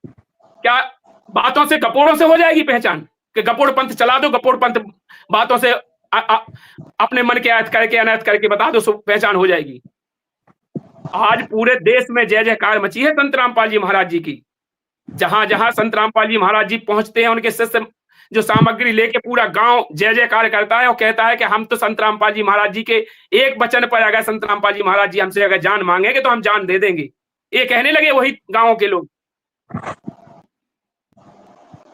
क्या बातों से गपोड़ों से हो जाएगी पहचान? कि गपोड़ पंथ चला दो, गपोड़ पंथ बातों से अपने मन के आयत करके अनयत करके बता दो, पहचान हो जाएगी? आज पूरे देश में जय जयकार मची है संत रामपाल जी महाराज जी की। जहां जहां संत रामपाल जी महाराज जी पहुंचते हैं, उनके शिष्य जो सामग्री लेके पूरा गांव जय जयकार करता है और कहता है कि हम तो संत रामपाल जी महाराज जी के एक वचन पर, अगर संत रामपाल जी महाराज जी हमसे अगर जान मांगेंगे तो हम जान दे देंगे। ये कहने लगे वही गांवों के लोग।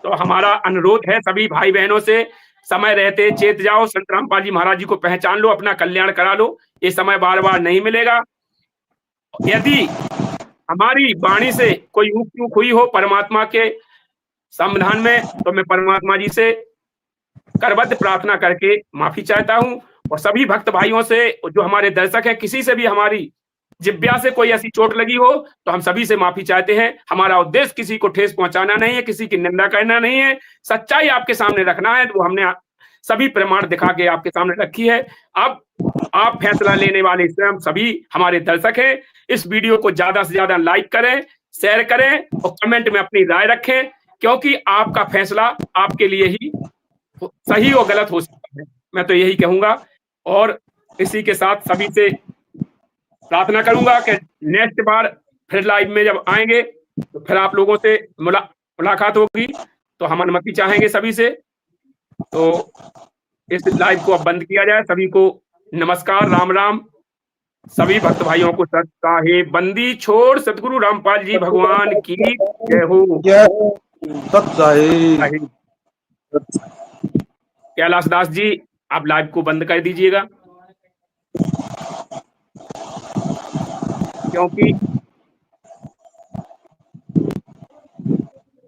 तो हमारा अनुरोध है सभी भाई बहनों से, समय रहते चेत जाओ, संत रामपाल जी महाराज जी को पहचान लो, अपना कल्याण करा लो। ये समय बार बार नहीं मिलेगा। यदि हमारी वाणी से कोई ऊक चूक हुई हो परमात्मा के संविधान में, तो मैं परमात्मा जी से करबद्ध प्रार्थना करके माफी चाहता हूं। और सभी भक्त भाइयों से, जो हमारे दर्शक हैं, किसी से भी हमारी जिब्या से कोई ऐसी चोट लगी हो तो हम सभी से माफी चाहते हैं। हमारा उद्देश्य किसी को ठेस पहुंचाना नहीं है, किसी की निंदा करना नहीं है, सच्चाई आपके सामने रखना है। वो हमने सभी प्रमाण दिखा के आपके सामने रखी है। अब आप फैसला लेने वाले स्वयं सभी हमारे दर्शक हैं। इस वीडियो को ज्यादा से ज्यादा लाइक करें, शेयर करें और कमेंट में अपनी राय रखें, क्योंकि आपका फैसला आपके लिए ही सही और गलत हो सकता है। मैं तो यही कहूंगा। और इसी के साथ सभी से प्रार्थना करूंगा कि नेक्स्ट बार फिर लाइव में जब आएंगे तो फिर आप लोगों से मुलाकात होगी। तो हम अनुमति चाहेंगे सभी से। तो इस लाइव को अब बंद किया जाए। सभी को नमस्कार, राम राम। सभी भक्त भाइयों को सत साहिब बंदी छोड़ सतगुरु रामपाल जी भगवान की जय हो। सत साहिब। कैलाश दास जी, आप लाइव को बंद कर दीजिएगा, क्योंकि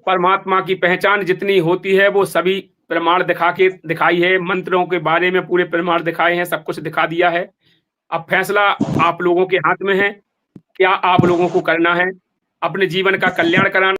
परमात्मा की पहचान जितनी होती है वो सभी प्रमाण दिखाई है। मंत्रों के बारे में पूरे प्रमाण दिखाए हैं, सब कुछ दिखा दिया है। अब फैसला आप लोगों के हाथ में है, क्या आप लोगों को करना है? अपने जीवन का कल्याण कराना